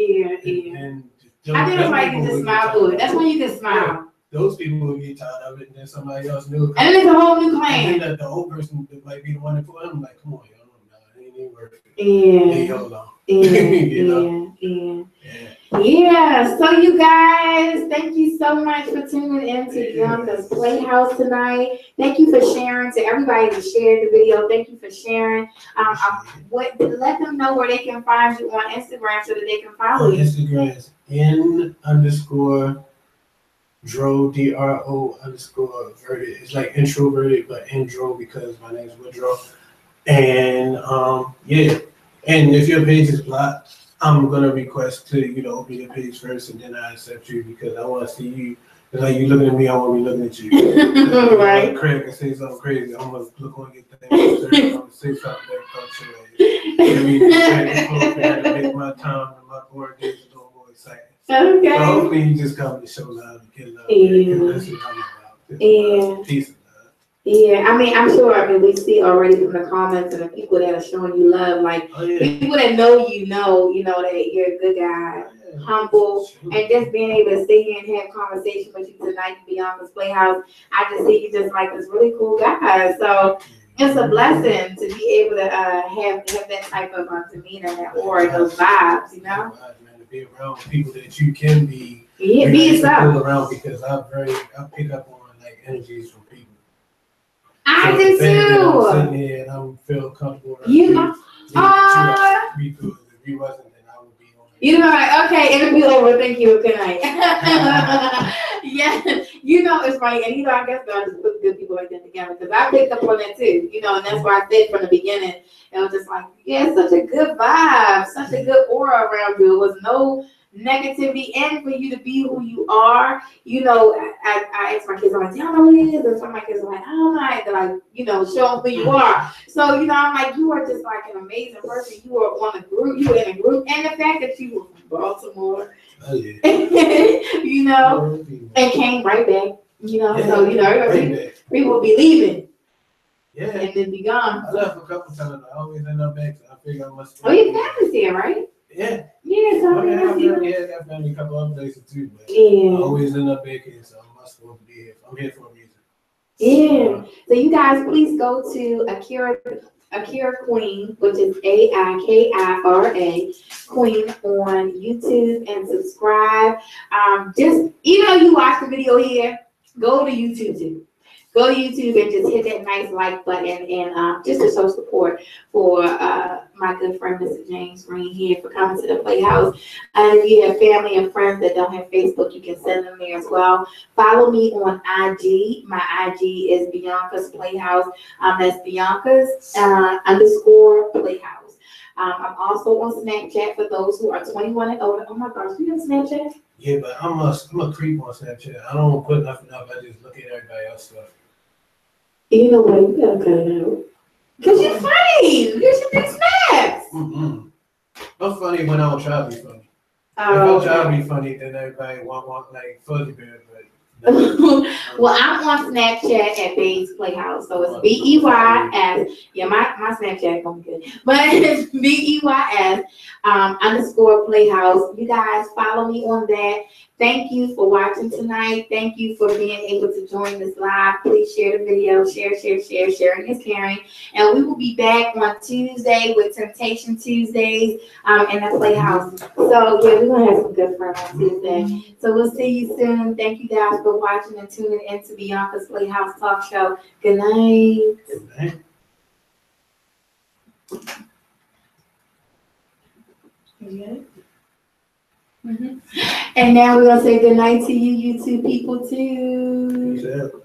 I think somebody can just smile through it. That's when you can smile. Those people will get tired of it, and then somebody else new. And then it's a whole new claim. And the old person that might be the one that put them like, come on, y'all, no, it ain't even worth it. Yeah. Hold on. Yeah. So you guys, thank you so much for tuning in to Beyonka's Playhouse tonight. Thank you for sharing. To everybody that shared the video, thank you for sharing. Let them know where they can find you on Instagram so that they can follow you. Instagram is _Dru, DRO_verted. It's like introverted, but intro because my name's Woodrow. And and if your page is blocked, I'm gonna request to open your page first, and then I accept you because I want to see you. It's like you looking at me, I want to be looking at you. Right. Craig can say something crazy. I'm gonna look on your thing. I'm gonna say something that comes to you. I make my time and my board days a little more exciting. Okay. So hopefully you just come to show love and get love. That's what I'm about. Peace and love. Yeah, I mean, I'm sure. We see already from the comments and the people that are showing you love, like people that know you know that you're a good guy, humble, and just being able to stay here and have conversation with you tonight, Beyonka's Playhouse. I just see you just like this really cool guy. So it's a blessing to be able to have that type of demeanor, that aura, those vibes, To be around people that you can be. Be yourself. Around because I pick up on like energies from people. I so do too. I'm sitting here and I feel comfortable. If you wasn't, then I would be on. Like, okay, it'll be over. Thank you. Good night. You know, it's funny, and I guess God just put good people like that together because I picked up on that too. And that's why I said from the beginning, it was just like, yeah, such a good vibe, such a good aura around you. It was no negativity, and for you to be who you are. I ask my kids, I'm like, y'all know who it is? And some of my kids are like, I don't know. They're like, show them who you are. So, I'm like, you are just like an amazing person. You are on a group, you were in a group, and the fact that you were from Baltimore, Oh, yeah. and came right back, Yeah, so, people will be leaving Yeah. and then be gone. I left a couple times. I always end up back. So I figure I must. Oh, your family's here, right? Yeah. Yeah, so I got family a couple other places too, but I always end up back here, so I must go be here. I'm here for a reason. Yeah. So you guys, please go to Akira Queen, which is AIKIRA Queen on YouTube and subscribe. Just you watch the video here, go to YouTube too. Go to YouTube and just hit that nice like button and just to show support for my good friend Mr. James Green here for coming to the Playhouse. And if you have family and friends that don't have Facebook, you can send them there as well. Follow me on IG. My IG is Beyonka's Playhouse. That's Beyonka's _ Playhouse. I'm also on Snapchat for those who are 21 and older. Oh my gosh, you have Snapchat? Yeah, but I'm a creep on Snapchat. I don't put nothing up. I just look at everybody else's stuff. You know what? You gotta cut it out. Cause you're funny. You should do snaps. I'm funny when I don't try to be funny. Oh, if I try to be funny, then everybody want like fuzzy bear, but. Well, I'm on Snapchat at Babe's Playhouse, so it's BEYS. Yeah, my Snapchat gonna be good, but it's BEYS _ Playhouse. You guys follow me on that. Thank you for watching tonight. Thank you for being able to join this live. Please share the video. Share. Sharing is caring. And we will be back on Tuesday with Temptation Tuesdays in the Playhouse. So yeah, we're gonna have some good fun on Tuesday. So we'll see you soon. Thank you guys for watching and tuning into Beyonka's Playhouse Talk Show. Good night. Good night. And now we're gonna say good night to you, YouTube people too.